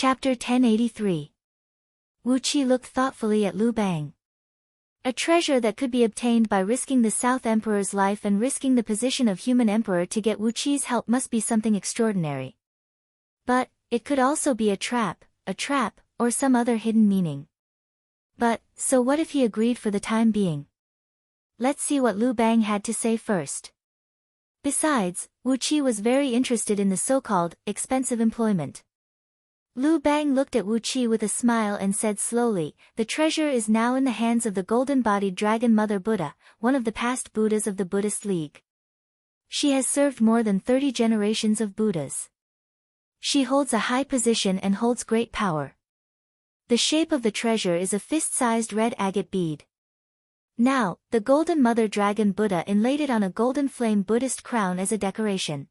Chapter 1083. Wu Qi looked thoughtfully at Lu Bang. A treasure that could be obtained by risking the South Emperor's life and risking the position of human emperor to get Wu Qi's help must be something extraordinary. But, it could also be a trap, or some other hidden meaning. But, so what if he agreed for the time being? Let's see what Lu Bang had to say first. Besides, Wu Qi was very interested in the so-called expensive employment. Lu Bang looked at Wu Qi with a smile and said slowly, "The treasure is now in the hands of the golden-bodied Dragon Mother Buddha, one of the past Buddhas of the Buddhist League. She has served more than 30 generations of Buddhas. She holds a high position and holds great power. The shape of the treasure is a fist-sized red agate bead. Now, the Golden Mother Dragon Buddha inlaid it on a golden flame Buddhist crown as a decoration."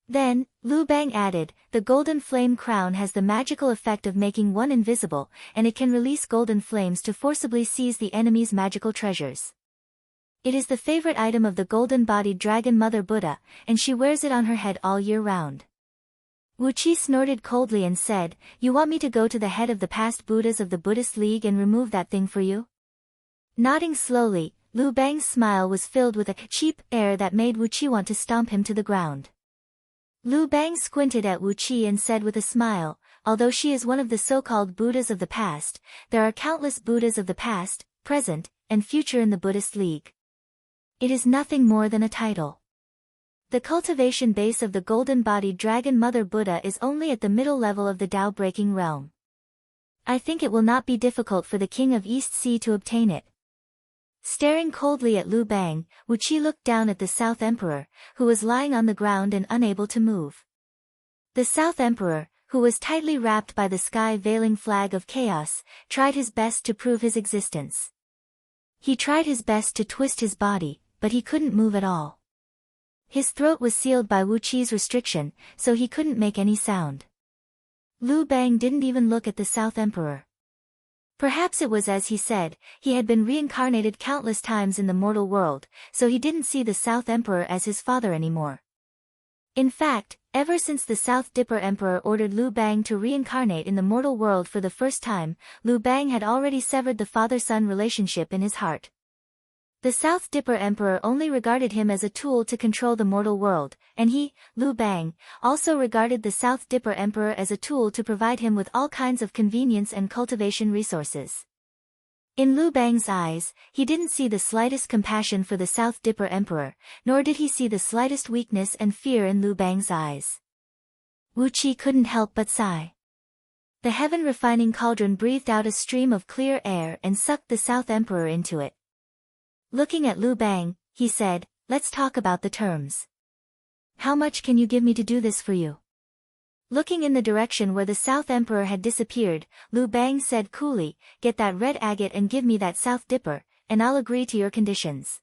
Then, Lu Bang added, "The golden flame crown has the magical effect of making one invisible, and it can release golden flames to forcibly seize the enemy's magical treasures. It is the favorite item of the golden-bodied Dragon Mother Buddha, and she wears it on her head all year round." Wu Qi snorted coldly and said, "You want me to go to the head of the past Buddhas of the Buddhist League and remove that thing for you?" Nodding slowly, Lu Bang's smile was filled with a cheap air that made Wu Qi want to stomp him to the ground. Lu Bang squinted at Wu Qi and said with a smile, "Although she is one of the so-called Buddhas of the past, there are countless Buddhas of the past, present, and future in the Buddhist League. It is nothing more than a title. The cultivation base of the golden-bodied Dragon Mother Buddha is only at the middle level of the Tao-breaking realm. I think it will not be difficult for the King of East Sea to obtain it." Staring coldly at Lu Bang, Wu Qi looked down at the South Emperor, who was lying on the ground and unable to move. The South Emperor, who was tightly wrapped by the sky-veiling flag of chaos, tried his best to prove his existence. He tried his best to twist his body, but he couldn't move at all. His throat was sealed by Wu Qi's restriction, so he couldn't make any sound. Lu Bang didn't even look at the South Emperor. Perhaps it was as he said, he had been reincarnated countless times in the mortal world, so he didn't see the South Emperor as his father anymore. In fact, ever since the South Dipper Emperor ordered Lu Bang to reincarnate in the mortal world for the first time, Lu Bang had already severed the father-son relationship in his heart. The South Dipper Emperor only regarded him as a tool to control the mortal world, and he, Lu Bang, also regarded the South Dipper Emperor as a tool to provide him with all kinds of convenience and cultivation resources. In Lu Bang's eyes, he didn't see the slightest compassion for the South Dipper Emperor, nor did he see the slightest weakness and fear in Lu Bang's eyes. Wu Qi couldn't help but sigh. The heaven-refining cauldron breathed out a stream of clear air and sucked the South Emperor into it. Looking at Lu Bang, he said, "Let's talk about the terms. How much can you give me to do this for you?" Looking in the direction where the South Emperor had disappeared, Lu Bang said coolly, "Get that red agate and give me that South Dipper, and I'll agree to your conditions.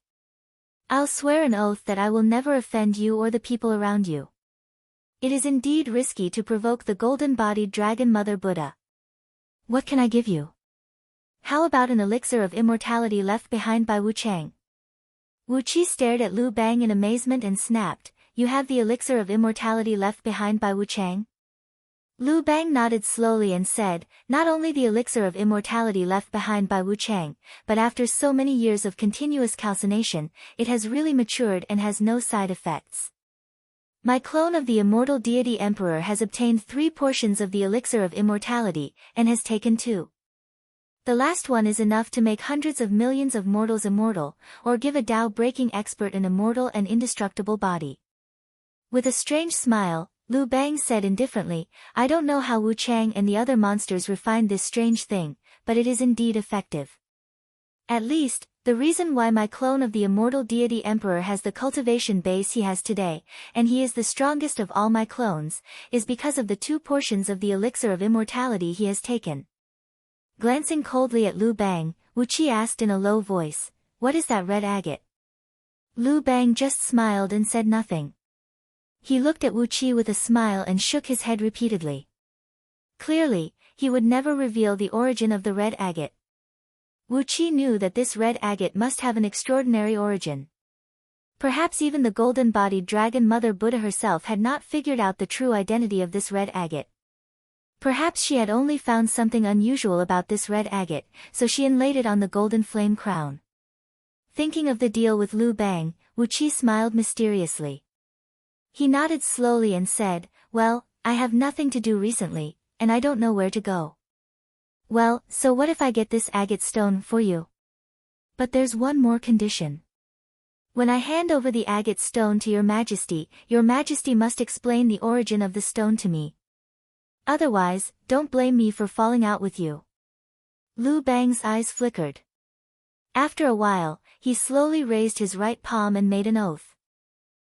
I'll swear an oath that I will never offend you or the people around you. It is indeed risky to provoke the golden-bodied Dragon Mother Buddha. What can I give you? How about an elixir of immortality left behind by Wu Chang?" Wu Qi stared at Lu Bang in amazement and snapped, "You have the elixir of immortality left behind by Wu Chang?" Lu Bang nodded slowly and said, "Not only the elixir of immortality left behind by Wu Chang, but after so many years of continuous calcination, it has really matured and has no side effects. My clone of the immortal deity emperor has obtained 3 portions of the elixir of immortality, and has taken 2. The last one is enough to make hundreds of millions of mortals immortal, or give a Tao-breaking expert an immortal and indestructible body." With a strange smile, Lu Bang said indifferently, "I don't know how Wu Chang and the other monsters refined this strange thing, but it is indeed effective. At least, the reason why my clone of the immortal deity emperor has the cultivation base he has today, and he is the strongest of all my clones, is because of the 2 portions of the elixir of immortality he has taken." Glancing coldly at Lu Bang, Wu Qi asked in a low voice, "What is that red agate?" Lu Bang just smiled and said nothing. He looked at Wu Qi with a smile and shook his head repeatedly. Clearly, he would never reveal the origin of the red agate. Wu Qi knew that this red agate must have an extraordinary origin. Perhaps even the golden-bodied Dragon Mother Buddha herself had not figured out the true identity of this red agate. Perhaps she had only found something unusual about this red agate, so she inlaid it on the golden flame crown. Thinking of the deal with Lu Bang, Wuqi smiled mysteriously. He nodded slowly and said, "Well, I have nothing to do recently, and I don't know where to go." "Well, so what if I get this agate stone for you? But there's one more condition. When I hand over the agate stone to your majesty must explain the origin of the stone to me. Otherwise, don't blame me for falling out with you." Lu Bang's eyes flickered. After a while, he slowly raised his right palm and made an oath.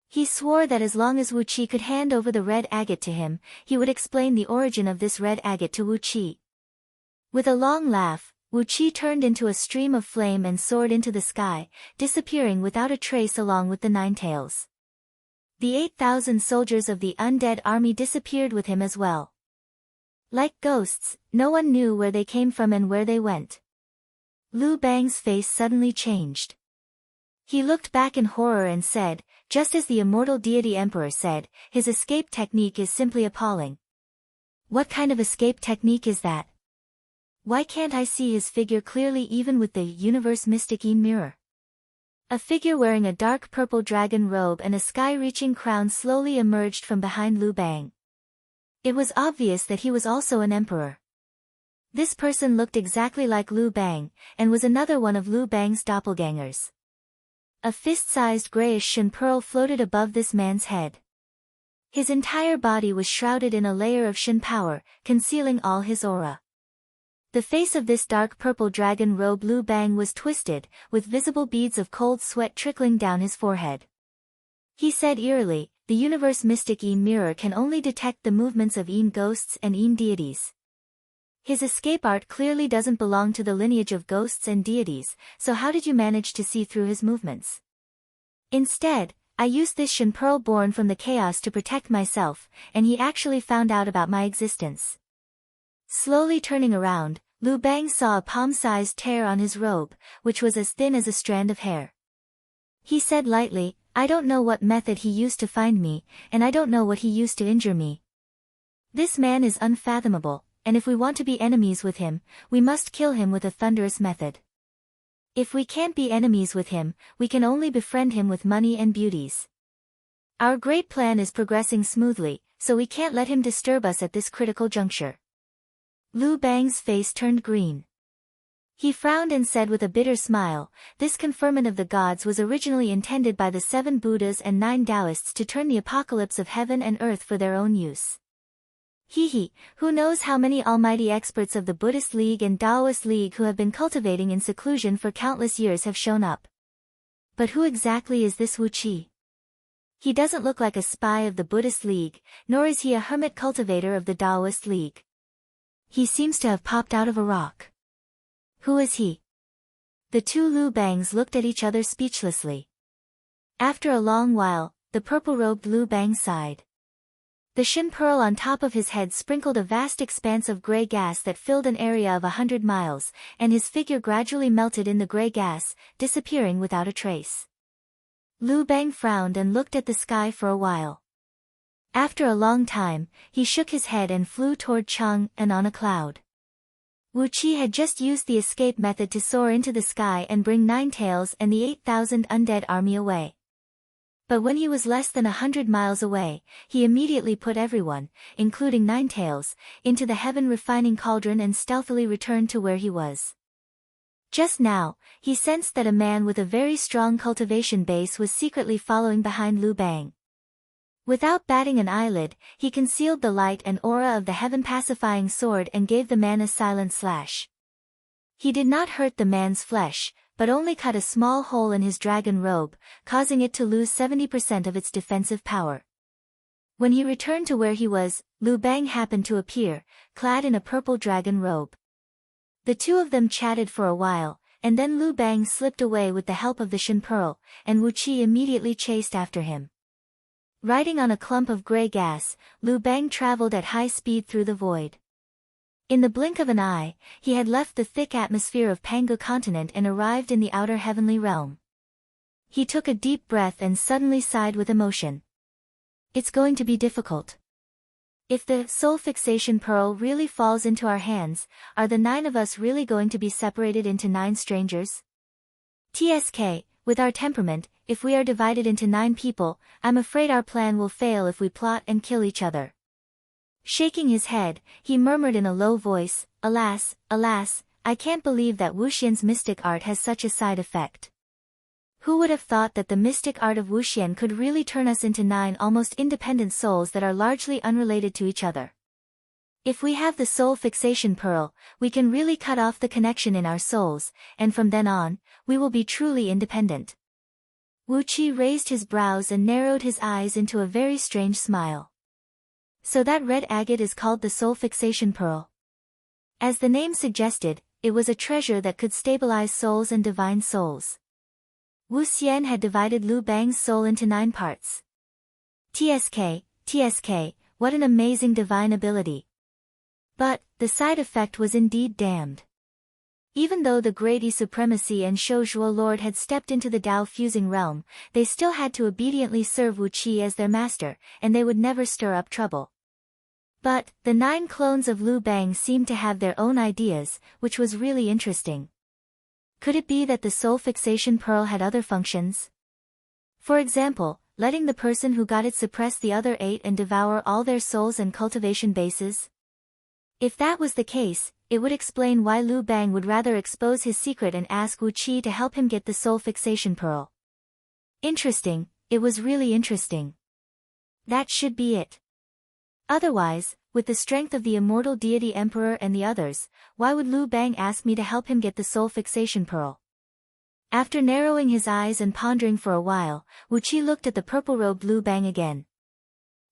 He swore that as long as Wuqi could hand over the red agate to him, he would explain the origin of this red agate to Wuqi. With a long laugh, Wuqi turned into a stream of flame and soared into the sky, disappearing without a trace along with the 9 tails. The 8,000 soldiers of the undead army disappeared with him as well. Like ghosts, no one knew where they came from and where they went. Lu Bang's face suddenly changed. He looked back in horror and said, just as the immortal deity emperor said, his escape technique is simply appalling. What kind of escape technique is that? Why can't I see his figure clearly even with the universe mystic mirror? A figure wearing a dark purple dragon robe and a sky-reaching crown slowly emerged from behind Lu Bang. It was obvious that he was also an emperor. This person looked exactly like Lu Bang, and was another one of Lu Bang's doppelgangers. A fist-sized grayish shin pearl floated above this man's head. His entire body was shrouded in a layer of shin power, concealing all his aura. The face of this dark purple dragon robe Lu Bang was twisted, with visible beads of cold sweat trickling down his forehead. He said eerily, "The universe mystic mirror can only detect the movements of ghosts and deities. His escape art clearly doesn't belong to the lineage of ghosts and deities, so how did you manage to see through his movements?" "Instead, I used this shin pearl born from the chaos to protect myself, and he actually found out about my existence." Slowly turning around, Lu Bang saw a palm-sized tear on his robe, which was as thin as a strand of hair. He said lightly, "I don't know what method he used to find me, and I don't know what he used to injure me. This man is unfathomable, and if we want to be enemies with him, we must kill him with a thunderous method. If we can't be enemies with him, we can only befriend him with money and beauties. Our great plan is progressing smoothly, so we can't let him disturb us at this critical juncture." Lu Bang's face turned green. He frowned and said with a bitter smile, "This conferment of the gods was originally intended by the 7 Buddhas and 9 Taoists to turn the apocalypse of heaven and earth for their own use. Who knows how many almighty experts of the Buddhist League and Taoist League who have been cultivating in seclusion for countless years have shown up. But who exactly is this Wuqi? He doesn't look like a spy of the Buddhist League, nor is he a hermit cultivator of the Taoist League. He seems to have popped out of a rock. Who is he?" The two Lu Bangs looked at each other speechlessly. After a long while, the purple-robed Lu Bang sighed. The shin pearl on top of his head sprinkled a vast expanse of gray gas that filled an area of 100 miles, and his figure gradually melted in the gray gas, disappearing without a trace. Lu Bang frowned and looked at the sky for a while. After a long time, he shook his head and flew toward Chang and on a cloud. Wuqi had just used the escape method to soar into the sky and bring 9 tails and the 8,000 undead army away. But when he was less than 100 miles away, he immediately put everyone, including 9 tails, into the heaven-refining cauldron and stealthily returned to where he was. Just now, he sensed that a man with a very strong cultivation base was secretly following behind Lu Bang. Without batting an eyelid, he concealed the light and aura of the heaven-pacifying sword and gave the man a silent slash. He did not hurt the man's flesh, but only cut a small hole in his dragon robe, causing it to lose 70% of its defensive power. When he returned to where he was, Lu Bang happened to appear, clad in a purple dragon robe. The two of them chatted for a while, and then Lu Bang slipped away with the help of the shin pearl, and Wuqi immediately chased after him. Riding on a clump of gray gas, Lu Bang traveled at high speed through the void. In the blink of an eye, he had left the thick atmosphere of Pangu continent and arrived in the outer heavenly realm. He took a deep breath and suddenly sighed with emotion. "It's going to be difficult. If the soul fixation pearl really falls into our hands, are the 9 of us really going to be separated into 9 strangers? TSK, with our temperament, if we are divided into 9 people, I'm afraid our plan will fail if we plot and kill each other. Shaking his head, he murmured in a low voice, alas, alas, I can't believe that Wuxian's mystic art has such a side effect. Who would have thought that the mystic art of Wuxian could really turn us into 9 almost independent souls that are largely unrelated to each other? If we have the soul fixation pearl, we can really cut off the connection in our souls, and from then on, we will be truly independent. Wuqi raised his brows and narrowed his eyes into a very strange smile. So that red agate is called the soul fixation pearl. As the name suggested, it was a treasure that could stabilize souls and divine souls. Wu Xian had divided Lu Bang's soul into 9 parts. TSK, what an amazing divine ability. But, the side effect was indeed damned. Even though the Great Yi Supremacy and Shoujuo Lord had stepped into the Dao fusing realm, they still had to obediently serve Wu Qi as their master, and they would never stir up trouble. But, the 9 clones of Lu Bang seemed to have their own ideas, which was really interesting. Could it be that the soul fixation pearl had other functions? For example, letting the person who got it suppress the other 8 and devour all their souls and cultivation bases? If that was the case, it would explain why Lu Bang would rather expose his secret and ask Wu Qi to help him get the soul fixation pearl. Interesting, it was really interesting. That should be it. Otherwise, with the strength of the immortal deity emperor and the others, why would Lu Bang ask me to help him get the soul fixation pearl? After narrowing his eyes and pondering for a while, Wu Qi looked at the purple-robed Lu Bang again.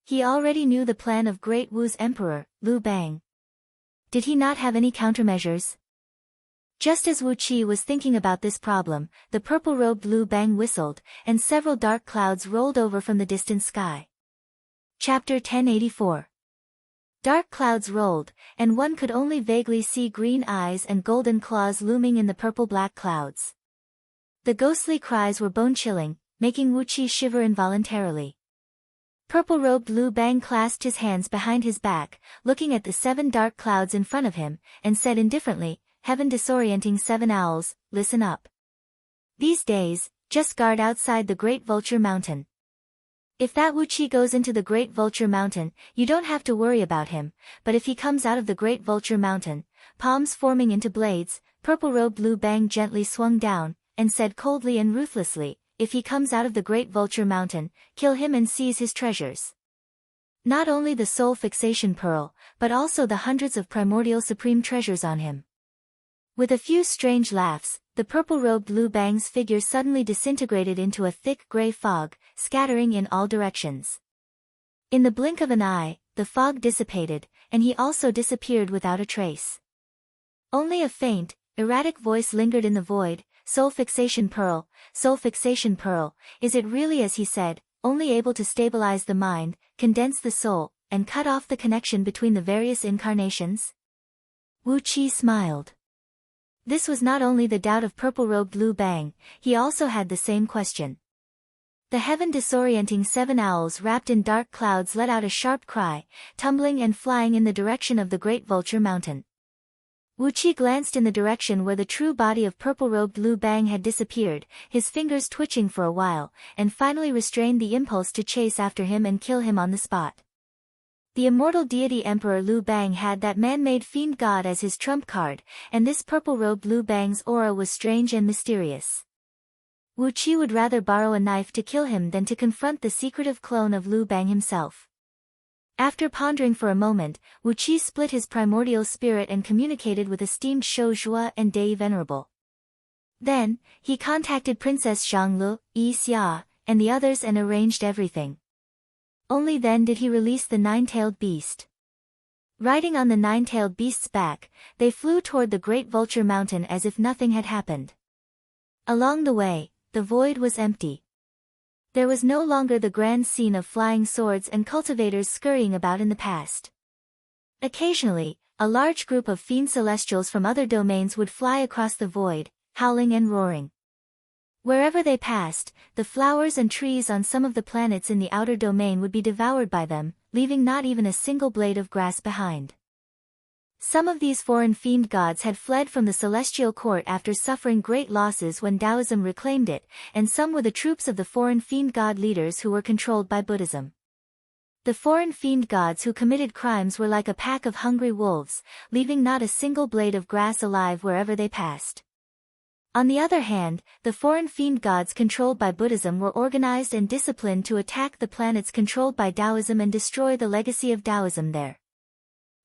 He already knew the plan of Great Wu's emperor, Lu Bang. Did he not have any countermeasures? Just as Wu Qi was thinking about this problem, the purple-robed Lu Bang whistled, and several dark clouds rolled over from the distant sky. Chapter 1084. Dark clouds rolled, and one could only vaguely see green eyes and golden claws looming in the purple-black clouds. The ghostly cries were bone-chilling, making Wu Qi shiver involuntarily. Purple-robed Lu Bang clasped his hands behind his back, looking at the 7 dark clouds in front of him, and said indifferently, "Heaven disorienting 7 owls, listen up. These days, just guard outside the Great Vulture Mountain. If that Wu Qi goes into the Great Vulture Mountain, you don't have to worry about him, but if he comes out of the Great Vulture Mountain," palms forming into blades, purple-robed Lu Bang gently swung down, and said coldly and ruthlessly, "If he comes out of the Great Vulture Mountain, kill him and seize his treasures. Not only the soul fixation pearl, but also the hundreds of primordial supreme treasures on him." With a few strange laughs, the purple-robed Lu Bang's figure suddenly disintegrated into a thick gray fog, scattering in all directions. In the blink of an eye, the fog dissipated, and he also disappeared without a trace. Only a faint, erratic voice lingered in the void, "Soul fixation pearl, is it really as he said, only able to stabilize the mind, condense the soul, and cut off the connection between the various incarnations?" Wu Qi smiled. This was not only the doubt of purple-robed Lu Bang, he also had the same question. The heaven-disorienting 7 owls wrapped in dark clouds let out a sharp cry, tumbling and flying in the direction of the Great Vulture Mountain. Wu Qi glanced in the direction where the true body of purple-robed Lu Bang had disappeared, his fingers twitching for a while, and finally restrained the impulse to chase after him and kill him on the spot. The immortal deity Emperor Lu Bang had that man-made fiend god as his trump card, and this purple-robed Lu Bang's aura was strange and mysterious. Wu Qi would rather borrow a knife to kill him than to confront the secretive clone of Lu Bang himself. After pondering for a moment, Wu Qi split his primordial spirit and communicated with esteemed Shoujuo and Dei Venerable. Then, he contacted Princess Zhanglu, Yi Xia, and the others and arranged everything. Only then did he release the 9-tailed beast. Riding on the 9-tailed beast's back, they flew toward the Great Vulture Mountain as if nothing had happened. Along the way, the void was empty. There was no longer the grand scene of flying swords and cultivators scurrying about in the past. Occasionally, a large group of fiend celestials from other domains would fly across the void, howling and roaring. Wherever they passed, the flowers and trees on some of the planets in the outer domain would be devoured by them, leaving not even a single blade of grass behind. Some of these foreign fiend gods had fled from the celestial court after suffering great losses when Taoism reclaimed it, and some were the troops of the foreign fiend god leaders who were controlled by Buddhism. The foreign fiend gods who committed crimes were like a pack of hungry wolves, leaving not a single blade of grass alive wherever they passed. On the other hand, the foreign fiend gods controlled by Buddhism were organized and disciplined to attack the planets controlled by Taoism and destroy the legacy of Taoism there.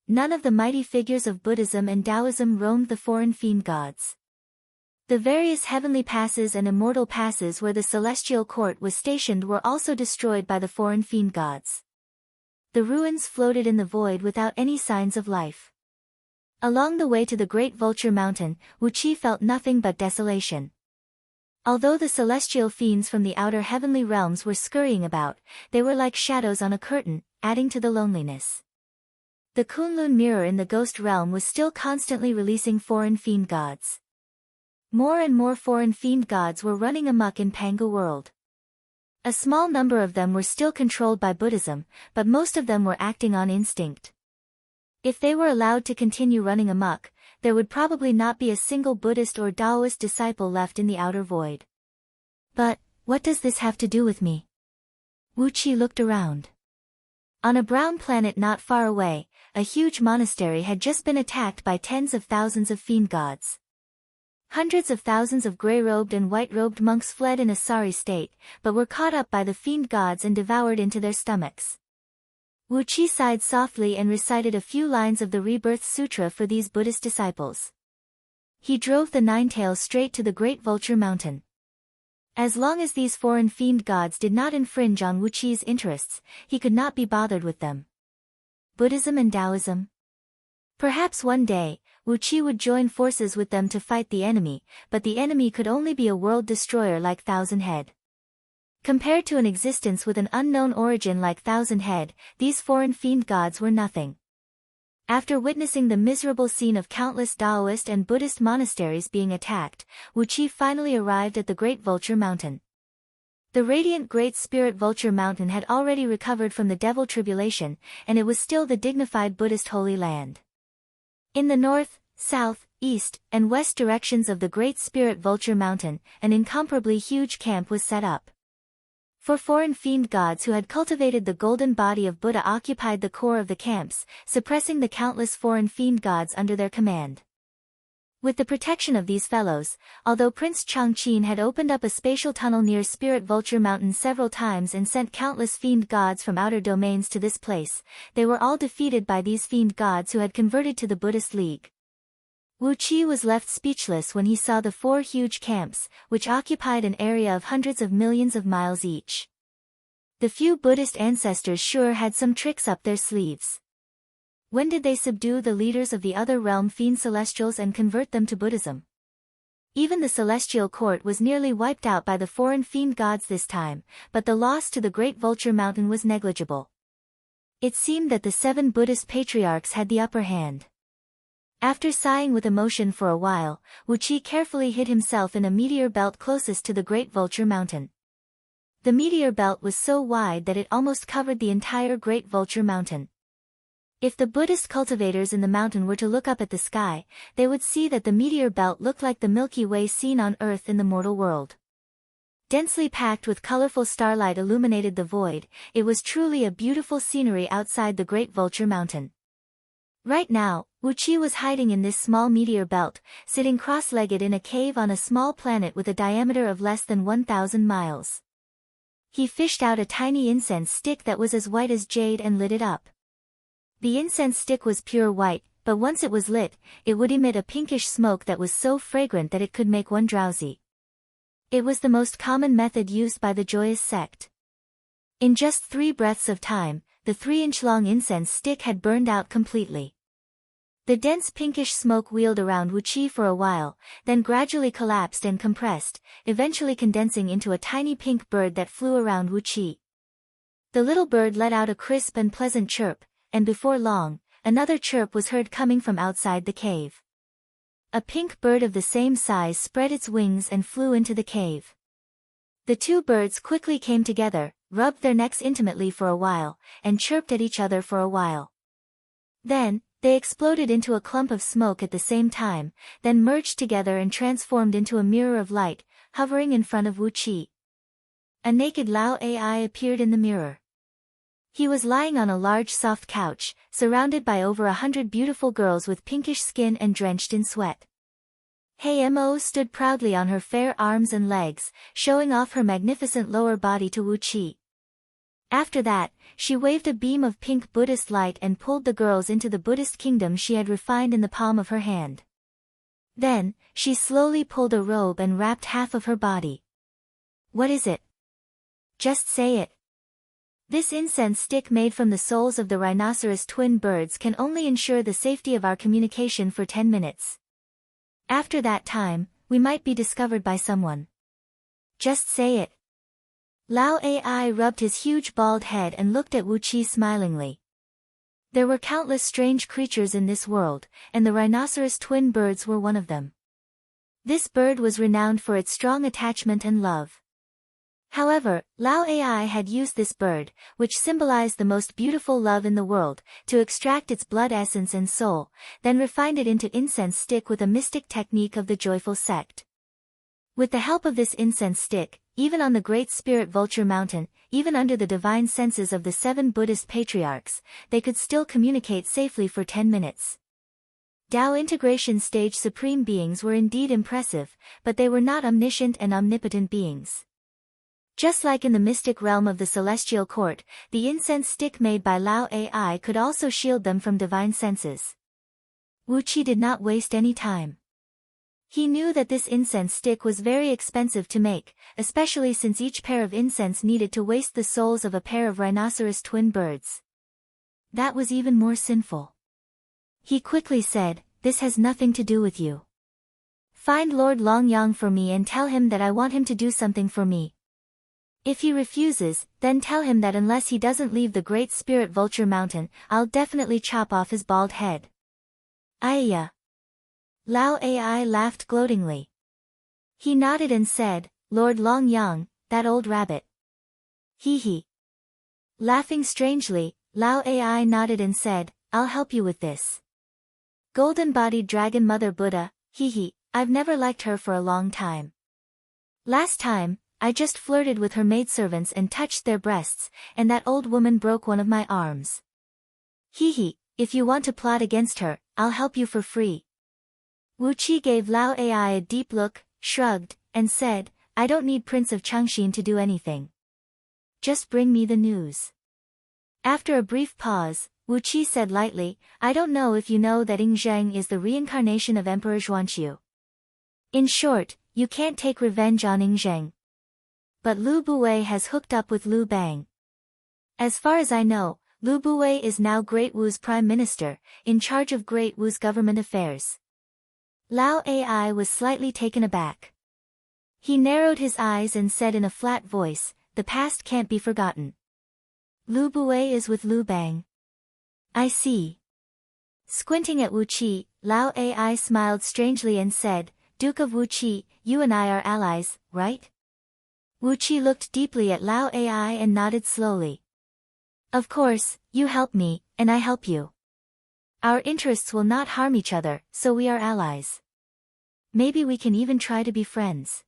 None of the mighty figures of Buddhism and Taoism roamed the foreign fiend gods. The various heavenly passes and immortal passes where the celestial court was stationed were also destroyed by the foreign fiend gods. The ruins floated in the void without any signs of life. Along the way to the great Vulture Mountain, Wuqi felt nothing but desolation. Although the celestial fiends from the outer heavenly realms were scurrying about, they were like shadows on a curtain, adding to the loneliness. The Kunlun mirror in the ghost realm was still constantly releasing foreign fiend gods. More and more foreign fiend gods were running amok in Panga world. A small number of them were still controlled by Buddhism, but most of them were acting on instinct. If they were allowed to continue running amok, there would probably not be a single Buddhist or Taoist disciple left in the outer void. But, what does this have to do with me? Wuqi looked around. On a brown planet not far away, a huge monastery had just been attacked by tens of thousands of fiend gods. Hundreds of thousands of grey-robed and white-robed monks fled in a sorry state, but were caught up by the fiend gods and devoured into their stomachs. Wuqi sighed softly and recited a few lines of the Rebirth Sutra for these Buddhist disciples. He drove the nine tails straight to the great Vulture Mountain. As long as these foreign fiend gods did not infringe on Wuqi's interests, he could not be bothered with them. Buddhism and Taoism? Perhaps one day, Wuqi would join forces with them to fight the enemy, but the enemy could only be a world destroyer like Thousand Head. Compared to an existence with an unknown origin like Thousand Head, these foreign fiend gods were nothing. After witnessing the miserable scene of countless Taoist and Buddhist monasteries being attacked, Wuqi finally arrived at the Great Vulture Mountain. The radiant Great Spirit Vulture Mountain had already recovered from the devil tribulation, and it was still the dignified Buddhist holy land. In the north, south, east, and west directions of the Great Spirit Vulture Mountain, an incomparably huge camp was set up. For foreign fiend gods who had cultivated the golden body of Buddha occupied the core of the camps, suppressing the countless foreign fiend gods under their command. With the protection of these fellows, although Prince Changqin had opened up a spatial tunnel near Spirit Vulture Mountain several times and sent countless fiend gods from outer domains to this place, they were all defeated by these fiend gods who had converted to the Buddhist League. Wuqi was left speechless when he saw the four huge camps, which occupied an area of hundreds of millions of miles each. The few Buddhist ancestors sure had some tricks up their sleeves. When did they subdue the leaders of the other realm fiend celestials and convert them to Buddhism? Even the celestial court was nearly wiped out by the foreign fiend gods this time, but the loss to the Great Vulture Mountain was negligible. It seemed that the 7 Buddhist patriarchs had the upper hand. After sighing with emotion for a while, Wuqi carefully hid himself in a meteor belt closest to the Great Vulture Mountain. The meteor belt was so wide that it almost covered the entire Great Vulture Mountain. If the Buddhist cultivators in the mountain were to look up at the sky, they would see that the meteor belt looked like the Milky Way seen on Earth in the mortal world. Densely packed with colorful starlight illuminated the void, it was truly a beautiful scenery outside the Great Vulture Mountain. Right now, Wuqi was hiding in this small meteor belt, sitting cross-legged in a cave on a small planet with a diameter of less than 1,000 miles. He fished out a tiny incense stick that was as white as jade and lit it up. The incense stick was pure white, but once it was lit, it would emit a pinkish smoke that was so fragrant that it could make one drowsy. It was the most common method used by the joyous sect. In just 3 breaths of time, the 3-inch-long incense stick had burned out completely. The dense pinkish smoke wheeled around Wuqi for a while, then gradually collapsed and compressed, eventually condensing into a tiny pink bird that flew around Wuqi. The little bird let out a crisp and pleasant chirp, and before long, another chirp was heard coming from outside the cave. A pink bird of the same size spread its wings and flew into the cave. The two birds quickly came together, rubbed their necks intimately for a while, and chirped at each other for a while. Then, they exploded into a clump of smoke at the same time, then merged together and transformed into a mirror of light, hovering in front of Wu Qi. A naked Lao AI appeared in the mirror. He was lying on a large soft couch, surrounded by over 100 beautiful girls with pinkish skin and drenched in sweat. Hei Mo stood proudly on her fair arms and legs, showing off her magnificent lower body to Wu Qi. After that, she waved a beam of pink Buddhist light and pulled the girls into the Buddhist kingdom she had refined in the palm of her hand. Then, she slowly pulled a robe and wrapped half of her body. What is it? Just say it. This incense stick made from the souls of the rhinoceros twin birds can only ensure the safety of our communication for 10 minutes. After that time, we might be discovered by someone. Just say it. Lao AI rubbed his huge bald head and looked at Wu Qi smilingly. There were countless strange creatures in this world, and the rhinoceros twin birds were one of them. This bird was renowned for its strong attachment and love. However, Lao AI had used this bird, which symbolized the most beautiful love in the world, to extract its blood essence and soul, then refined it into incense stick with a mystic technique of the joyful sect. With the help of this incense stick, even on the Great Spirit Vulture Mountain, even under the divine senses of the 7 Buddhist patriarchs, they could still communicate safely for 10 minutes. Tao integration stage supreme beings were indeed impressive, but they were not omniscient and omnipotent beings. Just like in the mystic realm of the celestial court, the incense stick made by Lao AI could also shield them from divine senses. Wu Qi did not waste any time. He knew that this incense stick was very expensive to make, especially since each pair of incense needed to waste the souls of a pair of rhinoceros twin birds. That was even more sinful. He quickly said, "This has nothing to do with you. Find Lord Longyang for me and tell him that I want him to do something for me. If he refuses, then tell him that unless he doesn't leave the Great Spirit Vulture Mountain, I'll definitely chop off his bald head." Ayya! Lao AI laughed gloatingly. He nodded and said, "Lord Longyang, that old rabbit." Hee hee. Laughing strangely, Lao AI nodded and said, "I'll help you with this. Golden-bodied dragon mother Buddha, hee hee, I've never liked her for a long time. Last time, I just flirted with her maidservants and touched their breasts, and that old woman broke one of my arms. Hee hee, if you want to plot against her, I'll help you for free." Wu Qi gave Lao AI a deep look, shrugged, and said, "I don't need Prince of Changxin to do anything. Just bring me the news." After a brief pause, Wu Qi said lightly, "I don't know if you know that Ying Zheng is the reincarnation of Emperor Xuanqiu. In short, you can't take revenge on Ying Zheng. But Lu Buwei has hooked up with Lu Bang. As far as I know, Lu Buwei is now Great Wu's prime minister, in charge of Great Wu's government affairs." Lao AI was slightly taken aback. He narrowed his eyes and said in a flat voice, "The past can't be forgotten. Lu Buwei is with Lu Bang. I see." Squinting at Wu Qi, Lao AI smiled strangely and said, "Duke of Wu Qi, you and I are allies, right?" Wu Qi looked deeply at Lao AI and nodded slowly. "Of course, you help me, and I help you. Our interests will not harm each other, so we are allies. Maybe we can even try to be friends."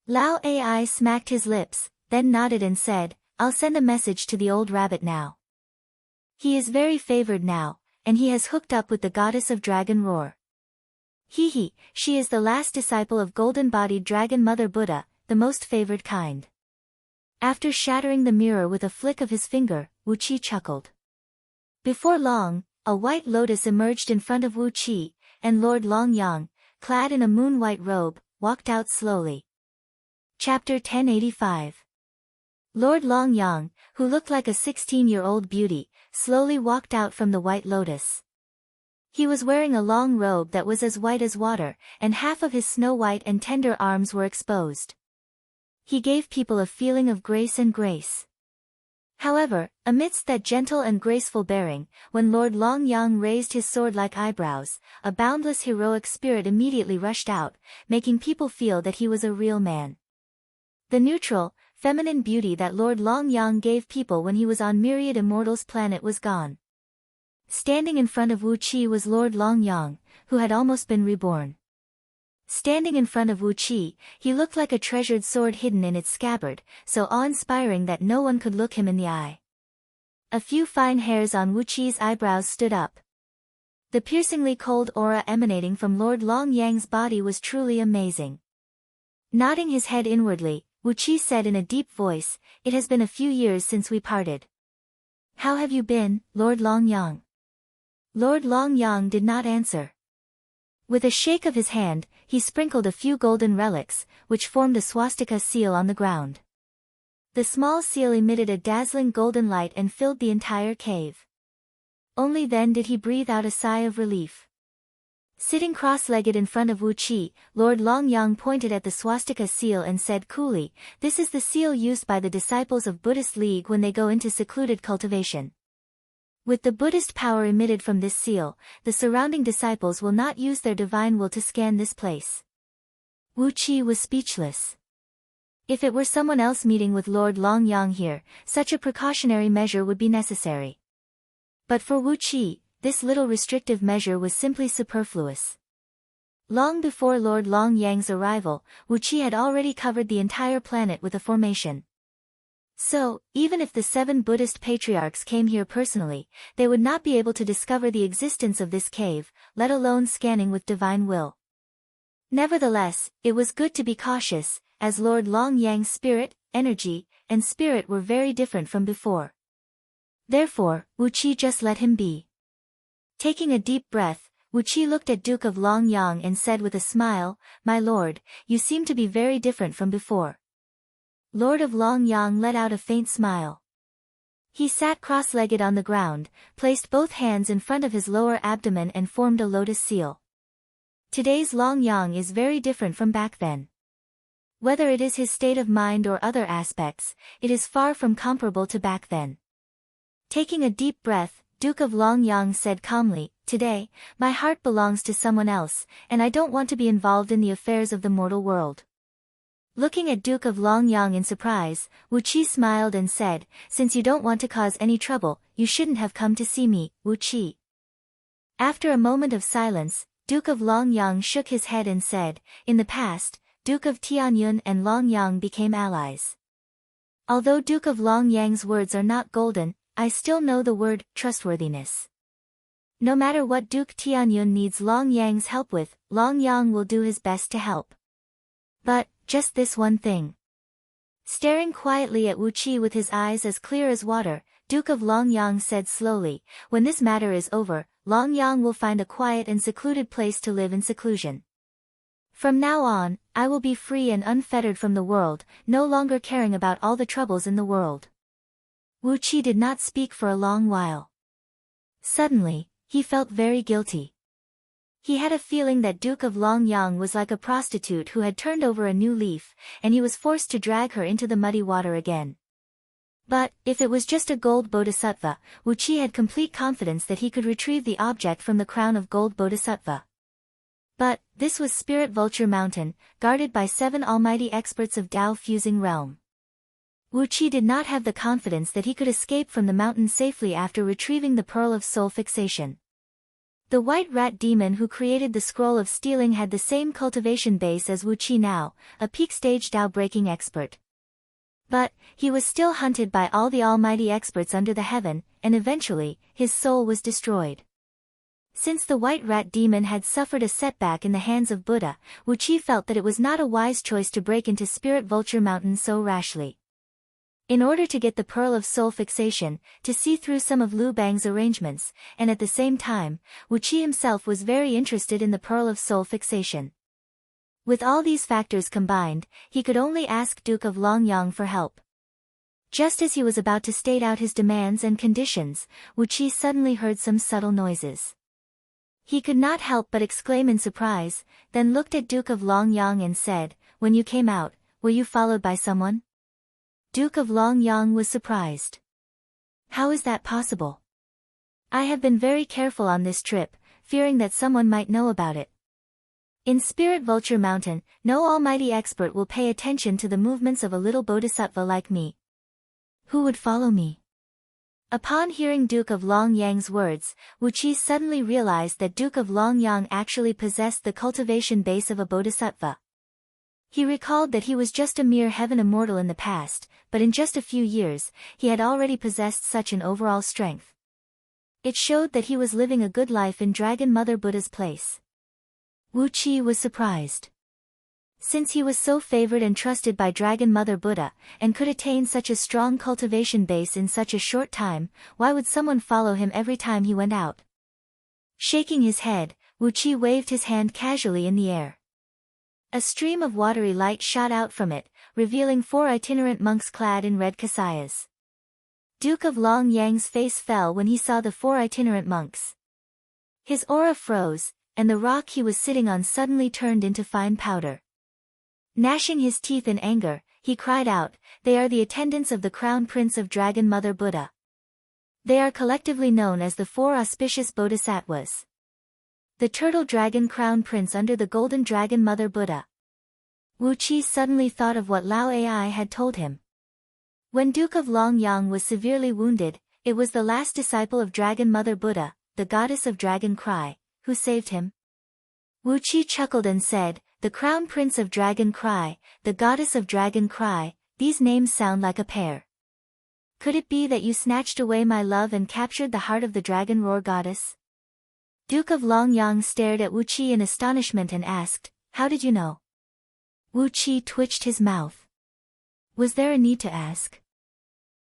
Lao AI smacked his lips, then nodded and said, "I'll send a message to the old rabbit now. He is very favored now, and he has hooked up with the goddess of dragon roar. Hee hee, she is the last disciple of golden-bodied dragon mother Buddha, the most favored kind." After shattering the mirror with a flick of his finger, Wu Qi chuckled. Before long, a white lotus emerged in front of Wu Qi, and Lord Longyang, clad in a moon-white robe, walked out slowly. Chapter 1085. Lord Longyang, who looked like a 16-year-old beauty, slowly walked out from the white lotus. He was wearing a long robe that was as white as water, and half of his snow-white and tender arms were exposed. He gave people a feeling of grace and grace. However, amidst that gentle and graceful bearing, when Lord Longyang raised his sword-like eyebrows, a boundless heroic spirit immediately rushed out, making people feel that he was a real man. The neutral, feminine beauty that Lord Long Yang gave people when he was on Myriad Immortals planet was gone. Standing in front of Wu Qi was Lord Long Yang, who had almost been reborn. Standing in front of Wu Qi, he looked like a treasured sword hidden in its scabbard, so awe-inspiring that no one could look him in the eye. A few fine hairs on Wu Qi's eyebrows stood up. The piercingly cold aura emanating from Lord Long Yang's body was truly amazing. Nodding his head inwardly, Wu Qi said in a deep voice, "It has been a few years since we parted. How have you been, Lord Long Yang?" Lord Long Yang did not answer. With a shake of his hand, he sprinkled a few golden relics, which formed a swastika seal on the ground. The small seal emitted a dazzling golden light and filled the entire cave. Only then did he breathe out a sigh of relief. Sitting cross-legged in front of Wu Qi, Lord Long Yang pointed at the swastika seal and said coolly, "This is the seal used by the disciples of Buddhist League when they go into secluded cultivation. With the Buddhist power emitted from this seal, the surrounding disciples will not use their divine will to scan this place." Wu Qi was speechless. If it were someone else meeting with Lord Long Yang here, such a precautionary measure would be necessary. But for Wu Qi, this little restrictive measure was simply superfluous. Long before Lord Long Yang's arrival, Wu Qi had already covered the entire planet with a formation. So, even if the 7 Buddhist patriarchs came here personally, they would not be able to discover the existence of this cave, let alone scanning with divine will. Nevertheless, it was good to be cautious, as Lord Long Yang's spirit, energy, and spirit were very different from before. Therefore, Wu Qi just let him be. Taking a deep breath, Wu Qi looked at Duke of Long Yang and said with a smile, "My lord, you seem to be very different from before." Lord of Long Yang let out a faint smile. He sat cross-legged on the ground, placed both hands in front of his lower abdomen and formed a lotus seal. Today's Long Yang is very different from back then. Whether it is his state of mind or other aspects, it is far from comparable to back then. Taking a deep breath, Duke of Long Yang said calmly, "Today, my heart belongs to someone else, and I don't want to be involved in the affairs of the mortal world." Looking at Duke of Long Yang in surprise, Wu Qi smiled and said, "Since you don't want to cause any trouble, you shouldn't have come to see me, Wu Qi." After a moment of silence, Duke of Long Yang shook his head and said, "In the past, Duke of Tianyun and Long Yang became allies. Although Duke of Long Yang's words are not golden, I still know the word, trustworthiness. No matter what Duke Tianyun needs Long Yang's help with, Long Yang will do his best to help. But, just this one thing." Staring quietly at Wu Qi with his eyes as clear as water, Duke of Long Yang said slowly, "When this matter is over, Long Yang will find a quiet and secluded place to live in seclusion. From now on, I will be free and unfettered from the world, no longer caring about all the troubles in the world." Wu Qi did not speak for a long while. Suddenly, he felt very guilty. He had a feeling that Duke of Long Yang was like a prostitute who had turned over a new leaf, and he was forced to drag her into the muddy water again. But, if it was just a gold bodhisattva, Wu Qi had complete confidence that he could retrieve the object from the crown of gold bodhisattva. But, this was Spirit Vulture Mountain, guarded by 7 almighty experts of Tao fusing realm. Wu Qi did not have the confidence that he could escape from the mountain safely after retrieving the Pearl of Soul Fixation. The White Rat Demon who created the Scroll of Stealing had the same cultivation base as Wu Qi now, a peak-stage Tao-breaking expert. But, he was still hunted by all the almighty experts under the heaven, and eventually, his soul was destroyed. Since the White Rat Demon had suffered a setback in the hands of Buddha, Wu Qi felt that it was not a wise choice to break into Spirit Vulture Mountain so rashly. In order to get the Pearl of Soul Fixation, to see through some of Liu Bang's arrangements, and at the same time, Wu Qi himself was very interested in the Pearl of Soul Fixation. With all these factors combined, he could only ask Duke of Long Yang for help. Just as he was about to state out his demands and conditions, Wu Qi suddenly heard some subtle noises. He could not help but exclaim in surprise, then looked at Duke of Long Yang and said, "When you came out, were you followed by someone?" Duke of Long Yang was surprised. "How is that possible? I have been very careful on this trip, fearing that someone might know about it." In Spirit Vulture Mountain, no almighty expert will pay attention to the movements of a little bodhisattva like me. Who would follow me? Upon hearing Duke of Longyang's words, Wuqi suddenly realized that Duke of Longyang actually possessed the cultivation base of a bodhisattva. He recalled that he was just a mere heaven immortal in the past, but in just a few years, he had already possessed such an overall strength. It showed that he was living a good life in Dragon Mother Buddha's place. Wuqi was surprised. Since he was so favored and trusted by Dragon Mother Buddha, and could attain such a strong cultivation base in such a short time, why would someone follow him every time he went out? Shaking his head, Wuqi waved his hand casually in the air. A stream of watery light shot out from it, revealing 4 itinerant monks clad in red kasayas. Duke of Longyang's face fell when he saw the 4 itinerant monks. His aura froze, and the rock he was sitting on suddenly turned into fine powder. Gnashing his teeth in anger, he cried out, "They are the attendants of the Crown Prince of Dragon Mother Buddha. They are collectively known as the 4 auspicious bodhisattvas. The Turtle Dragon Crown Prince under the Golden Dragon Mother Buddha." Wuqi suddenly thought of what Lao Ai had told him. When Duke of Longyang was severely wounded, it was the last disciple of Dragon Mother Buddha, the goddess of Dragon Cry, who saved him. Wuqi chuckled and said, "The Crown Prince of Dragon Cry, the goddess of Dragon Cry, these names sound like a pair. Could it be that you snatched away my love and captured the heart of the Dragon Roar goddess?" Duke of Longyang stared at Wuqi in astonishment and asked, "How did you know?" Wuqi twitched his mouth. Was there a need to ask?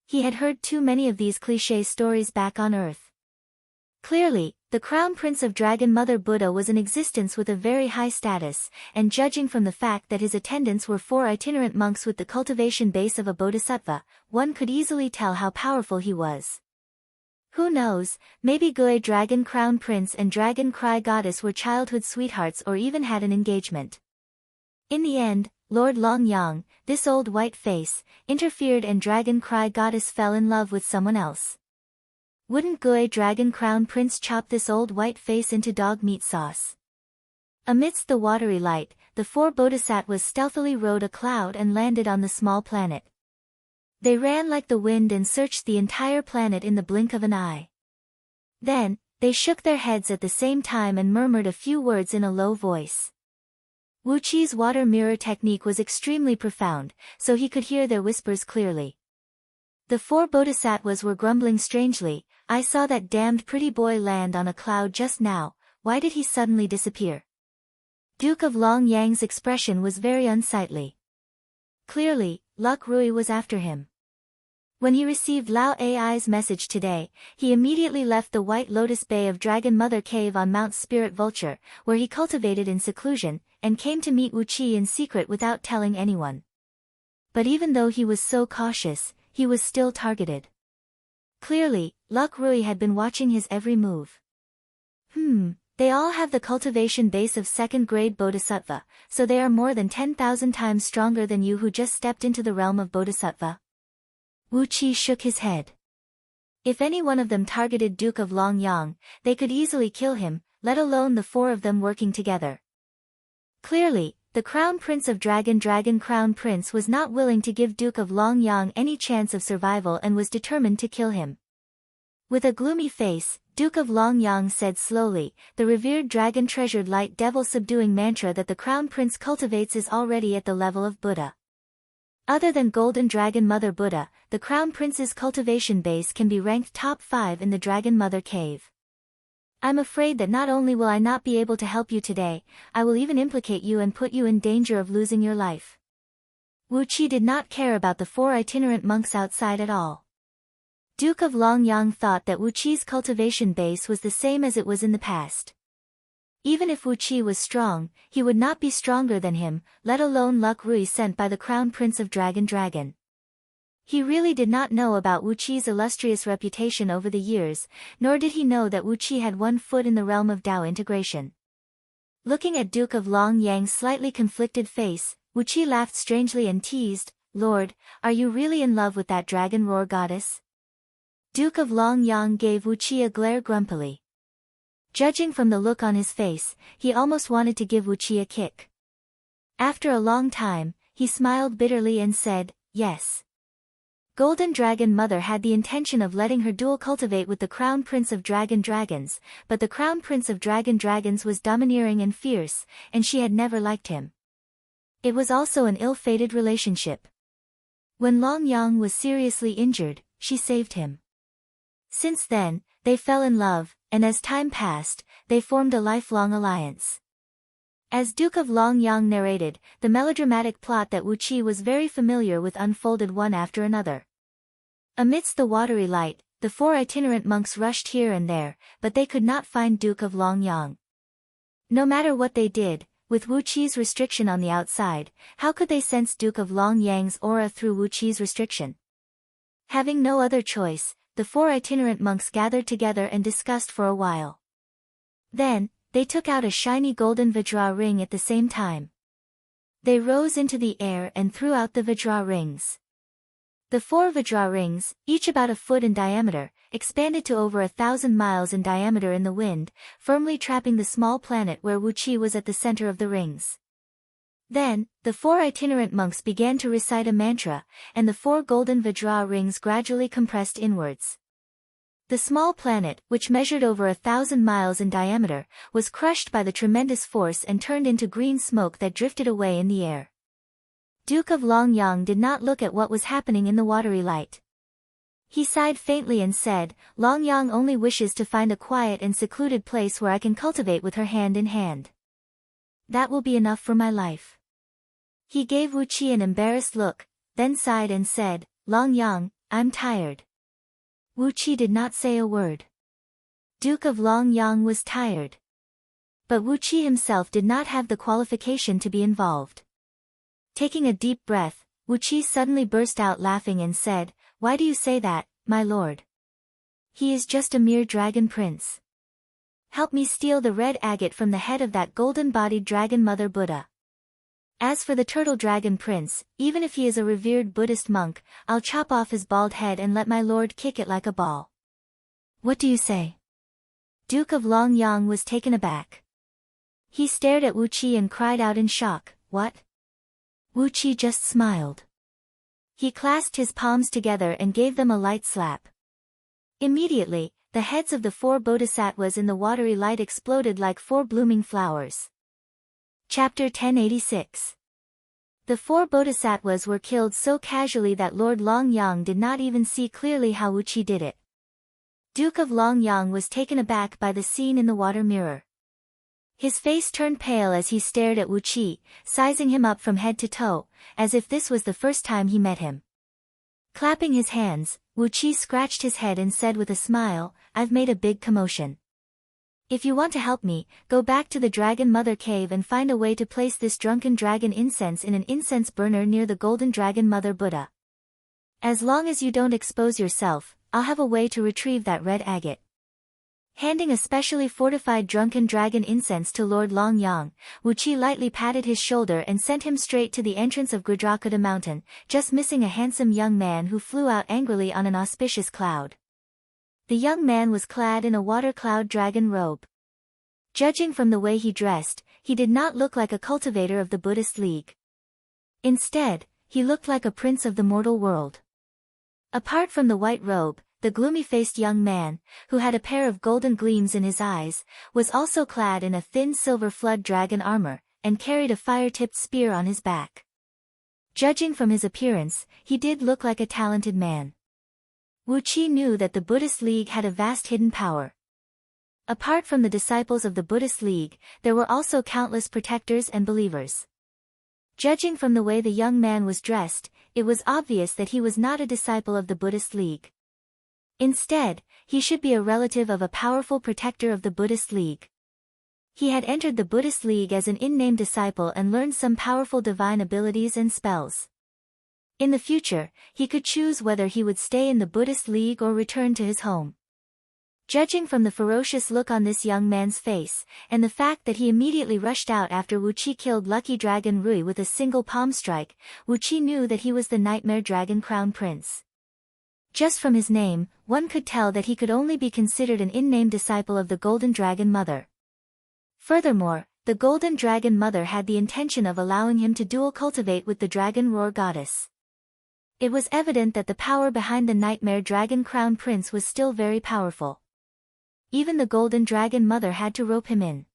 He had heard too many of these cliché stories back on Earth. Clearly, the Crown Prince of Dragon Mother Buddha was in existence with a very high status, and judging from the fact that his attendants were 4 itinerant monks with the cultivation base of a bodhisattva, one could easily tell how powerful he was. Who knows, maybe Gui Dragon Crown Prince and Dragon Cry Goddess were childhood sweethearts or even had an engagement. In the end, Lord Longyang, this old white face, interfered and Dragon Cry Goddess fell in love with someone else. Wouldn't Gui Dragon Crown Prince chop this old white face into dog meat sauce? Amidst the watery light, the 4 bodhisattvas stealthily rode a cloud and landed on the small planet. They ran like the wind and searched the entire planet in the blink of an eye. Then, they shook their heads at the same time and murmured a few words in a low voice. Wuqi's water mirror technique was extremely profound, so he could hear their whispers clearly. The 4 bodhisattvas were grumbling strangely, "I saw that damned pretty boy land on a cloud just now, why did he suddenly disappear?" Duke of Longyang's expression was very unsightly. Clearly, Luck Rui was after him. When he received Lao Ai's message today, he immediately left the White Lotus Bay of Dragon Mother Cave on Mount Spirit Vulture, where he cultivated in seclusion, and came to meet Wuqi in secret without telling anyone. But even though he was so cautious, he was still targeted. Clearly, Luck Rui had been watching his every move. They all have the cultivation base of 2nd grade Bodhisattva, so they are more than 10,000 times stronger than you who just stepped into the realm of Bodhisattva. Wuqi shook his head. If any one of them targeted Duke of Longyang, they could easily kill him, let alone the 4 of them working together. Clearly, the Crown Prince of Dragon Crown Prince was not willing to give Duke of Longyang any chance of survival and was determined to kill him. With a gloomy face, Duke of Longyang said slowly, "The revered dragon treasured light devil subduing mantra that the Crown Prince cultivates is already at the level of Buddha. Other than Golden Dragon Mother Buddha, the Crown Prince's cultivation base can be ranked top 5 in the Dragon Mother Cave. I'm afraid that not only will I not be able to help you today, I will even implicate you and put you in danger of losing your life." Wuqi did not care about the 4 itinerant monks outside at all. Duke of Longyang thought that Wuqi's cultivation base was the same as it was in the past. Even if Wuqi was strong, he would not be stronger than him, let alone Luck Rui sent by the Crown Prince of Dragon. He really did not know about Wuqi's illustrious reputation over the years, nor did he know that Wuqi had 1 foot in the realm of Tao integration. Looking at Duke of Longyang's slightly conflicted face, Wuqi laughed strangely and teased, "Lord, are you really in love with that Dragon Roar goddess?" Duke of Longyang gave Wuqi a glare grumpily. Judging from the look on his face, he almost wanted to give Wuqi a kick. After a long time, he smiled bitterly and said, "Yes." Golden Dragon Mother had the intention of letting her dual cultivate with the Crown Prince of Dragon Dragons, but the Crown Prince of Dragon Dragons was domineering and fierce, and she had never liked him. It was also an ill-fated relationship. When Long Yang was seriously injured, she saved him. Since then, they fell in love, and as time passed, they formed a lifelong alliance. As Duke of Long Yang narrated, the melodramatic plot that Wuqi was very familiar with unfolded one after another. Amidst the watery light, the 4 itinerant monks rushed here and there, but they could not find Duke of Long Yang. No matter what they did, with Wuqi's restriction on the outside, how could they sense Duke of Long Yang's aura through Wuqi's restriction? Having no other choice, the 4 itinerant monks gathered together and discussed for a while. Then, they took out a shiny golden Vajra ring at the same time. They rose into the air and threw out the Vajra rings. The 4 Vajra rings, each about a foot in diameter, expanded to over 1,000 miles in diameter in the wind, firmly trapping the small planet where Wuqi was at the center of the rings. Then, the 4 itinerant monks began to recite a mantra, and the 4 golden Vajra rings gradually compressed inwards. The small planet, which measured over 1,000 miles in diameter, was crushed by the tremendous force and turned into green smoke that drifted away in the air. Duke of Long Yang did not look at what was happening in the watery light. He sighed faintly and said, "Long Yang only wishes to find a quiet and secluded place where I can cultivate with her hand in hand. That will be enough for my life." He gave Wuqi an embarrassed look, then sighed and said, "Long Yang, I'm tired." Wuqi did not say a word. Duke of Long Yang was tired. But Wuqi himself did not have the qualification to be involved. Taking a deep breath, Wuqi suddenly burst out laughing and said, "Why do you say that, my lord? He is just a mere dragon prince. Help me steal the red agate from the head of that golden-bodied dragon mother Buddha. As for the turtle dragon prince, even if he is a revered Buddhist monk, I'll chop off his bald head and let my lord kick it like a ball. What do you say?" Duke of Long Yang was taken aback. He stared at Wuqi and cried out in shock, "What?" Wuqi just smiled. He clasped his palms together and gave them a light slap. Immediately, the heads of the 4 bodhisattvas in the watery light exploded like 4 blooming flowers. Chapter 1086. The 4 bodhisattvas were killed so casually that Lord Long Yang did not even see clearly how Wuqi did it. Duke of Long Yang was taken aback by the scene in the water mirror. His face turned pale as he stared at Wuqi, sizing him up from head to toe, as if this was the first time he met him. Clapping his hands, Wuqi scratched his head and said with a smile, "I've made a big commotion. If you want to help me, go back to the Dragon Mother Cave and find a way to place this drunken dragon incense in an incense burner near the Golden Dragon Mother Buddha. As long as you don't expose yourself, I'll have a way to retrieve that red agate." Handing a specially fortified drunken dragon incense to Lord Long Yang, Wuqi lightly patted his shoulder and sent him straight to the entrance of Gridrakota Mountain, just missing a handsome young man who flew out angrily on an auspicious cloud. The young man was clad in a water cloud dragon robe. Judging from the way he dressed, he did not look like a cultivator of the Buddhist League. Instead, he looked like a prince of the mortal world. Apart from the white robe, the gloomy-faced young man, who had a pair of golden gleams in his eyes, was also clad in a thin silver flood dragon armor, and carried a fire-tipped spear on his back. Judging from his appearance, he did look like a talented man. Wuqi knew that the Buddhist League had a vast hidden power. Apart from the disciples of the Buddhist League, there were also countless protectors and believers. Judging from the way the young man was dressed, it was obvious that he was not a disciple of the Buddhist League. Instead, he should be a relative of a powerful protector of the Buddhist League. He had entered the Buddhist League as an in-name disciple and learned some powerful divine abilities and spells. In the future, he could choose whether he would stay in the Buddhist League or return to his home. Judging from the ferocious look on this young man's face, and the fact that he immediately rushed out after Wuqi killed Lucky Dragon Rui with a single palm strike, Wuqi knew that he was the Nightmare Dragon Crown Prince. Just from his name, one could tell that he could only be considered an in-name disciple of the Golden Dragon Mother. Furthermore, the Golden Dragon Mother had the intention of allowing him to dual cultivate with the Dragon Roar Goddess. It was evident that the power behind the Nightmare Dragon Crown Prince was still very powerful. Even the Golden Dragon Mother had to rope him in.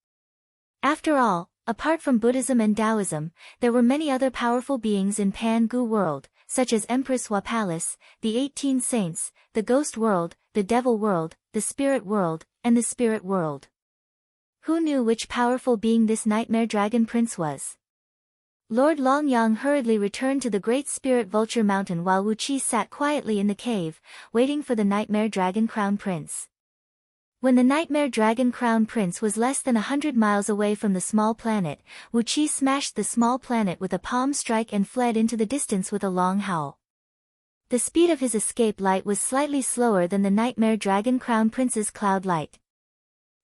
After all, apart from Buddhism and Taoism, there were many other powerful beings in Pan-Gu world, such as Empress Wapalis, the 18 Saints, the Ghost World, the Devil World, the Spirit World, and the Spirit World. Who knew which powerful being this Nightmare Dragon Prince was? Lord Longyang hurriedly returned to the Great Spirit Vulture Mountain while Wuqi sat quietly in the cave, waiting for the Nightmare Dragon Crown Prince. When the Nightmare Dragon Crown Prince was less than 100 miles away from the small planet, Wuqi smashed the small planet with a palm strike and fled into the distance with a long howl. The speed of his escape light was slightly slower than the Nightmare Dragon Crown Prince's cloud light.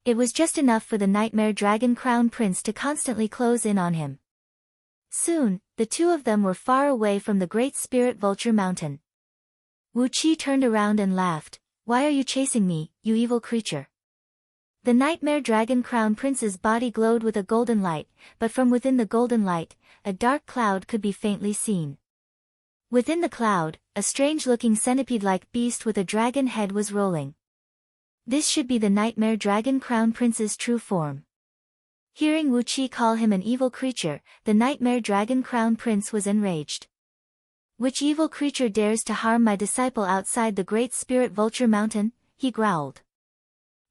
It was just enough for the Nightmare Dragon Crown Prince to constantly close in on him. Soon, the two of them were far away from the Great Spirit Vulture Mountain. Wuqi turned around and laughed. "Why are you chasing me, you evil creature?" The Nightmare Dragon Crown Prince's body glowed with a golden light, but from within the golden light, a dark cloud could be faintly seen. Within the cloud, a strange-looking centipede-like beast with a dragon head was rolling. This should be the Nightmare Dragon Crown Prince's true form. Hearing Wuqi call him an evil creature, the Nightmare Dragon Crown Prince was enraged. "Which evil creature dares to harm my disciple outside the Great Spirit Vulture Mountain?" he growled.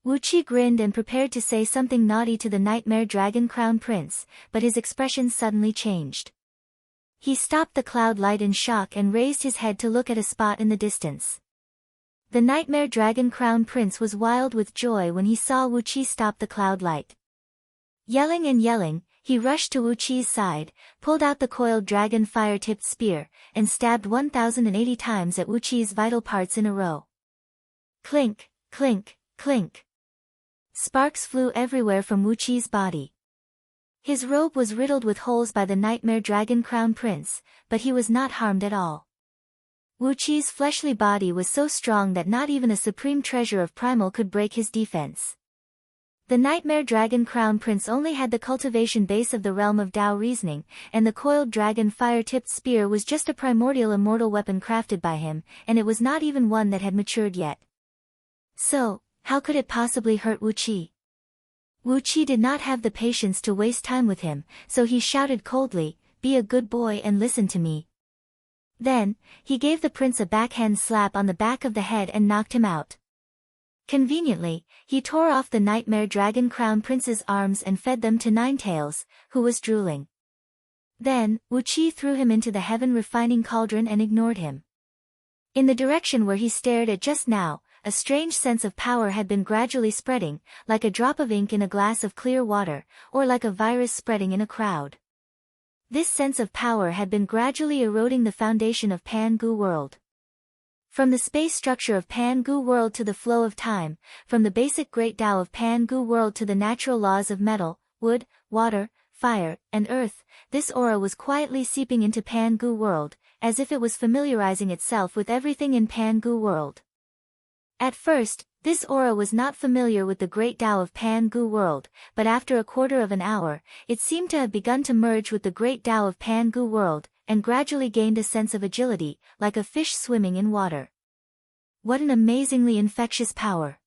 Wuqi grinned and prepared to say something naughty to the Nightmare Dragon Crown Prince, but his expression suddenly changed. He stopped the cloud light in shock and raised his head to look at a spot in the distance. The Nightmare Dragon Crown Prince was wild with joy when he saw Wuqi stop the cloud light. Yelling and yelling, he rushed to Wuqi's side, pulled out the coiled dragon fire-tipped spear, and stabbed 1,080 times at Wuqi's vital parts in a row. Clink, clink, clink. Sparks flew everywhere from Wuqi's body. His robe was riddled with holes by the Nightmare Dragon Crown Prince, but he was not harmed at all. Wuqi's fleshly body was so strong that not even a supreme treasure of primal could break his defense. The Nightmare Dragon Crown Prince only had the cultivation base of the realm of Tao reasoning, and the coiled dragon fire-tipped spear was just a primordial immortal weapon crafted by him, and it was not even one that had matured yet. So, how could it possibly hurt Wuqi? Wuqi did not have the patience to waste time with him, so he shouted coldly, "Be a good boy and listen to me." Then, he gave the prince a backhand slap on the back of the head and knocked him out. Conveniently, he tore off the Nightmare Dragon Crown Prince's arms and fed them to Ninetails, who was drooling. Then, Wuqi threw him into the heaven refining cauldron and ignored him. In the direction where he stared at just now, a strange sense of power had been gradually spreading, like a drop of ink in a glass of clear water, or like a virus spreading in a crowd. This sense of power had been gradually eroding the foundation of Pan-Gu world. From the space structure of Pan-Gu world to the flow of time, from the basic great Tao of Pan-Gu world to the natural laws of metal, wood, water, fire, and earth, this aura was quietly seeping into Pan-Gu world, as if it was familiarizing itself with everything in Pan-Gu world. At first, this aura was not familiar with the great Tao of Pan-Gu world, but after a quarter of an hour, it seemed to have begun to merge with the great Tao of Pan-Gu world, and gradually gained a sense of agility, like a fish swimming in water. What an amazingly infectious power!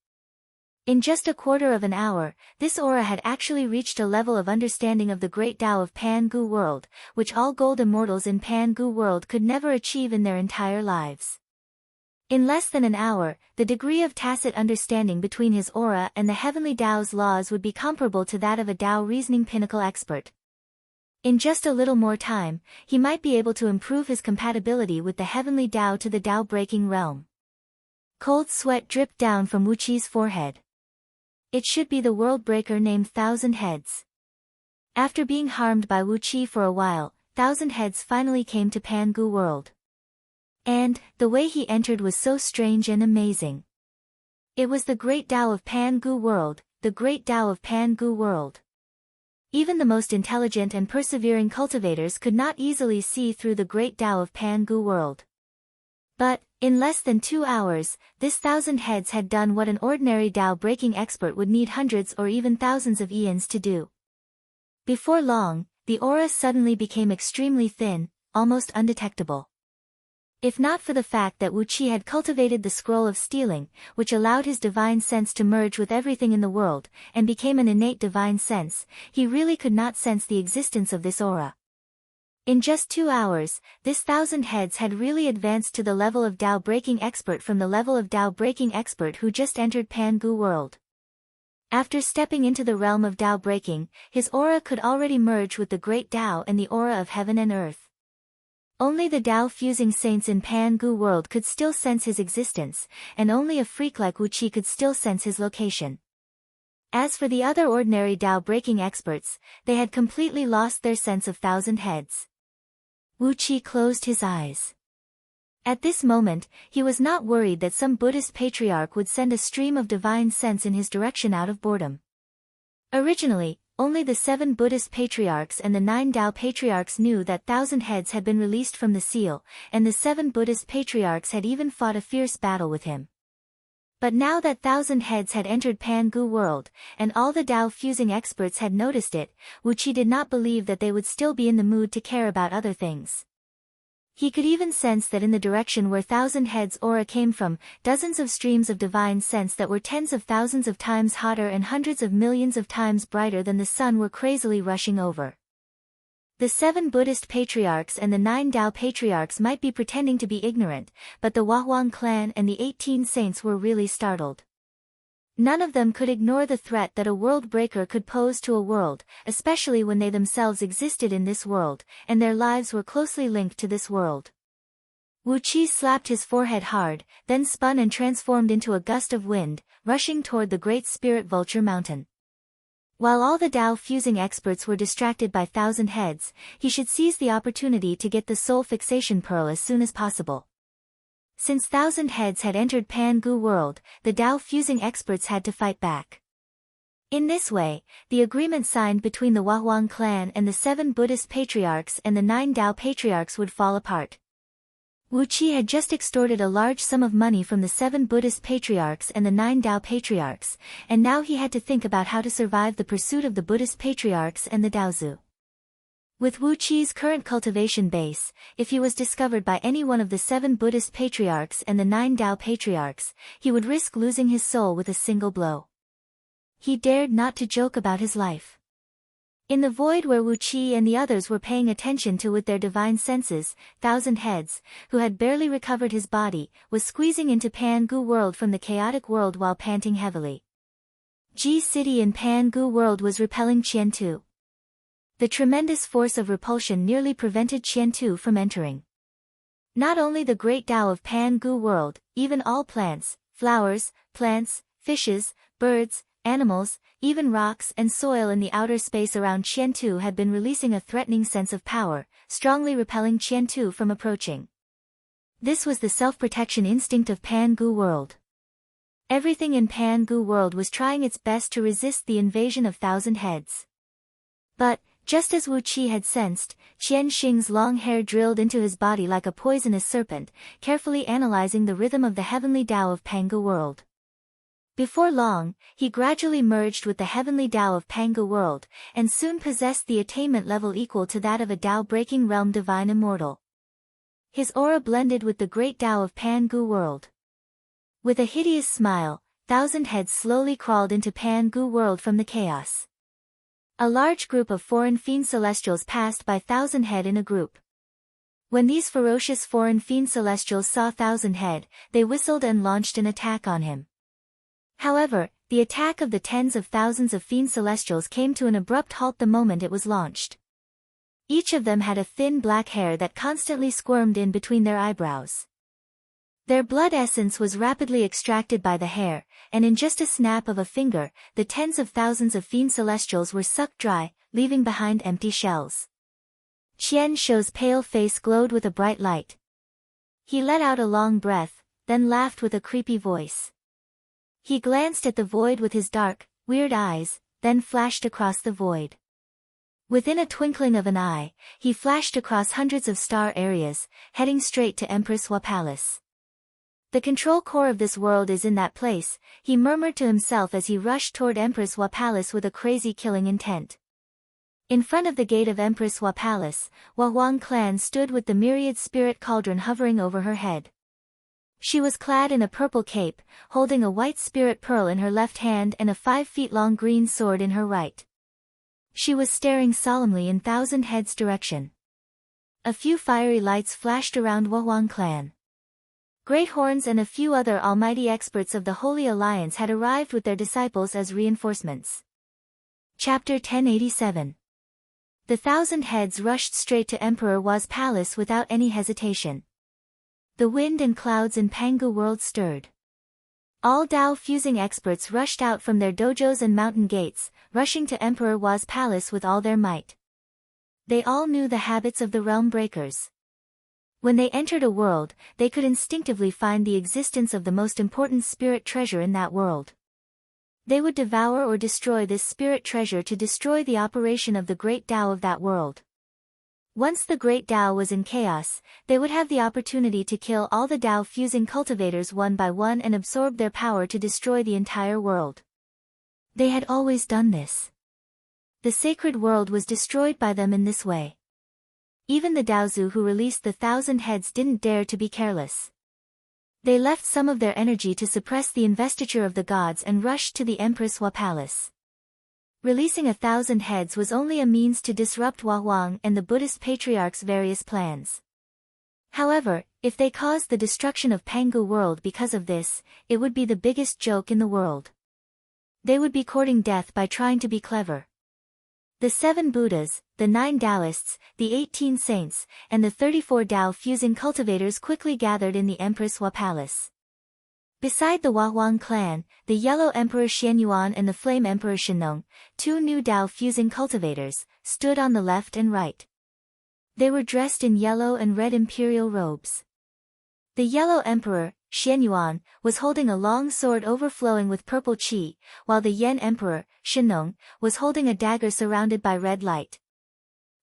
In just a quarter of an hour, this aura had actually reached a level of understanding of the great Tao of Pan-Gu world, which all gold immortals in Pan-Gu world could never achieve in their entire lives. In less than an hour, the degree of tacit understanding between his aura and the heavenly Tao's laws would be comparable to that of a Tao reasoning pinnacle expert. In just a little more time, he might be able to improve his compatibility with the heavenly Tao to the Tao-breaking realm. Cold sweat dripped down from Wuqi's forehead. It should be the world breaker named Thousand Heads. After being harmed by Wuqi for a while, Thousand Heads finally came to Pan-Gu world. And, the way he entered was so strange and amazing. It was the great Tao of Pan-Gu world, the great Tao of Pan-Gu world. Even the most intelligent and persevering cultivators could not easily see through the great Tao of Pan-Gu world. But, In less than 2 hours, this 1,000 heads had done what an ordinary Tao-breaking expert would need hundreds or even thousands of eons to do. Before long, the aura suddenly became extremely thin, almost undetectable. If not for the fact that Wu Qi had cultivated the scroll of stealing, which allowed his divine sense to merge with everything in the world, and became an innate divine sense, he really could not sense the existence of this aura. In just 2 hours, this 1,000 heads had really advanced to the level of Tao-breaking expert from the level of Tao-breaking expert who just entered Pangu world. After stepping into the realm of Tao-breaking, his aura could already merge with the great Tao and the aura of heaven and earth. Only the Tao-fusing saints in Pangu world could still sense his existence, and only a freak like Wu Qi could still sense his location. As for the other ordinary Tao-breaking experts, they had completely lost their sense of 1,000 heads. Wu Qi closed his eyes. At this moment, he was not worried that some Buddhist patriarch would send a stream of divine sense in his direction out of boredom. Originally, only the 7 Buddhist patriarchs and the 9 Tao patriarchs knew that 1,000 heads had been released from the seal, and the 7 Buddhist patriarchs had even fought a fierce battle with him. But now that 1,000 heads had entered Pangu world, and all the Tao-fusing experts had noticed it, Wu Qi did not believe that they would still be in the mood to care about other things. He could even sense that in the direction where 1,000 heads aura came from, dozens of streams of divine sense that were tens of thousands of times hotter and hundreds of millions of times brighter than the sun were crazily rushing over. The 7 Buddhist patriarchs and the 9 Tao patriarchs might be pretending to be ignorant, but the Wahuang clan and the 18 saints were really startled. None of them could ignore the threat that a world breaker could pose to a world, especially when they themselves existed in this world, and their lives were closely linked to this world. Wu Qi slapped his forehead hard, then spun and transformed into a gust of wind, rushing toward the great spirit vulture mountain. While all the Tao-fusing experts were distracted by 1,000 heads, he should seize the opportunity to get the soul fixation pearl as soon as possible. Since 1,000 heads had entered Pangu world, the Tao-fusing experts had to fight back. In this way, the agreement signed between the Wahuang clan and the 7 Buddhist patriarchs and the 9 Tao patriarchs would fall apart. Wu Qi had just extorted a large sum of money from the 7 Buddhist patriarchs and the 9 Tao patriarchs, and now he had to think about how to survive the pursuit of the Buddhist patriarchs and the Daozu. With Wu Qi's current cultivation base, if he was discovered by any one of the 7 Buddhist patriarchs and the 9 Tao patriarchs, he would risk losing his soul with a single blow. He dared not to joke about his life. In the void where Wu Qi and the others were paying attention to with their divine senses, 1,000 heads, who had barely recovered his body, was squeezing into Pangu world from the chaotic world while panting heavily. Ji City in Pangu world was repelling Qiantu. The tremendous force of repulsion nearly prevented Qiantu from entering. Not only the great Tao of Pangu world, even all plants, flowers, plants, fishes, birds, animals, even rocks and soil in the outer space around Qiantu had been releasing a threatening sense of power, strongly repelling Qiantu from approaching. This was the self-protection instinct of Pangu world. Everything in Pangu world was trying its best to resist the invasion of 1,000 heads. But, just as Wu Qi had sensed, Qian Xing's long hair drilled into his body like a poisonous serpent, carefully analyzing the rhythm of the heavenly Tao of Pangu world. Before long, he gradually merged with the heavenly Tao of Pangu world, and soon possessed the attainment level equal to that of a Tao-breaking realm divine immortal. His aura blended with the great Tao of Pangu world. With a hideous smile, 1,000 heads slowly crawled into Pangu world from the chaos. A large group of foreign fiend celestials passed by 1,000 head in a group. When these ferocious foreign fiend celestials saw 1,000 head, they whistled and launched an attack on him. However, the attack of the tens of thousands of fiend celestials came to an abrupt halt the moment it was launched. Each of them had a thin black hair that constantly squirmed in between their eyebrows. Their blood essence was rapidly extracted by the hair, and in just a snap of a finger, the tens of thousands of fiend celestials were sucked dry, leaving behind empty shells. Qian Shou's pale face glowed with a bright light. He let out a long breath, then laughed with a creepy voice. He glanced at the void with his dark, weird eyes, then flashed across the void. Within a twinkling of an eye, he flashed across hundreds of star areas, heading straight to Empress Hua Palace. The control core of this world is in that place, he murmured to himself as he rushed toward Empress Wa Palace with a crazy killing intent. In front of the gate of Empress Wa Palace, Wa Huang clan stood with the myriad spirit cauldron hovering over her head. She was clad in a purple cape, holding a white spirit pearl in her left hand and a 5-feet-long green sword in her right. She was staring solemnly in Thousand Heads' direction. A few fiery lights flashed around Wa Huang clan. Great horns and a few other almighty experts of the Holy Alliance had arrived with their disciples as reinforcements. Chapter 1087. The Thousand Heads rushed straight to Emperor Wa's palace without any hesitation. The wind and clouds in Pangu world stirred. All Dao fusing experts rushed out from their dojos and mountain gates, rushing to Emperor Wa's palace with all their might. They all knew the habits of the realm breakers. When they entered a world, they could instinctively find the existence of the most important spirit treasure in that world. They would devour or destroy this spirit treasure to destroy the operation of the great Tao of that world. Once the great Tao was in chaos, they would have the opportunity to kill all the Tao fusing cultivators one by one and absorb their power to destroy the entire world. They had always done this. The sacred world was destroyed by them in this way. Even the Daozu who released the Thousand Heads didn't dare to be careless. They left some of their energy to suppress the investiture of the gods and rushed to the Empress Wa Palace. Releasing 1,000 heads was only a means to disrupt Wa Huang and the Buddhist patriarch's various plans. However, if they caused the destruction of Pangu world because of this, it would be the biggest joke in the world. They would be courting death by trying to be clever. The 7 Buddhas, the 9 Taoists, the 18 saints, and the 34 Tao fusing cultivators quickly gathered in the Empress Wa Palace. Beside the Wa Huang clan, the Yellow Emperor Xianyuan and the Flame Emperor Shenong, 2 new Tao fusing cultivators, stood on the left and right. They were dressed in yellow and red imperial robes. The Yellow Emperor, Xianyuan, was holding a long sword overflowing with purple qi, while the Yen Emperor, Shenong, was holding a dagger surrounded by red light.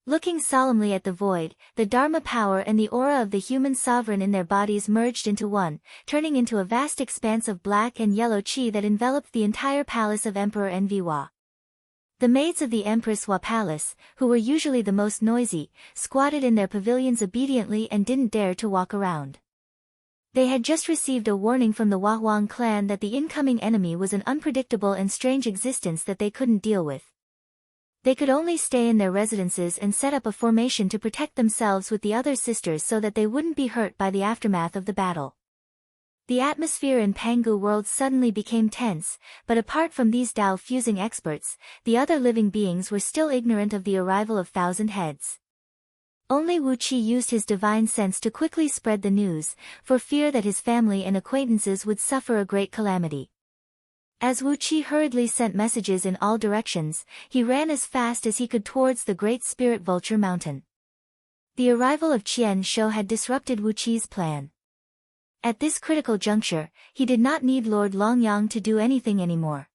Looking solemnly at the void, the Dharma power and the aura of the human sovereign in their bodies merged into one, turning into a vast expanse of black and yellow qi that enveloped the entire palace of Emperor Enviwa. The maids of the Empress Wa Palace, who were usually the most noisy, squatted in their pavilions obediently and didn't dare to walk around. They had just received a warning from the Wa Huang clan that the incoming enemy was an unpredictable and strange existence that they couldn't deal with. They could only stay in their residences and set up a formation to protect themselves with the other sisters so that they wouldn't be hurt by the aftermath of the battle. The atmosphere in Pangu world suddenly became tense, but apart from these Tao fusing experts, the other living beings were still ignorant of the arrival of Thousand Heads. Only Wu Qi used his divine sense to quickly spread the news, for fear that his family and acquaintances would suffer a great calamity. As Wu Qi hurriedly sent messages in all directions, he ran as fast as he could towards the Great Spirit Vulture Mountain. The arrival of Qian Shou had disrupted Wu Qi's plan. At this critical juncture, he did not need Lord Longyang to do anything anymore.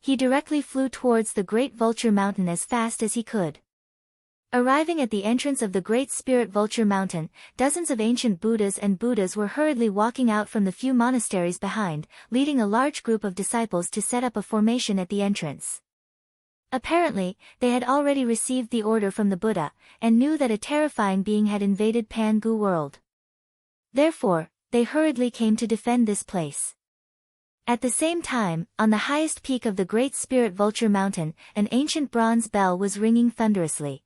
He directly flew towards the Great Vulture Mountain as fast as he could. Arriving at the entrance of the Great Spirit Vulture Mountain, dozens of ancient Buddhas and Buddhas were hurriedly walking out from the few monasteries behind, leading a large group of disciples to set up a formation at the entrance. Apparently, they had already received the order from the Buddha, and knew that a terrifying being had invaded Pangu world. Therefore, they hurriedly came to defend this place. At the same time, on the highest peak of the Great Spirit Vulture Mountain, an ancient bronze bell was ringing thunderously.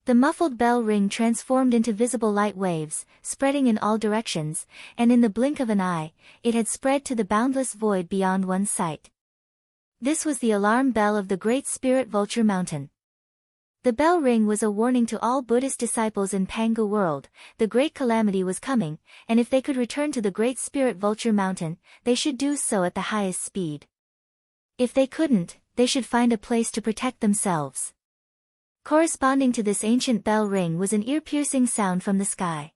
The muffled bell ring transformed into visible light waves, spreading in all directions, and in the blink of an eye, it had spread to the boundless void beyond one's sight. This was the alarm bell of the Great Spirit Vulture Mountain. The bell ring was a warning to all Buddhist disciples in Pangu world. The great calamity was coming, and if they could return to the Great Spirit Vulture Mountain, they should do so at the highest speed. If they couldn't, they should find a place to protect themselves. Corresponding to this ancient bell ring was an ear-piercing sound from the sky.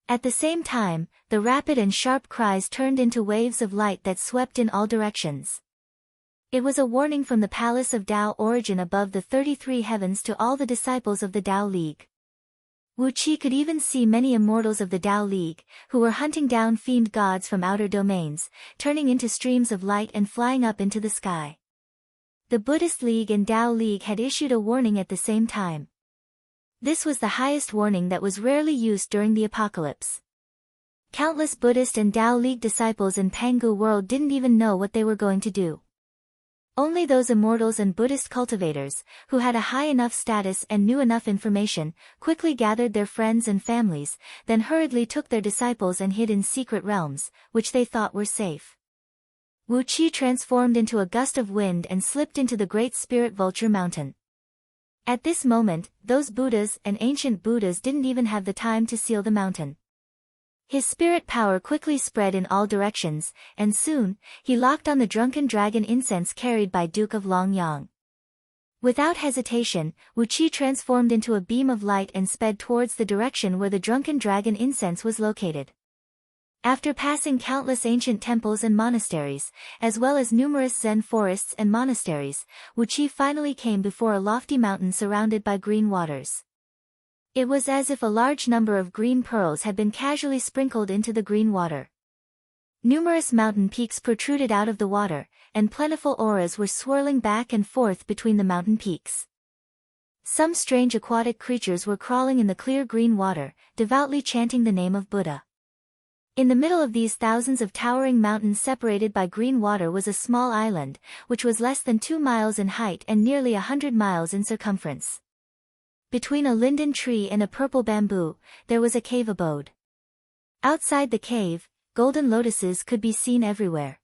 At the same time, the rapid and sharp cries turned into waves of light that swept in all directions. It was a warning from the Palace of Tao Origin above the 33 heavens to all the disciples of the Tao League. Wu Qi could even see many immortals of the Tao League, who were hunting down fiend gods from outer domains, turning into streams of light and flying up into the sky. The Buddhist League and Tao League had issued a warning at the same time. This was the highest warning that was rarely used during the apocalypse. Countless Buddhist and Tao League disciples in Pangu world didn't even know what they were going to do. Only those immortals and Buddhist cultivators, who had a high enough status and knew enough information, quickly gathered their friends and families, then hurriedly took their disciples and hid in secret realms, which they thought were safe. Wu Qi transformed into a gust of wind and slipped into the Great Spirit Vulture Mountain. At this moment, those Buddhas and ancient Buddhas didn't even have the time to seal the mountain. His spirit power quickly spread in all directions, and soon, he locked on the drunken dragon incense carried by Duke of Longyang. Without hesitation, Wu Qi transformed into a beam of light and sped towards the direction where the drunken dragon incense was located. After passing countless ancient temples and monasteries, as well as numerous Zen forests and monasteries, Wu Qi finally came before a lofty mountain surrounded by green waters. It was as if a large number of green pearls had been casually sprinkled into the green water. Numerous mountain peaks protruded out of the water, and plentiful auras were swirling back and forth between the mountain peaks. Some strange aquatic creatures were crawling in the clear green water, devoutly chanting the name of Buddha. In the middle of these thousands of towering mountains separated by green water was a small island, which was less than 2 miles in height and nearly 100 miles in circumference. Between a linden tree and a purple bamboo, there was a cave abode. Outside the cave, golden lotuses could be seen everywhere.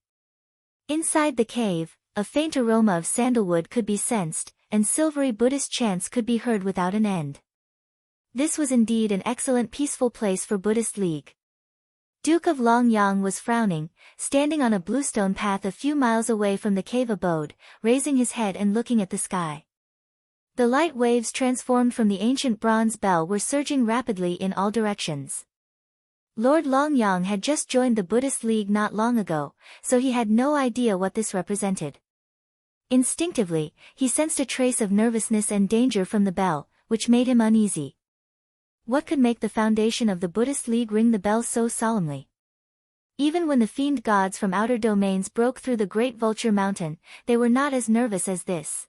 Inside the cave, a faint aroma of sandalwood could be sensed, and silvery Buddhist chants could be heard without an end. This was indeed an excellent peaceful place for Buddhist League. Duke of Longyang was frowning, standing on a bluestone path a few miles away from the cave abode, raising his head and looking at the sky. The light waves transformed from the ancient bronze bell were surging rapidly in all directions. Lord Longyang had just joined the Buddhist League not long ago, so he had no idea what this represented. Instinctively, he sensed a trace of nervousness and danger from the bell, which made him uneasy. What could make the foundation of the Buddhist League ring the bell so solemnly? Even when the fiend gods from outer domains broke through the Great Vulture Mountain, they were not as nervous as this.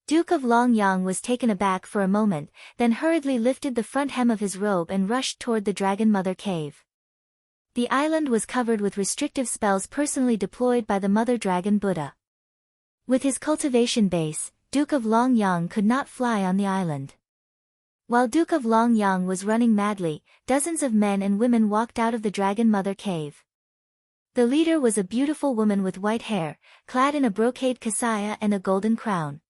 Duke of Longyang was taken aback for a moment, then hurriedly lifted the front hem of his robe and rushed toward the Dragon Mother Cave. The island was covered with restrictive spells personally deployed by the Mother Dragon Buddha. With his cultivation base, Duke of Longyang could not fly on the island. While Duke of Longyang was running madly, dozens of men and women walked out of the Dragon Mother Cave. The leader was a beautiful woman with white hair, clad in a brocade kasaya and a golden crown.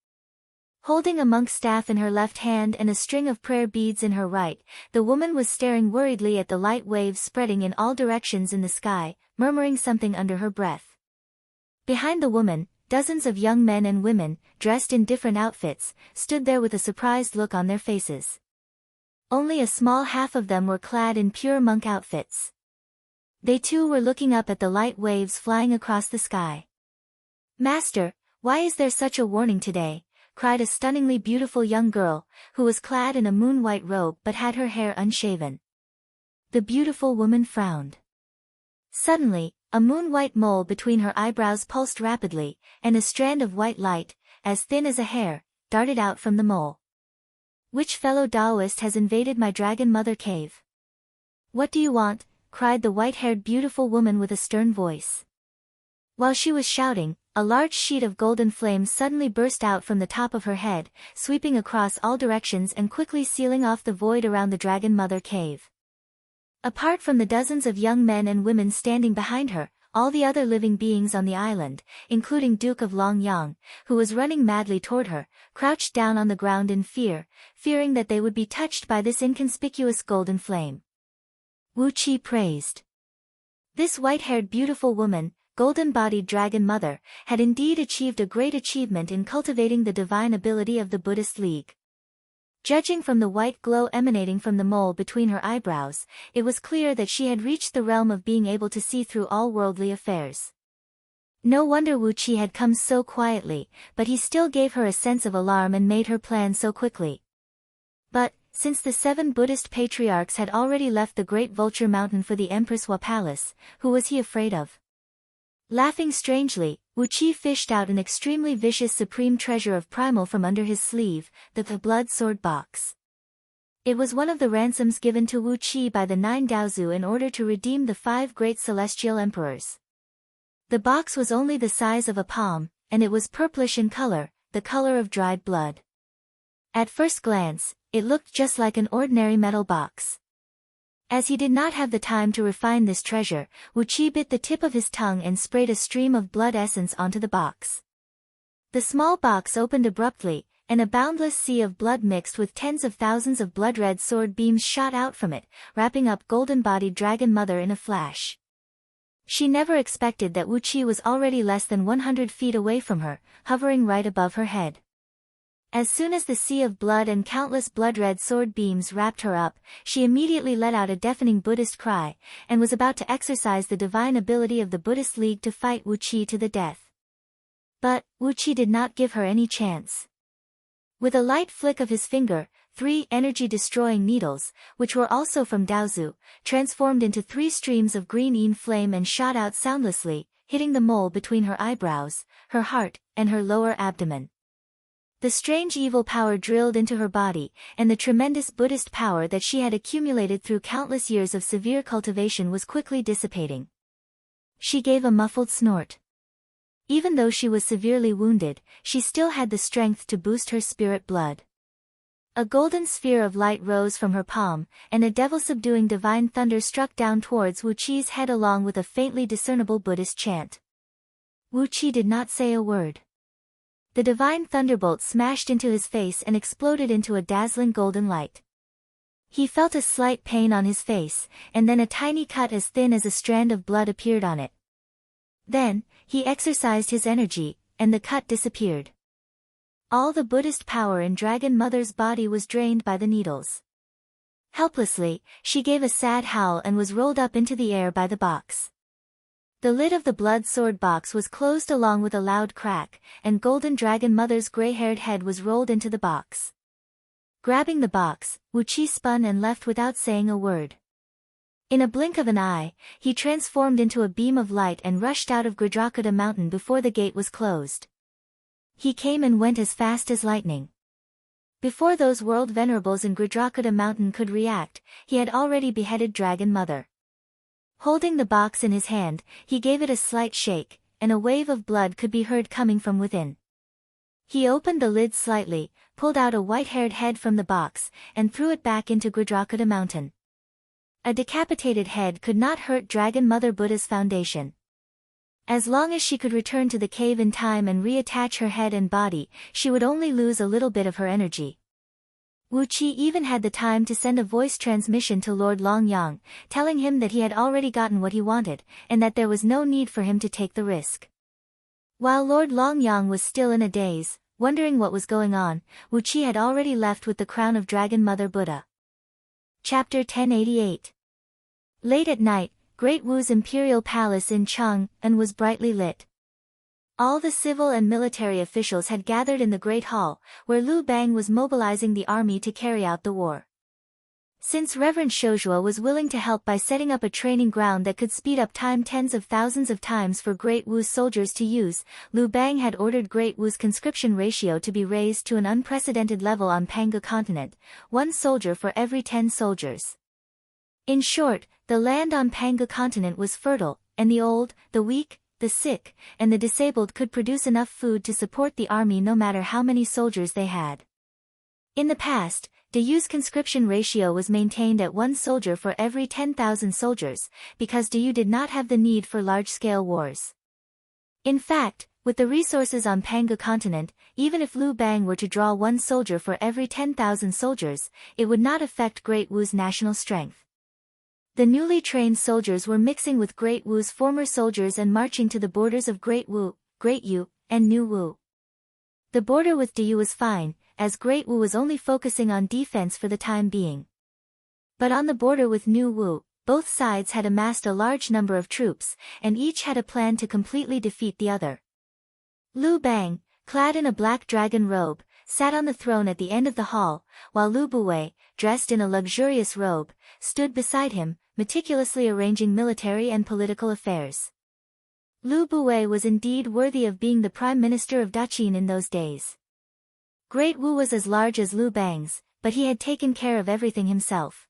Holding a monk's staff in her left hand and a string of prayer beads in her right, the woman was staring worriedly at the light waves spreading in all directions in the sky, murmuring something under her breath. Behind the woman, dozens of young men and women, dressed in different outfits, stood there with a surprised look on their faces. Only a small half of them were clad in pure monk outfits. They too were looking up at the light waves flying across the sky. "Master, why is there such a warning today?" cried a stunningly beautiful young girl, who was clad in a moon-white robe but had her hair unshaven. The beautiful woman frowned. Suddenly, a moon-white mole between her eyebrows pulsed rapidly, and a strand of white light, as thin as a hair, darted out from the mole. "Which fellow Taoist has invaded my Dragon Mother Cave?" "What do you want?" cried the white-haired beautiful woman with a stern voice. While she was shouting, a large sheet of golden flames suddenly burst out from the top of her head, sweeping across all directions and quickly sealing off the void around the Dragon Mother Cave. Apart from the dozens of young men and women standing behind her, all the other living beings on the island, including Duke of Longyang, who was running madly toward her, crouched down on the ground in fear, fearing that they would be touched by this inconspicuous golden flame. Wu Qi praised. This white-haired beautiful woman, golden-bodied Dragon Mother, had indeed achieved a great achievement in cultivating the divine ability of the Buddhist League. Judging from the white glow emanating from the mole between her eyebrows, it was clear that she had reached the realm of being able to see through all worldly affairs. No wonder Wu Qi had come so quietly, but he still gave her a sense of alarm and made her plan so quickly. "But, since the 7 Buddhist patriarchs had already left the Great Vulture Mountain for the Empress Wa Palace, who was he afraid of? Laughing strangely, Wu Qi fished out an extremely vicious supreme treasure of primal from under his sleeve, the blood sword box. It was one of the ransoms given to Wu Qi by the 9 Daozu in order to redeem the 5 great celestial emperors. The box was only the size of a palm, and it was purplish in color, the color of dried blood. At first glance, it looked just like an ordinary metal box. As he did not have the time to refine this treasure, Wu Qi bit the tip of his tongue and sprayed a stream of blood essence onto the box. The small box opened abruptly, and a boundless sea of blood mixed with tens of thousands of blood-red sword beams shot out from it, wrapping up golden-bodied Dragon Mother in a flash. She never expected that Wu Qi was already less than 100 feet away from her, hovering right above her head. As soon as the sea of blood and countless blood-red sword beams wrapped her up, she immediately let out a deafening Buddhist cry, and was about to exercise the divine ability of the Buddhist League to fight Wu Qi to the death. But, Wu Qi did not give her any chance. With a light flick of his finger, 3 energy-destroying needles, which were also from Daozu, transformed into 3 streams of green flame and shot out soundlessly, hitting the mole between her eyebrows, her heart, and her lower abdomen. The strange evil power drilled into her body, and the tremendous Buddhist power that she had accumulated through countless years of severe cultivation was quickly dissipating. She gave a muffled snort. Even though she was severely wounded, she still had the strength to boost her spirit blood. A golden sphere of light rose from her palm, and a devil-subduing divine thunder struck down towards Wu Qi's head along with a faintly discernible Buddhist chant. Wu Qi did not say a word. The divine thunderbolt smashed into his face and exploded into a dazzling golden light. He felt a slight pain on his face, and then a tiny cut as thin as a strand of blood appeared on it. Then, he exercised his energy, and the cut disappeared. All the Buddhist power in Dragon Mother's body was drained by the needles. Helplessly, she gave a sad howl and was rolled up into the air by the box. The lid of the blood sword box was closed along with a loud crack, and Golden Dragon Mother's gray-haired head was rolled into the box. Grabbing the box, Wu Qi spun and left without saying a word. In a blink of an eye, he transformed into a beam of light and rushed out of Gajrakota Mountain before the gate was closed. He came and went as fast as lightning. Before those world venerables in Gajrakota Mountain could react, he had already beheaded Dragon Mother. Holding the box in his hand, he gave it a slight shake, and a wave of blood could be heard coming from within. He opened the lid slightly, pulled out a white-haired head from the box, and threw it back into Gajrakota Mountain. A decapitated head could not hurt Dragon Mother Buddha's foundation. As long as she could return to the cave in time and reattach her head and body, she would only lose a little bit of her energy. Wu Qi even had the time to send a voice transmission to Lord Longyang, telling him that he had already gotten what he wanted, and that there was no need for him to take the risk. While Lord Longyang was still in a daze, wondering what was going on, Wu Qi had already left with the crown of Dragon Mother Buddha. Chapter 1088. Late at night, Great Wu's imperial palace in Chang'an was brightly lit. All the civil and military officials had gathered in the Great Hall, where Liu Bang was mobilizing the army to carry out the war. Since Reverend Shozhua was willing to help by setting up a training ground that could speed up time tens of thousands of times for Great Wu's soldiers to use, Liu Bang had ordered Great Wu's conscription ratio to be raised to an unprecedented level on Panga continent, 1 soldier for every 10 soldiers. In short, the land on Panga continent was fertile, and the old, the weak, the sick, and the disabled could produce enough food to support the army no matter how many soldiers they had. In the past, Dayu's conscription ratio was maintained at 1 soldier for every 10,000 soldiers, because Dayu did not have the need for large-scale wars. In fact, with the resources on Panga continent, even if Liu Bang were to draw 1 soldier for every 10,000 soldiers, it would not affect Great Wu's national strength. The newly trained soldiers were mixing with Great Wu's former soldiers and marching to the borders of Great Wu, Great Yu, and New Wu. The border with Dayu was fine, as Great Wu was only focusing on defense for the time being. But on the border with New Wu, both sides had amassed a large number of troops, and each had a plan to completely defeat the other. Liu Bang, clad in a black dragon robe, sat on the throne at the end of the hall, while Lu Buwei, dressed in a luxurious robe, stood beside him, meticulously arranging military and political affairs. Lu Buwei was indeed worthy of being the prime minister of Daqin in those days. Great Wu was as large as Lu Bang's, but he had taken care of everything himself.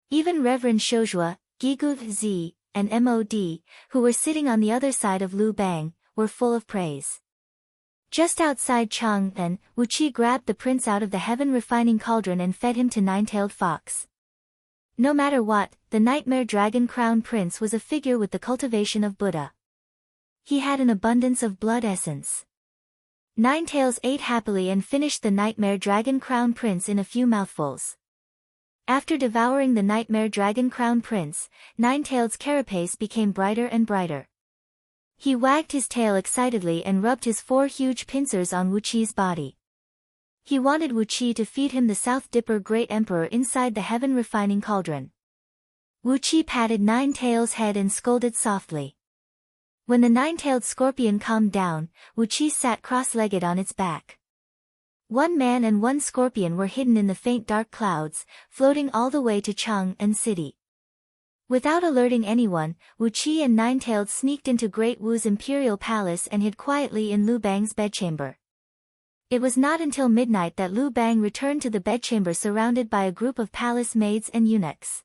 Even Reverend Shouzhua, Gigu Zi, and Mod, who were sitting on the other side of Lu Bang, were full of praise. Just outside Chang'an, Wu Qi grabbed the prince out of the heaven-refining cauldron and fed him to Nine-Tailed Fox. No matter what, the Nightmare Dragon Crown Prince was a figure with the cultivation of Buddha. He had an abundance of blood essence. Nine-Tails ate happily and finished the Nightmare Dragon Crown Prince in a few mouthfuls. After devouring the Nightmare Dragon Crown Prince, Nine-Tail's carapace became brighter and brighter. He wagged his tail excitedly and rubbed his 4 huge pincers on Wu Qi's body. He wanted Wu Qi to feed him the South Dipper Great Emperor inside the heaven-refining cauldron. Wu Qi patted Nine-Tails' head and scolded softly. When the nine-tailed scorpion calmed down, Wu Qi sat cross-legged on its back. 1 man and 1 scorpion were hidden in the faint dark clouds, floating all the way to Chang'an City. Without alerting anyone, Wu Qi and Nine-Tailed sneaked into Great Wu's imperial palace and hid quietly in Lu Bang's bedchamber. It was not until midnight that Lu Bang returned to the bedchamber surrounded by a group of palace maids and eunuchs.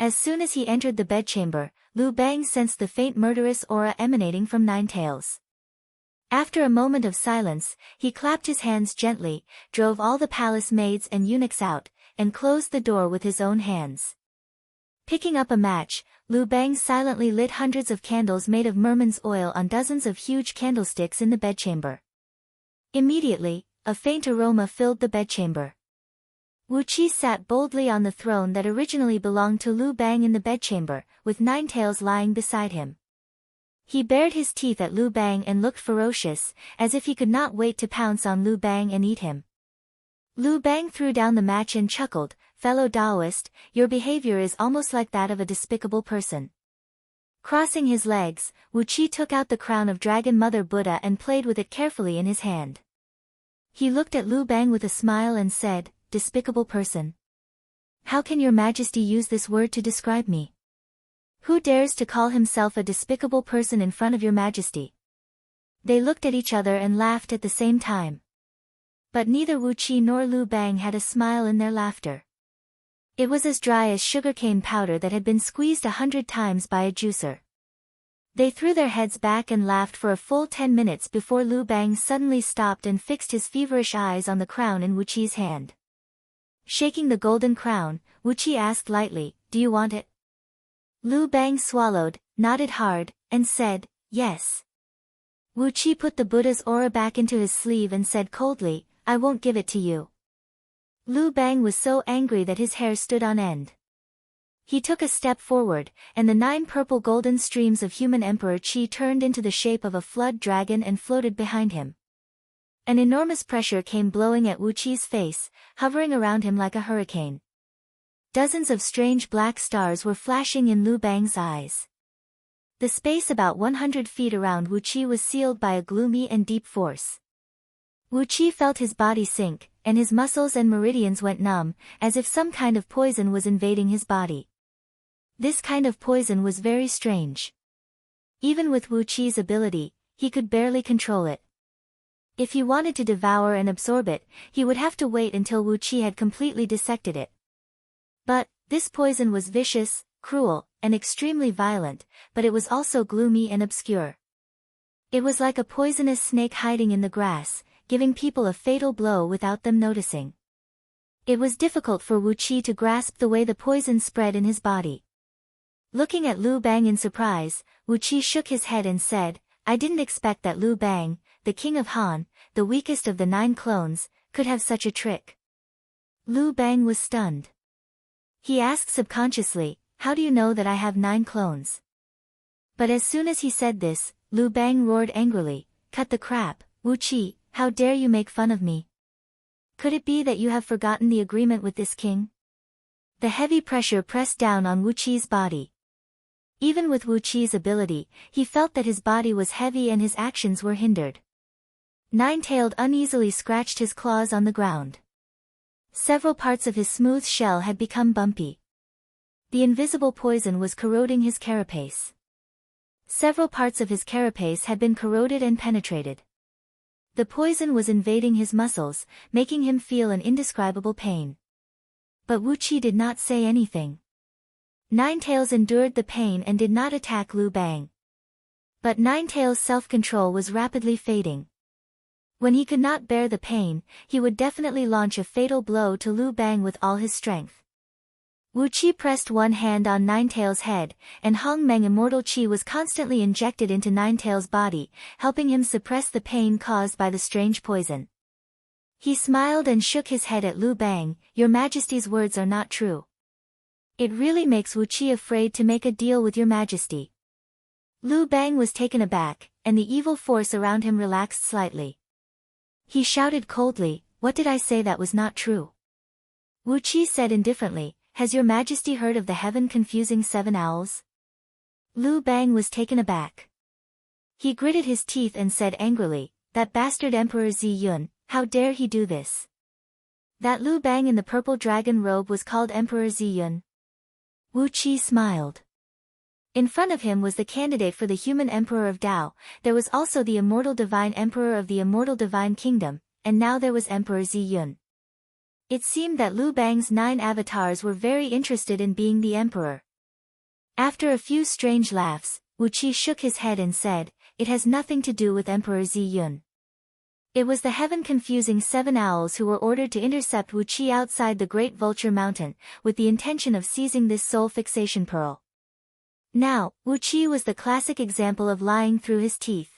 As soon as he entered the bedchamber, Lu Bang sensed the faint murderous aura emanating from Nine-Tails. After a moment of silence, he clapped his hands gently, drove all the palace maids and eunuchs out, and closed the door with his own hands. Picking up a match, Lu Bang silently lit hundreds of candles made of merman's oil on dozens of huge candlesticks in the bedchamber. Immediately, a faint aroma filled the bedchamber. Wu Qi sat boldly on the throne that originally belonged to Lu Bang in the bedchamber, with Nine-Tails lying beside him. He bared his teeth at Lu Bang and looked ferocious, as if he could not wait to pounce on Lu Bang and eat him. Lu Bang threw down the match and chuckled, "Fellow Taoist, your behavior is almost like that of a despicable person." Crossing his legs, Wu Qi took out the crown of Dragon Mother Buddha and played with it carefully in his hand. He looked at Lu Bang with a smile and said, "Despicable person. How can your majesty use this word to describe me? Who dares to call himself a despicable person in front of your majesty?" They looked at each other and laughed at the same time. But neither Wu Qi nor Lu Bang had a smile in their laughter. It was as dry as sugarcane powder that had been squeezed 100 times by a juicer. They threw their heads back and laughed for a full 10 minutes before Lu Bang suddenly stopped and fixed his feverish eyes on the crown in Wu Qi's hand. Shaking the golden crown, Wu Qi asked lightly, "Do you want it?" Lu Bang swallowed, nodded hard, and said, "Yes." Wu Qi put the Buddha's aura back into his sleeve and said coldly, "I won't give it to you." Lu Bang was so angry that his hair stood on end. He took a step forward, and the 9 purple golden streams of human Emperor Qi turned into the shape of a flood dragon and floated behind him. An enormous pressure came blowing at Wu Qi's face, hovering around him like a hurricane. Dozens of strange black stars were flashing in Lu Bang's eyes. The space about 100 feet around Wu Qi was sealed by a gloomy and deep force. Wu Qi felt his body sink, and his muscles and meridians went numb, as if some kind of poison was invading his body. This kind of poison was very strange. Even with Wu Qi's ability, he could barely control it. If he wanted to devour and absorb it, he would have to wait until Wu Qi had completely dissected it. But, this poison was vicious, cruel, and extremely violent, but it was also gloomy and obscure. It was like a poisonous snake hiding in the grass, giving people a fatal blow without them noticing. It was difficult for Wu Qi to grasp the way the poison spread in his body. Looking at Lu Bang in surprise, Wu Qi shook his head and said, "I didn't expect that Lu Bang, the king of Han, the weakest of the 9 clones, could have such a trick." Lu Bang was stunned. He asked subconsciously, "How do you know that I have 9 clones?" But as soon as he said this, Lu Bang roared angrily, "Cut the crap, Wu Qi, how dare you make fun of me? Could it be that you have forgotten the agreement with this king?" The heavy pressure pressed down on Wu Qi's body. Even with Wu Qi's ability, he felt that his body was heavy and his actions were hindered. Nine-tailed uneasily scratched his claws on the ground. Several parts of his smooth shell had become bumpy. The invisible poison was corroding his carapace. Several parts of his carapace had been corroded and penetrated. The poison was invading his muscles, making him feel an indescribable pain. But Wu Qi did not say anything. Ninetails endured the pain and did not attack Lu Bang. But Ninetail's self-control was rapidly fading. When he could not bear the pain, he would definitely launch a fatal blow to Lu Bang with all his strength. Wu Qi pressed one hand on Ninetail's head, and Hong Meng immortal qi was constantly injected into Ninetail's body, helping him suppress the pain caused by the strange poison. He smiled and shook his head at Lu Bang. "Your Majesty's words are not true. It really makes Wu Qi afraid to make a deal with your Majesty." Lu Bang was taken aback, and the evil force around him relaxed slightly. He shouted coldly, "What did I say that was not true?" Wu Qi said indifferently, "Has your Majesty heard of the heaven-confusing 7 owls?" Lu Bang was taken aback. He gritted his teeth and said angrily, "That bastard Emperor Zi Yun, how dare he do this?" That Lu Bang in the purple dragon robe was called Emperor Zi Yun. Wu Qi smiled. In front of him was the candidate for the human emperor of Dao, there was also the immortal divine emperor of the immortal divine kingdom, and now there was Emperor Zi Yun. It seemed that Lu Bang's 9 avatars were very interested in being the emperor. After a few strange laughs, Wu Qi shook his head and said, "It has nothing to do with Emperor Zi Yun. It was the heaven-confusing 7 owls who were ordered to intercept Wu Qi outside the Great Vulture Mountain, with the intention of seizing this soul fixation pearl." Now, Wu Qi was the classic example of lying through his teeth.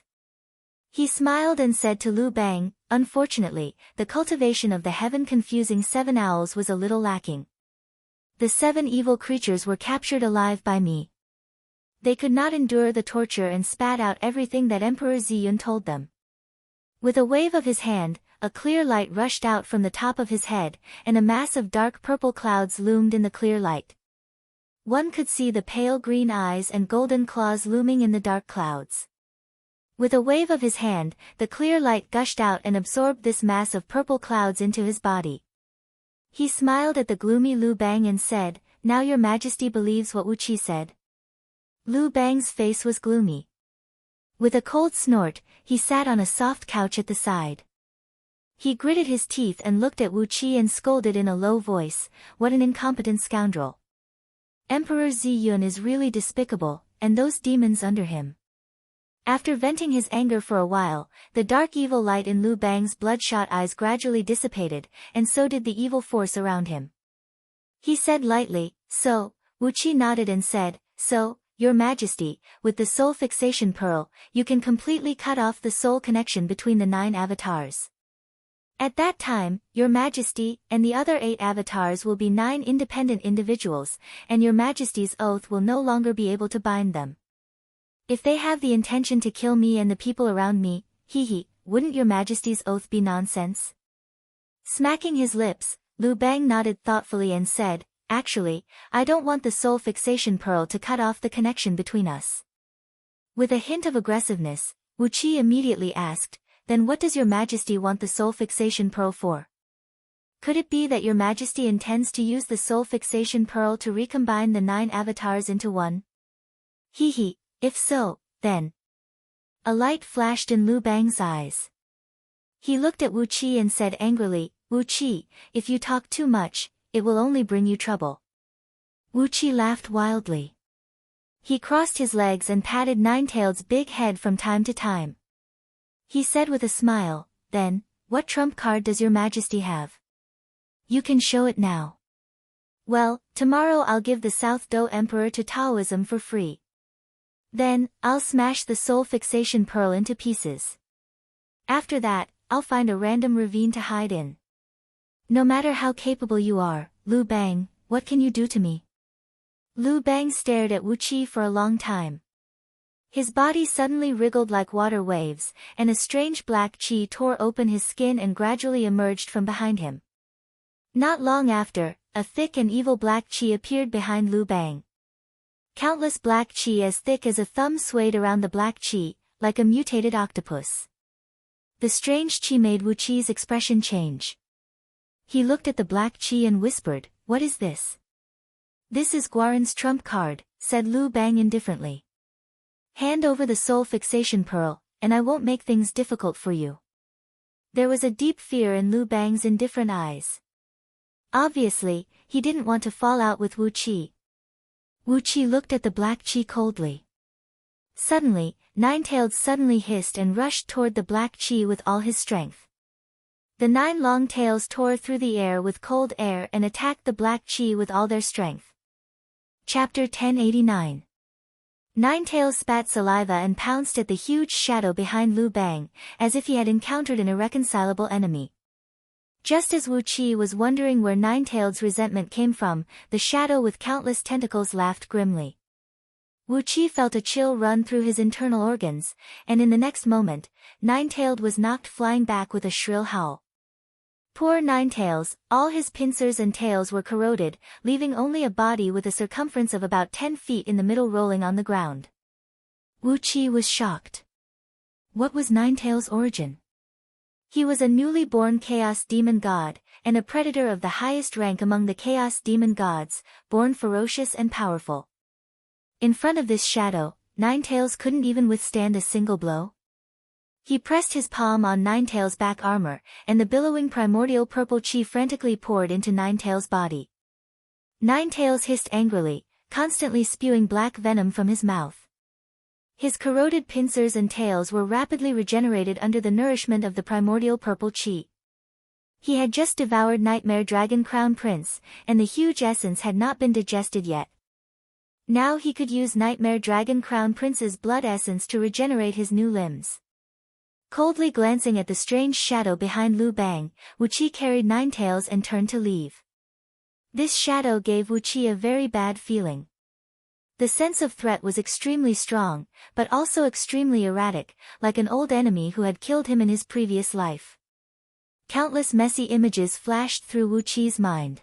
He smiled and said to Lu Bang, "Unfortunately, the cultivation of the heaven-confusing 7 owls was a little lacking. The 7 evil creatures were captured alive by me. They could not endure the torture and spat out everything that Emperor Zi Yun told them." With a wave of his hand, a clear light rushed out from the top of his head, and a mass of dark purple clouds loomed in the clear light. One could see the pale green eyes and golden claws looming in the dark clouds. With a wave of his hand, the clear light gushed out and absorbed this mass of purple clouds into his body. He smiled at the gloomy Lu Bang and said, "Now your Majesty believes what Wu Qi said?" Lu Bang's face was gloomy. With a cold snort, he sat on a soft couch at the side. He gritted his teeth and looked at Wu Qi and scolded in a low voice, "What an incompetent scoundrel. Emperor Zi Yun is really despicable, and those demons under him." After venting his anger for a while, the dark evil light in Lu Bang's bloodshot eyes gradually dissipated, and so did the evil force around him. He said lightly, "So," Wu Qi nodded and said, "So, your Majesty, with the soul fixation pearl, you can completely cut off the soul connection between the 9 avatars. At that time, your Majesty and the other 8 avatars will be 9 independent individuals, and your Majesty's oath will no longer be able to bind them. If they have the intention to kill me and the people around me, wouldn't your Majesty's oath be nonsense?" Smacking his lips, Lu Bang nodded thoughtfully and said, "Actually, I don't want the soul fixation pearl to cut off the connection between us." With a hint of aggressiveness, Wu Qi immediately asked, "Then what does your Majesty want the soul fixation pearl for? Could it be that your Majesty intends to use the soul fixation pearl to recombine the 9 avatars into one?" If so, then. A light flashed in Lu Bang's eyes. He looked at Wu Qi and said angrily, "Wu Qi, if you talk too much, it will only bring you trouble." Wu Qi laughed wildly. He crossed his legs and patted Ninetail's big head from time to time. He said with a smile, "Then, what trump card does your Majesty have? You can show it now." "Well, tomorrow I'll give the South Dou Emperor to Taoism for free. Then, I'll smash the soul fixation pearl into pieces. After that, I'll find a random ravine to hide in. No matter how capable you are, Lu Bang, what can you do to me?" Lu Bang stared at Wu Qi for a long time. His body suddenly wriggled like water waves, and a strange black qi tore open his skin and gradually emerged from behind him. Not long after, a thick and evil black qi appeared behind Lu Bang. Countless black qi as thick as a thumb swayed around the black qi, like a mutated octopus. The strange qi made Wu Qi's expression change. He looked at the black qi and whispered, "What is this?" "This is Guaran's trump card," said Lu Bang indifferently. "Hand over the soul fixation pearl, and I won't make things difficult for you." There was a deep fear in Lu Bang's indifferent eyes. Obviously, he didn't want to fall out with Wu Qi. Wu Qi looked at the black qi coldly. Suddenly, Nine-Tailed suddenly hissed and rushed toward the black qi with all his strength. The 9 long tails tore through the air with cold air and attacked the black qi with all their strength. Chapter 1089. Nine-Tails spat saliva and pounced at the huge shadow behind Lu Bang, as if he had encountered an irreconcilable enemy. Just as Wu Qi was wondering where Nine-Tailed's resentment came from, the shadow with countless tentacles laughed grimly. Wu Qi felt a chill run through his internal organs, and in the next moment, Nine-Tailed was knocked flying back with a shrill howl. Poor Nine-Tails, all his pincers and tails were corroded, leaving only a body with a circumference of about 10 feet in the middle rolling on the ground. Wu Qi was shocked. What was Nine-Tail's origin? He was a newly born Chaos Demon God, and a predator of the highest rank among the Chaos Demon Gods, born ferocious and powerful. In front of this shadow, Nine-Tails couldn't even withstand a single blow. He pressed his palm on Nine-Tails' back armor, and the billowing primordial purple qi frantically poured into Nine-Tails' body. Nine-Tails hissed angrily, constantly spewing black venom from his mouth. His corroded pincers and tails were rapidly regenerated under the nourishment of the primordial purple qi. He had just devoured Nightmare Dragon Crown Prince, and the huge essence had not been digested yet. Now he could use Nightmare Dragon Crown Prince's blood essence to regenerate his new limbs. Coldly glancing at the strange shadow behind Lu Bang, Wu Qi carried Nine-Tails and turned to leave. This shadow gave Wu Qi a very bad feeling. The sense of threat was extremely strong, but also extremely erratic, like an old enemy who had killed him in his previous life. Countless messy images flashed through Wu Qi's mind.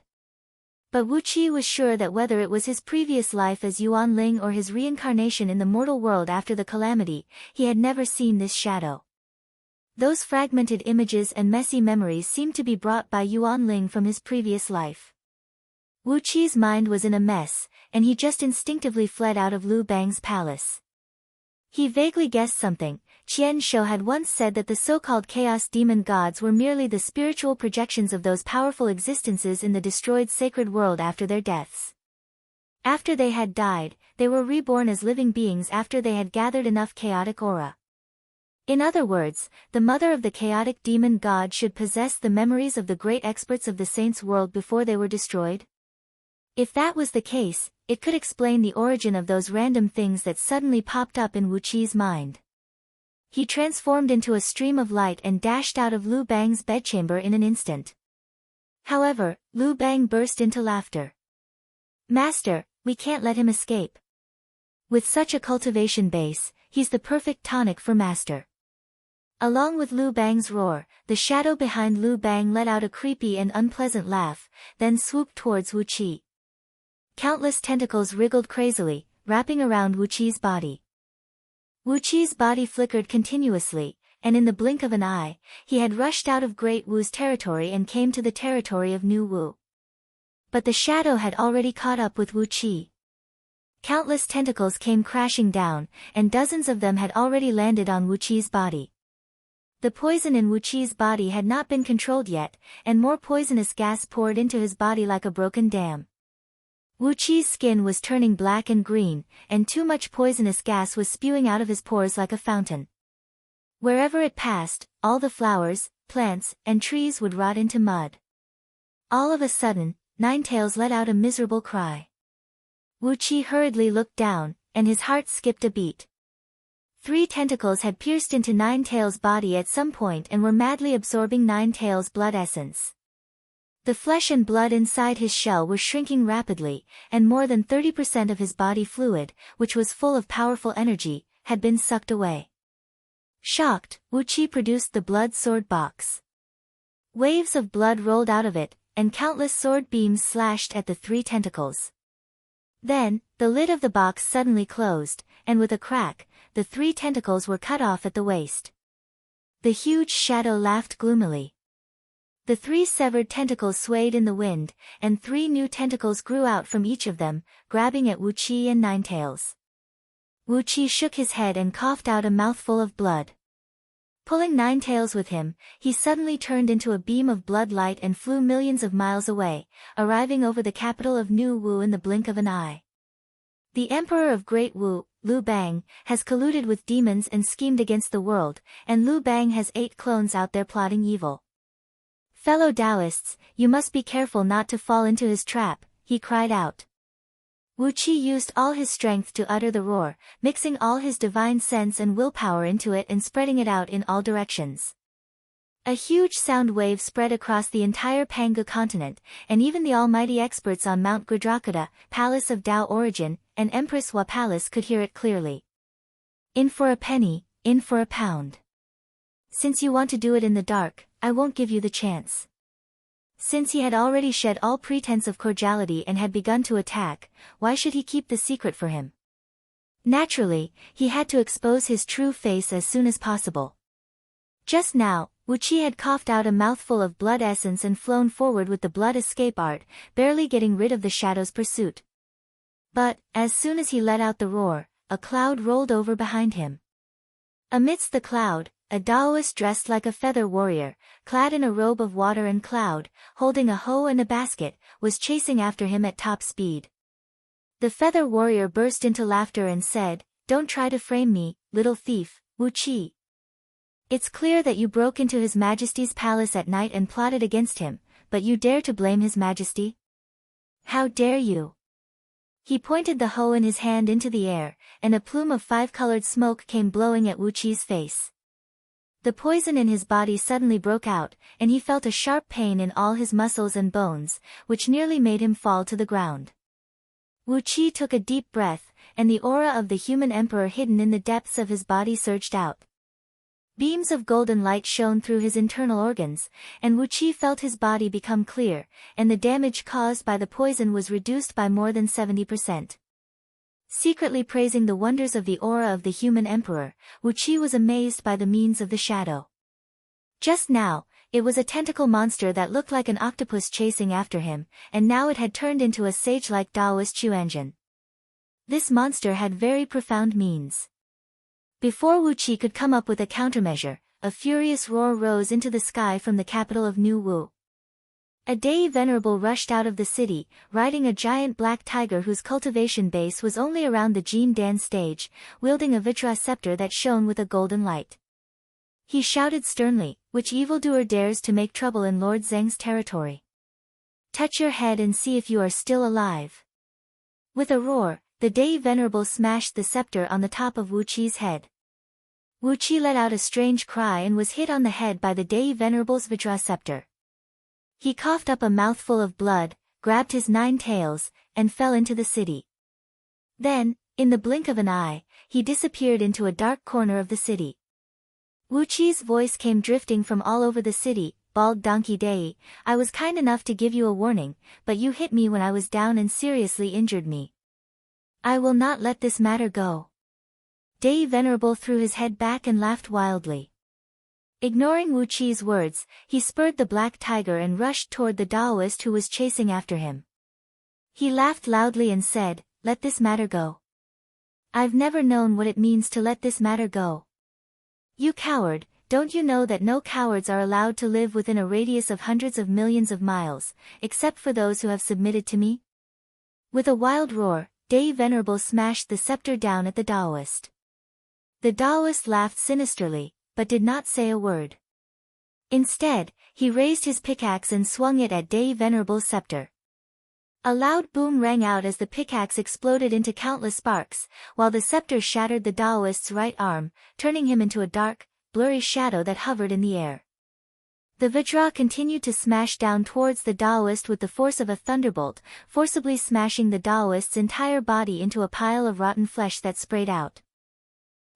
But Wu Qi was sure that whether it was his previous life as Yuan Ling or his reincarnation in the mortal world after the calamity, he had never seen this shadow. Those fragmented images and messy memories seemed to be brought by Yuan Ling from his previous life. Wu Qi's mind was in a mess, and he just instinctively fled out of Lu Bang's palace. He vaguely guessed something. Qian Shou had once said that the so-called Chaos Demon Gods were merely the spiritual projections of those powerful existences in the destroyed sacred world after their deaths. After they had died, they were reborn as living beings after they had gathered enough chaotic aura. In other words, the mother of the chaotic demon god should possess the memories of the great experts of the saints' world before they were destroyed. If that was the case, it could explain the origin of those random things that suddenly popped up in Wu Qi's mind. He transformed into a stream of light and dashed out of Lu Bang's bedchamber in an instant. However, Lu Bang burst into laughter. "Master, we can't let him escape. With such a cultivation base, he's the perfect tonic for Master." Along with Lu Bang's roar, the shadow behind Lu Bang let out a creepy and unpleasant laugh, then swooped towards Wu Qi. Countless tentacles wriggled crazily, wrapping around Wu Qi's body. Wu Qi's body flickered continuously, and in the blink of an eye, he had rushed out of Great Wu's territory and came to the territory of New Wu. But the shadow had already caught up with Wu Qi. Countless tentacles came crashing down, and dozens of them had already landed on Wu Qi's body. The poison in Wu Qi's body had not been controlled yet, and more poisonous gas poured into his body like a broken dam. Wu Qi's skin was turning black and green, and too much poisonous gas was spewing out of his pores like a fountain. Wherever it passed, all the flowers, plants, and trees would rot into mud. All of a sudden, Nine-Tails let out a miserable cry. Wu Qi hurriedly looked down, and his heart skipped a beat. 3 tentacles had pierced into Nine-Tails' body at some point and were madly absorbing Nine-Tails' blood essence. The flesh and blood inside his shell were shrinking rapidly, and more than 30% of his body fluid, which was full of powerful energy, had been sucked away. Shocked, Wu Qi produced the blood sword box. Waves of blood rolled out of it, and countless sword beams slashed at the 3 tentacles. Then, the lid of the box suddenly closed, and with a crack, the 3 tentacles were cut off at the waist. The huge shadow laughed gloomily. The 3 severed tentacles swayed in the wind, and 3 new tentacles grew out from each of them, grabbing at Wu Qi and Ninetails. Wu Qi shook his head and coughed out a mouthful of blood. Pulling Ninetails with him, he suddenly turned into a beam of blood light and flew millions of miles away, arriving over the capital of New Wu in the blink of an eye. The Emperor of Great Wu, Liu Bang, has colluded with demons and schemed against the world, and Liu Bang has 8 clones out there plotting evil. Fellow Taoists, you must be careful not to fall into his trap, he cried out. Wu Qi used all his strength to utter the roar, mixing all his divine sense and willpower into it and spreading it out in all directions. A huge sound wave spread across the entire Pangu continent, and even the almighty experts on Mount Gridrakota, Palace of Tao Origin, and Empress Hua Palace could hear it clearly. In for a penny, in for a pound. Since you want to do it in the dark, I won't give you the chance. Since he had already shed all pretense of cordiality and had begun to attack, why should he keep the secret for him? Naturally, he had to expose his true face as soon as possible. Just now, Wu Qi had coughed out a mouthful of blood essence and flown forward with the blood escape art, barely getting rid of the shadow's pursuit. But, as soon as he let out the roar, a cloud rolled over behind him. Amidst the cloud, a Taoist dressed like a feather warrior, clad in a robe of water and cloud, holding a hoe and a basket, was chasing after him at top speed. The feather warrior burst into laughter and said, "Don't try to frame me, little thief, Wu Qi. It's clear that you broke into His Majesty's palace at night and plotted against him, but you dare to blame His Majesty? How dare you?" He pointed the hoe in his hand into the air, and a plume of 5-colored smoke came blowing at Wu Qi's face. The poison in his body suddenly broke out, and he felt a sharp pain in all his muscles and bones, which nearly made him fall to the ground. Wu Qi took a deep breath, and the aura of the human emperor hidden in the depths of his body surged out. Beams of golden light shone through his internal organs, and Wu Qi felt his body become clear, and the damage caused by the poison was reduced by more than 70%. Secretly praising the wonders of the aura of the human emperor, Wu Qi was amazed by the means of the shadow. Just now, it was a tentacle monster that looked like an octopus chasing after him, and now it had turned into a sage-like Taoist Chuanjin. This monster had very profound means. Before Wu Qi could come up with a countermeasure, a furious roar rose into the sky from the capital of New Wu. A Dei Venerable rushed out of the city, riding a giant black tiger whose cultivation base was only around the Jin Dan stage, wielding a Vajra scepter that shone with a golden light. He shouted sternly, "Which evildoer dares to make trouble in Lord Zheng's territory? Touch your head and see if you are still alive." With a roar, the Dei Venerable smashed the scepter on the top of Wu Qi's head. Wu Qi let out a strange cry and was hit on the head by the Dei Venerable's Vajra scepter. He coughed up a mouthful of blood, grabbed his 9 tails, and fell into the city. Then, in the blink of an eye, he disappeared into a dark corner of the city. Wu Qi's voice came drifting from all over the city, "Bald donkey Dei, I was kind enough to give you a warning, but you hit me when I was down and seriously injured me. I will not let this matter go." Dei Venerable threw his head back and laughed wildly. Ignoring Wu Qi's words, he spurred the black tiger and rushed toward the Taoist who was chasing after him. He laughed loudly and said, "Let this matter go. I've never known what it means to let this matter go. You coward, don't you know that no cowards are allowed to live within a radius of hundreds of millions of miles, except for those who have submitted to me?" With a wild roar, Dei Venerable smashed the scepter down at the Taoist. The Taoist laughed sinisterly, but did not say a word. Instead, he raised his pickaxe and swung it at Dei Venerable's scepter. A loud boom rang out as the pickaxe exploded into countless sparks, while the scepter shattered the Taoist's right arm, turning him into a dark, blurry shadow that hovered in the air. The Vajra continued to smash down towards the Taoist with the force of a thunderbolt, forcibly smashing the Taoist's entire body into a pile of rotten flesh that sprayed out.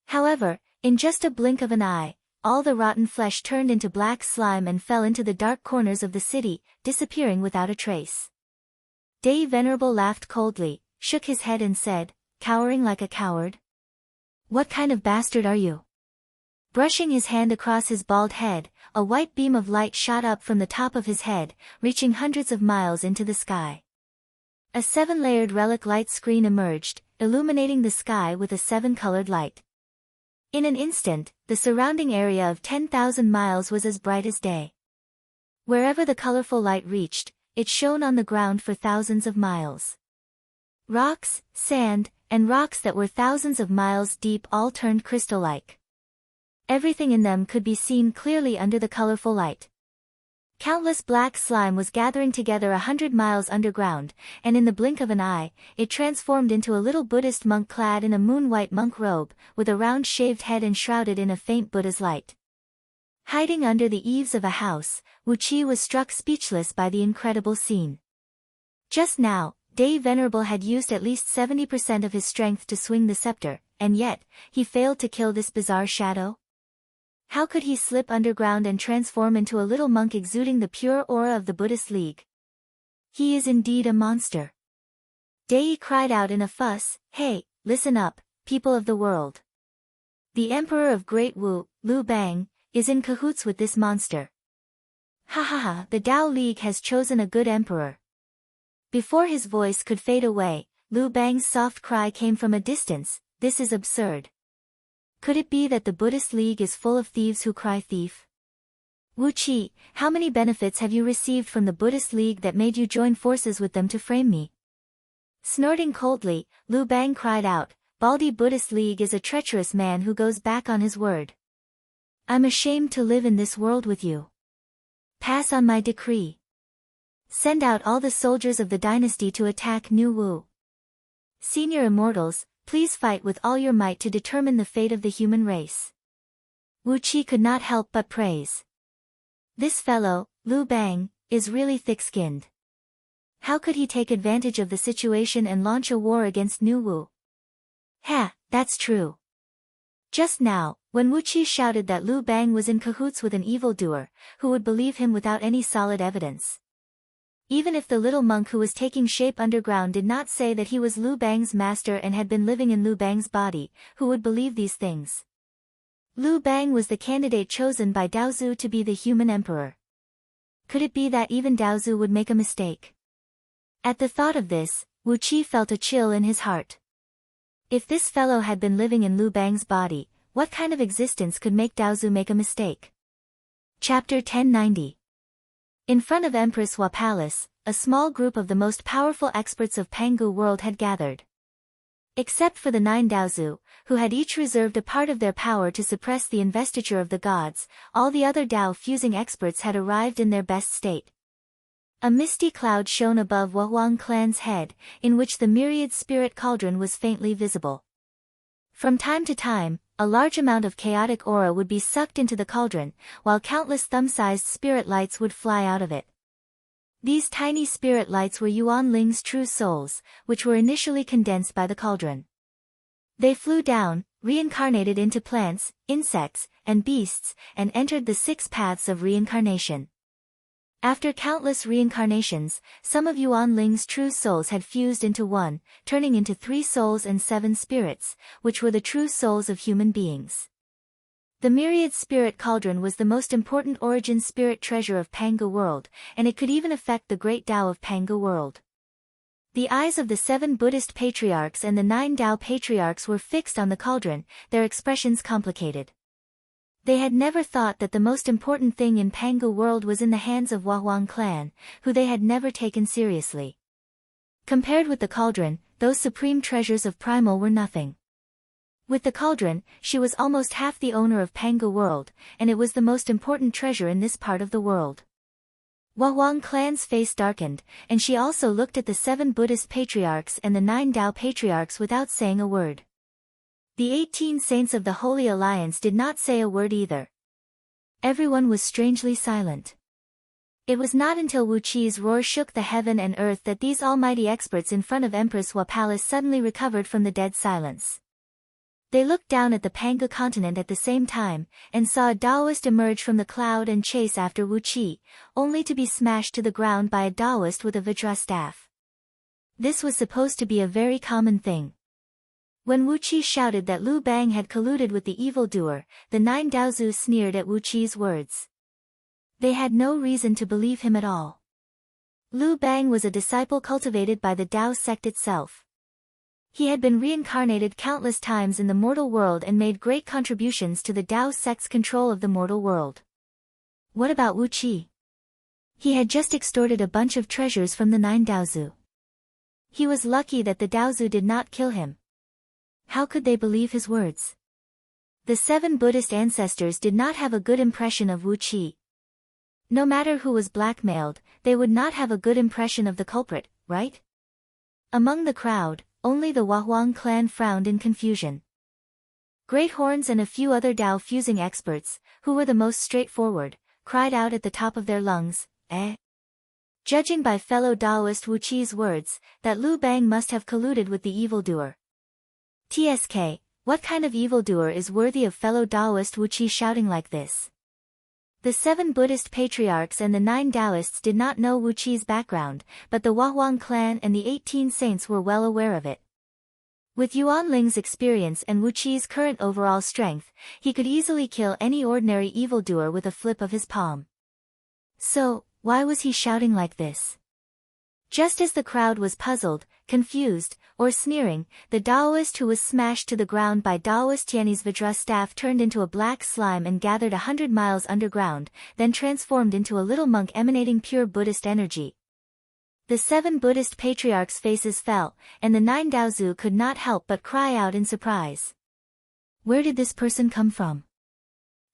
However, in just a blink of an eye, all the rotten flesh turned into black slime and fell into the dark corners of the city, disappearing without a trace. Dei Venerable laughed coldly, shook his head and said, "Cowering like a coward? What kind of bastard are you? Brushing his hand across his bald head, a white beam of light shot up from the top of his head, reaching hundreds of miles into the sky. A 7-layered relic light screen emerged, illuminating the sky with a 7-colored light. In an instant, the surrounding area of 10,000 miles was as bright as day. Wherever the colorful light reached, it shone on the ground for thousands of miles. Rocks, sand, and rocks that were thousands of miles deep all turned crystal-like. Everything in them could be seen clearly under the colorful light. Countless black slime was gathering together 100 miles underground, and in the blink of an eye, it transformed into a little Buddhist monk clad in a moon-white monk robe, with a round shaved head and shrouded in a faint Buddha's light. Hiding under the eaves of a house, Wuqi was struck speechless by the incredible scene. Just now, Dai Venerable had used at least 70% of his strength to swing the scepter, and yet, he failed to kill this bizarre shadow? How could he slip underground and transform into a little monk exuding the pure aura of the Buddhist League? He is indeed a monster. Dai cried out in a fuss, "Hey, listen up, people of the world. The Emperor of Great Wu, Liu Bang, is in cahoots with this monster. Ha ha ha, the Tao League has chosen a good emperor." Before his voice could fade away, Liu Bang's soft cry came from a distance, "This is absurd. Could it be that the Buddhist League is full of thieves who cry thief? Wuqi, how many benefits have you received from the Buddhist League that made you join forces with them to frame me?" Snorting coldly, Liu Bang cried out, "Baldy Buddhist League is a treacherous man who goes back on his word. I'm ashamed to live in this world with you. Pass on my decree. Send out all the soldiers of the dynasty to attack New Wu. Senior immortals, please fight with all your might to determine the fate of the human race." Wuqi could not help but praise. This fellow, Liu Bang, is really thick-skinned. How could he take advantage of the situation and launch a war against New Wu? Ha, that's true. Just now, when Wuqi shouted that Liu Bang was in cahoots with an evildoer, who would believe him without any solid evidence? Even if the little monk who was taking shape underground did not say that he was Liu Bang's master and had been living in Liu Bang's body, who would believe these things? Liu Bang was the candidate chosen by Daozu to be the human emperor. Could it be that even Daozu would make a mistake? At the thought of this, Wuqi felt a chill in his heart. If this fellow had been living in Liu Bang's body, what kind of existence could make Daozu make a mistake? Chapter 1090. In front of Empress Hua Palace, a small group of the most powerful experts of Pangu world had gathered. Except for the 9 Daozu, who had each reserved a part of their power to suppress the investiture of the gods, all the other Dao-fusing experts had arrived in their best state. A misty cloud shone above Wahuang clan's head, in which the myriad spirit cauldron was faintly visible. From time to time, a large amount of chaotic aura would be sucked into the cauldron, while countless thumb-sized spirit lights would fly out of it. These tiny spirit lights were Yuan Ling's true souls, which were initially condensed by the cauldron. They flew down, reincarnated into plants, insects, and beasts, and entered the 6 paths of reincarnation. After countless reincarnations, some of Yuan Ling's true souls had fused into one, turning into 3 souls and 7 spirits, which were the true souls of human beings. The myriad spirit cauldron was the most important origin spirit treasure of Pangu world, and it could even affect the great Tao of Pangu world. The eyes of the 7 Buddhist patriarchs and the 9 Tao patriarchs were fixed on the cauldron, their expressions complicated. They had never thought that the most important thing in Pangu world was in the hands of Wahuang clan, who they had never taken seriously. Compared with the cauldron, those supreme treasures of primal were nothing. With the cauldron, she was almost half the owner of Pangu world, and it was the most important treasure in this part of the world. Wahuang clan's face darkened, and she also looked at the 7 Buddhist patriarchs and the 9 Tao patriarchs without saying a word. The 18 saints of the Holy Alliance did not say a word either. Everyone was strangely silent. It was not until Wuqi's roar shook the heaven and earth that these almighty experts in front of Empress Hua Palace suddenly recovered from the dead silence. They looked down at the Pangu continent at the same time, and saw a Daoist emerge from the cloud and chase after Wuqi, only to be smashed to the ground by a Daoist with a Vajra staff. This was supposed to be a very common thing. When Wu Qi shouted that Lu Bang had colluded with the evildoer, the 9 Daozu sneered at Wu Qi's words. They had no reason to believe him at all. Lu Bang was a disciple cultivated by the Dao sect itself. He had been reincarnated countless times in the mortal world and made great contributions to the Dao sect's control of the mortal world. What about Wu Qi? He had just extorted a bunch of treasures from the 9 Daozu. He was lucky that the Daozu did not kill him. How could they believe his words? The 7 Buddhist ancestors did not have a good impression of Wu Qi. No matter who was blackmailed, they would not have a good impression of the culprit, right? Among the crowd, only the Wahuang clan frowned in confusion. Great Horns and a few other Dao fusing experts, who were the most straightforward, cried out at the top of their lungs, "Eh?" Judging by fellow Daoist Wu Qi's words, that Lu Bang must have colluded with the evildoer. TSK, what kind of evildoer is worthy of fellow Daoist Wu Qi shouting like this? The 7 Buddhist patriarchs and the 9 Taoists did not know Wu Qi's background, but the Wahuang clan and the 18 saints were well aware of it. With Yuan Ling's experience and Wu Qi's current overall strength, he could easily kill any ordinary evildoer with a flip of his palm. So, why was he shouting like this? Just as the crowd was puzzled, confused, or sneering, the Daoist who was smashed to the ground by Daoist Tianyi's Vajra staff turned into a black slime and gathered 100 miles underground, then transformed into a little monk emanating pure Buddhist energy. The 7 Buddhist patriarchs' faces fell, and the 9 Daozu could not help but cry out in surprise. Where did this person come from?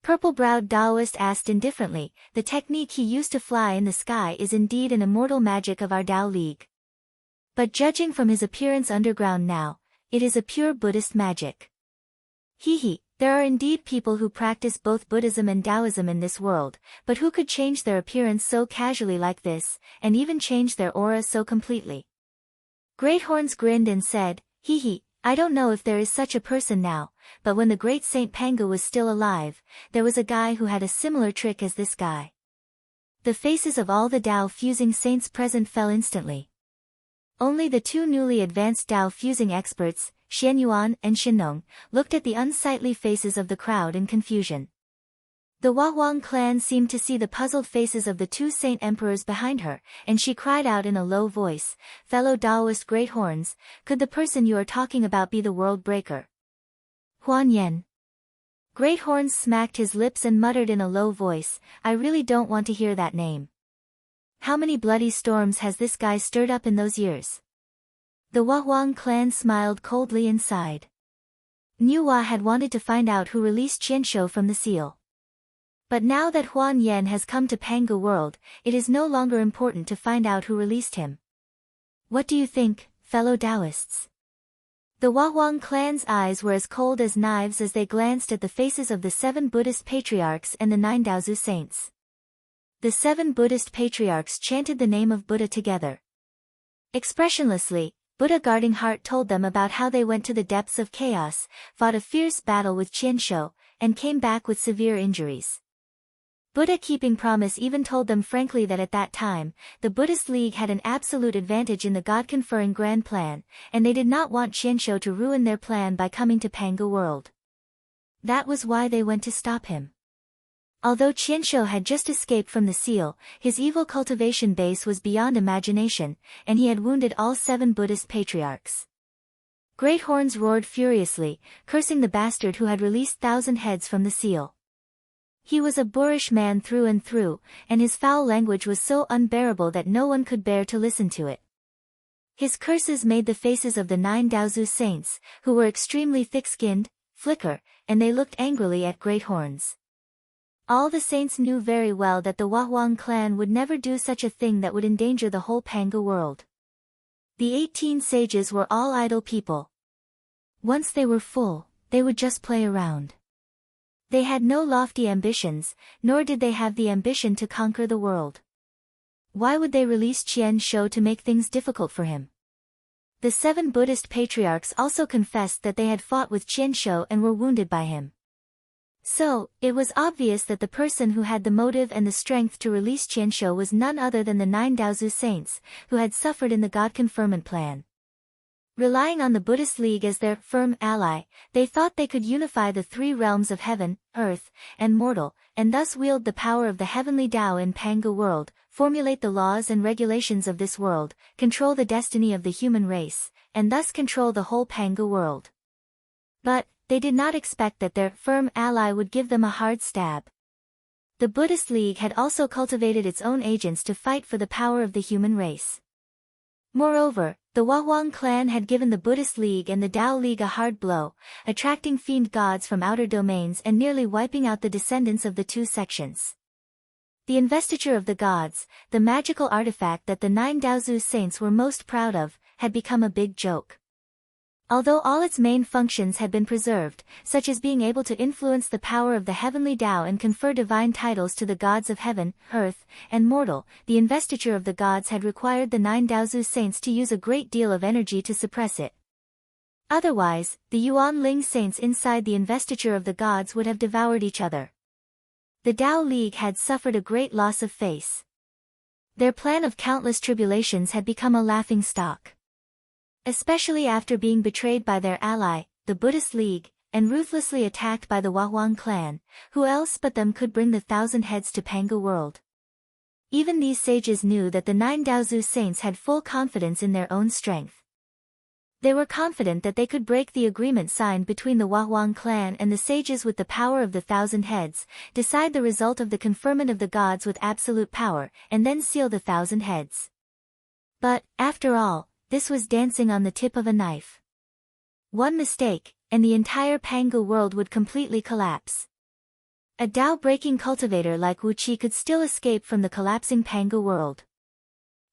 Purple-browed Daoist asked indifferently. The technique he used to fly in the sky is indeed an immortal magic of our Dao League. But judging from his appearance underground now, it is a pure Buddhist magic. There are indeed people who practice both Buddhism and Taoism in this world, but who could change their appearance so casually like this, and even change their aura so completely? Great Horns grinned and said, I don't know if there is such a person now, but when the great Saint Panga was still alive, there was a guy who had a similar trick as this guy. The faces of all the Dao fusing saints present fell instantly. Only the 2 newly advanced Dao fusing experts, Xianyuan and Xinnong, looked at the unsightly faces of the crowd in confusion. The Wahuang clan seemed to see the puzzled faces of the 2 saint emperors behind her, and she cried out in a low voice, "Fellow Daoist Great Horns, could the person you are talking about be the world breaker?" Huan Yan. Great Horns smacked his lips and muttered in a low voice, "I really don't want to hear that name. How many bloody storms has this guy stirred up in those years?" The Wahuang clan smiled coldly and sighed. Nuwa had wanted to find out who released Qianshou from the seal. But now that Huan Yan has come to Panga World, it is no longer important to find out who released him. What do you think, fellow Taoists? The Wahuang clan's eyes were as cold as knives as they glanced at the faces of the 7 Buddhist patriarchs and the 9 Daozu saints. The 7 Buddhist patriarchs chanted the name of Buddha together. Expressionlessly, Buddha Guarding Heart told them about how they went to the depths of chaos, fought a fierce battle with Qianshou, and came back with severe injuries. Buddha Keeping Promise even told them frankly that at that time, the Buddhist League had an absolute advantage in the God-conferring grand plan, and they did not want Qianshou to ruin their plan by coming to Panga World. That was why they went to stop him. Although Qianshou had just escaped from the seal, his evil cultivation base was beyond imagination, and he had wounded all 7 Buddhist patriarchs. Great Horns roared furiously, cursing the bastard who had released 1,000 heads from the seal. He was a boorish man through and through, and his foul language was so unbearable that no one could bear to listen to it. His curses made the faces of the 9 Daozu saints, who were extremely thick-skinned, flicker, and they looked angrily at Great Horns. All the saints knew very well that the Wahuang clan would never do such a thing that would endanger the whole Panga world. The 18 sages were all idle people. Once they were full, they would just play around. They had no lofty ambitions, nor did they have the ambition to conquer the world. Why would they release Qianshou to make things difficult for him? The 7 Buddhist patriarchs also confessed that they had fought with Qianshou and were wounded by him. So, it was obvious that the person who had the motive and the strength to release Qianshou was none other than the 9 Daozu saints, who had suffered in the God conferment plan. Relying on the Buddhist League as their firm ally, they thought they could unify the three realms of heaven, earth, and mortal, and thus wield the power of the heavenly Tao in Panga world, formulate the laws and regulations of this world, control the destiny of the human race, and thus control the whole Panga world. But, they did not expect that their firm ally would give them a hard stab. The Buddhist League had also cultivated its own agents to fight for the power of the human race. Moreover, the Wahuang clan had given the Buddhist League and the Tao League a hard blow, attracting fiend gods from outer domains and nearly wiping out the descendants of the two sections. The investiture of the gods, the magical artifact that the 9 Daozu saints were most proud of, had become a big joke. Although all its main functions had been preserved, such as being able to influence the power of the heavenly Tao and confer divine titles to the gods of heaven, earth, and mortal, the investiture of the gods had required the 9 Daozu saints to use a great deal of energy to suppress it. Otherwise, the Yuan Ling saints inside the investiture of the gods would have devoured each other. The Tao League had suffered a great loss of face. Their plan of countless tribulations had become a laughing stock. Especially after being betrayed by their ally, the Buddhist League, and ruthlessly attacked by the Wahuang clan, who else but them could bring the 1,000 heads to Panga world? Even these sages knew that the 9 Daozu saints had full confidence in their own strength. They were confident that they could break the agreement signed between the Wahuang clan and the sages with the power of the 1,000 heads, decide the result of the conferment of the gods with absolute power, and then seal the 1,000 heads. But, after all, this was dancing on the tip of a knife. One mistake, and the entire Panga world would completely collapse. A Tao-breaking cultivator like Wu Qi could still escape from the collapsing Panga world.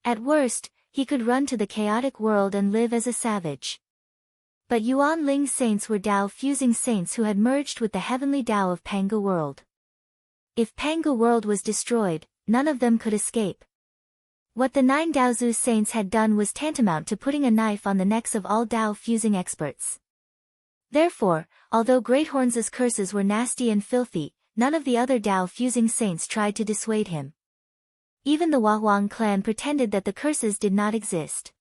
At worst, he could run to the chaotic world and live as a savage. But Yuan Ling saints were Tao-fusing saints who had merged with the heavenly Tao of Panga world. If Panga world was destroyed, none of them could escape. What the 9 Daozu saints had done was tantamount to putting a knife on the necks of all Tao-fusing experts. Therefore, although Greathorns' curses were nasty and filthy, none of the other Tao-fusing saints tried to dissuade him. Even the Wahuang clan pretended that the curses did not exist.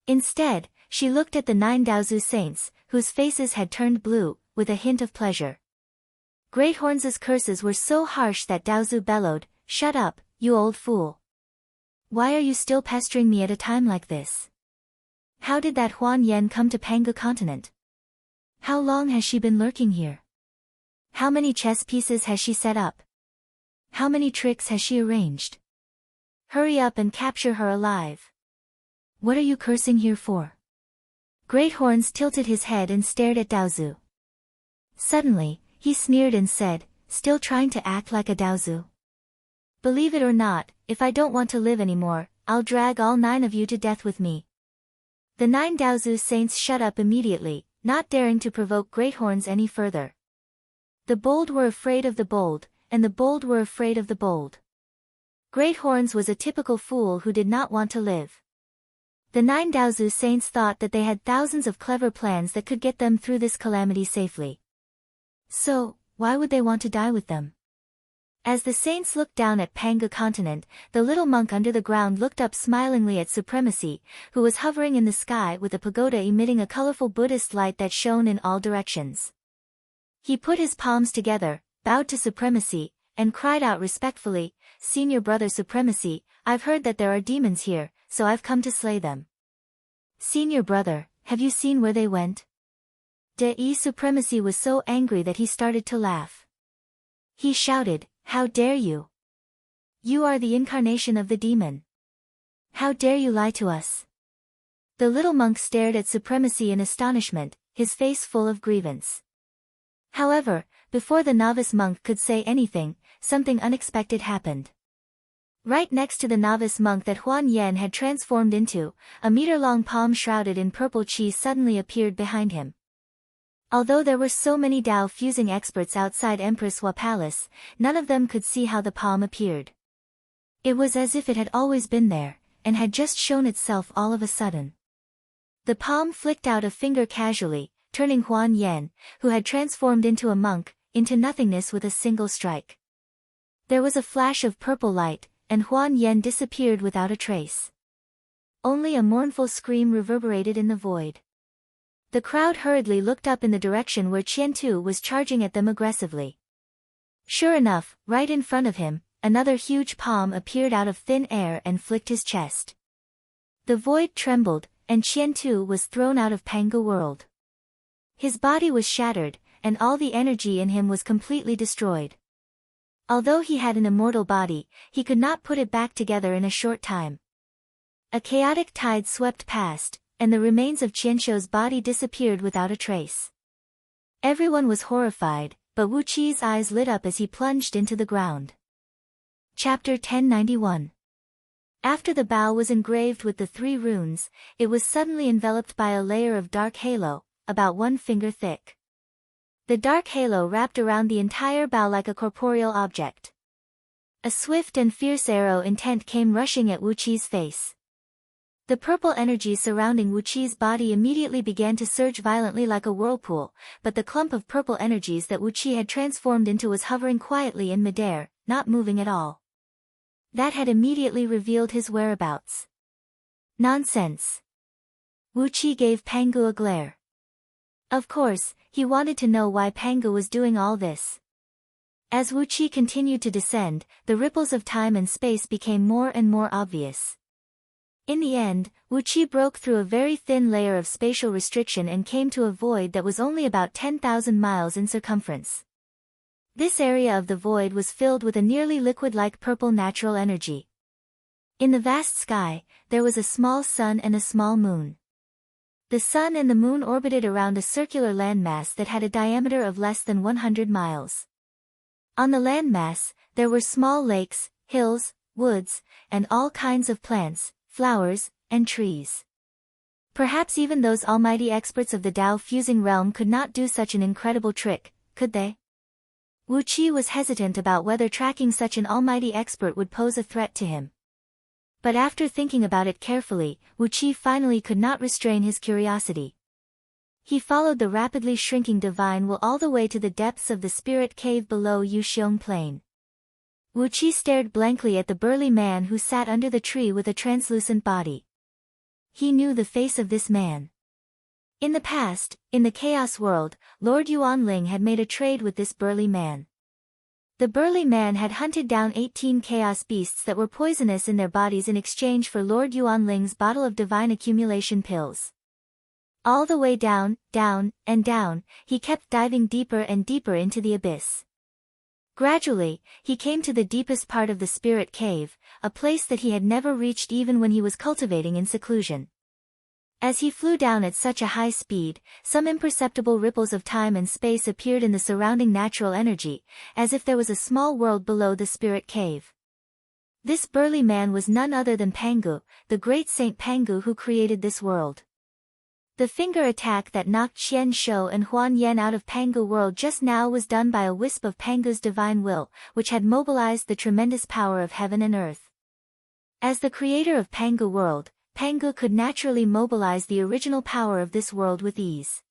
Instead, she looked at the 9 Daozu saints, whose faces had turned blue, with a hint of pleasure. Greathorns' curses were so harsh that Daozu bellowed, "Shut up, you old fool. Why are you still pestering me at a time like this? How did that Huan Yen come to Panga continent? How long has she been lurking here? How many chess pieces has she set up? How many tricks has she arranged? Hurry up and capture her alive. What are you cursing here for?" Greathorns tilted his head and stared at Daozu. Suddenly, he sneered and said, "Still trying to act like a Daozu? Believe it or not, if I don't want to live anymore, I'll drag all 9 of you to death with me." The 9 Daozu saints shut up immediately, not daring to provoke Greathorns any further. The bold were afraid of the bold, and the bold were afraid of the bold. Greathorns was a typical fool who did not want to live. The 9 Daozu saints thought that they had thousands of clever plans that could get them through this calamity safely. So, why would they want to die with them? As the saints looked down at Panga continent, the little monk under the ground looked up smilingly at Supremacy, who was hovering in the sky with a pagoda emitting a colorful Buddhist light that shone in all directions. He put his palms together, bowed to Supremacy, and cried out respectfully, "Senior brother Supremacy, I've heard that there are demons here, so I've come to slay them." "Senior brother, have you seen where they went?" De Supremacy was so angry that he started to laugh. He shouted, "How dare you? You are the incarnation of the demon. How dare you lie to us?" The little monk stared at Supremacy in astonishment, his face full of grievance. However, before the novice monk could say anything, something unexpected happened. Right next to the novice monk that Huan Yen had transformed into, a meter-long palm shrouded in purple chi suddenly appeared behind him. Although there were so many Tao-fusing experts outside Empress Hua Palace, none of them could see how the palm appeared. It was as if it had always been there, and had just shown itself all of a sudden. The palm flicked out a finger casually, turning Huan Yen, who had transformed into a monk, into nothingness with a single strike. There was a flash of purple light, and Huan Yen disappeared without a trace. only a mournful scream reverberated in the void. The crowd hurriedly looked up in the direction where Qiantu was charging at them aggressively. Sure enough, right in front of him, another huge palm appeared out of thin air and flicked his chest. The void trembled, and Qiantu was thrown out of Pangu world. His body was shattered, and all the energy in him was completely destroyed. Although he had an immortal body, he could not put it back together in a short time. A chaotic tide swept past, and the remains of Qianshou's body disappeared without a trace. Everyone was horrified, but Wu Qi's eyes lit up as he plunged into the ground. Chapter 1091. After the bow was engraved with the 3 runes, it was suddenly enveloped by a layer of dark halo, about 1 finger thick. The dark halo wrapped around the entire bow like a corporeal object. A swift and fierce arrow intent came rushing at Wu Qi's face. The purple energy surrounding Wu Qi's body immediately began to surge violently like a whirlpool, but the clump of purple energies that Wu Qi had transformed into was hovering quietly in midair, not moving at all. That had immediately revealed his whereabouts. Nonsense. Wu Qi gave Pangu a glare. Of course, he wanted to know why Pangu was doing all this. As Wu Qi continued to descend, the ripples of time and space became more and more obvious. In the end, Wu Qi broke through a very thin layer of spatial restriction and came to a void that was only about 10,000 miles in circumference. This area of the void was filled with a nearly liquid-like purple natural energy. In the vast sky, there was a small sun and a small moon. The sun and the moon orbited around a circular landmass that had a diameter of less than 100 miles. On the landmass, there were small lakes, hills, woods, and all kinds of plants, flowers, and trees. Perhaps even those almighty experts of the Tao fusing realm could not do such an incredible trick, could they? Wu Qi was hesitant about whether tracking such an almighty expert would pose a threat to him. But after thinking about it carefully, Wu Qi finally could not restrain his curiosity. He followed the rapidly shrinking divine will all the way to the depths of the spirit cave below Yuxiong Plain. Wu Qi stared blankly at the burly man who sat under the tree with a translucent body. He knew the face of this man. In the past, in the Chaos World, Lord Yuanling had made a trade with this burly man. The burly man had hunted down 18 chaos beasts that were poisonous in their bodies in exchange for Lord Yuanling's bottle of divine accumulation pills. All the way down, down, and down, he kept diving deeper and deeper into the abyss. Gradually, he came to the deepest part of the spirit cave, a place that he had never reached even when he was cultivating in seclusion. As he flew down at such a high speed, some imperceptible ripples of time and space appeared in the surrounding natural energy, as if there was a small world below the spirit cave. This burly man was none other than Pangu, the great Saint Pangu who created this world. The finger attack that knocked Qian Shou and Huan Yan out of Pangu world just now was done by a wisp of Pangu's divine will, which had mobilized the tremendous power of heaven and earth. As the creator of Pangu world, Pangu could naturally mobilize the original power of this world with ease.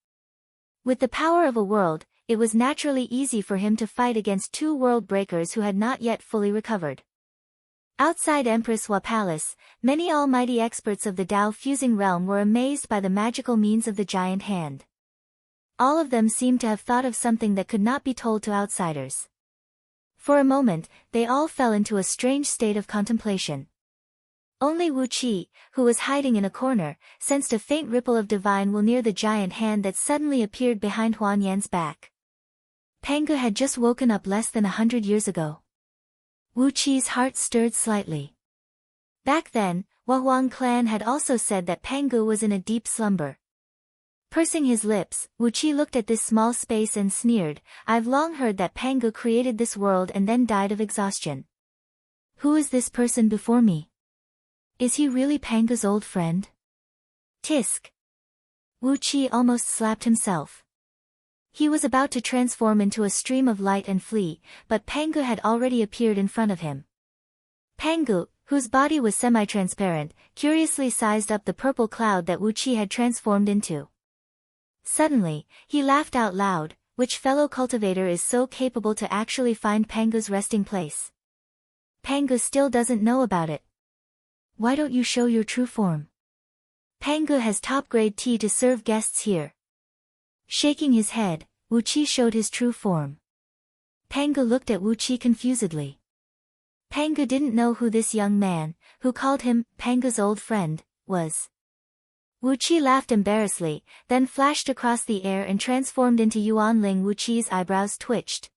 With the power of a world, it was naturally easy for him to fight against 2 world breakers who had not yet fully recovered. Outside Empress Hua Palace, many almighty experts of the Tao fusing realm were amazed by the magical means of the giant hand. All of them seemed to have thought of something that could not be told to outsiders. For a moment, they all fell into a strange state of contemplation. Only Wu Qi, who was hiding in a corner, sensed a faint ripple of divine will near the giant hand that suddenly appeared behind Huan Yan's back. Pangu had just woken up less than 100 years ago. Wu Qi's heart stirred slightly. Back then, Huang clan had also said that Pangu was in a deep slumber. Pursing his lips, Wu Qi looked at this small space and sneered, "I've long heard that Pangu created this world and then died of exhaustion. Who is this person before me? Is he really Pangu's old friend?" Tisk. Wu Qi almost slapped himself. He was about to transform into a stream of light and flee, but Pangu had already appeared in front of him. Pangu, whose body was semi-transparent, curiously sized up the purple cloud that Wu Qi had transformed into. Suddenly, he laughed out loud, "Which fellow cultivator is so capable to actually find Pangu's resting place? Pangu still doesn't know about it. Why don't you show your true form?" Pangu has top-grade tea to serve guests here. Shaking his head, Wuqi showed his true form. Pangu looked at Wuqi confusedly. Pangu didn't know who this young man, who called him Pangu's old friend, was. Wuqi laughed embarrassedly, then flashed across the air and transformed into Yuanling. Wuqi's eyebrows twitched.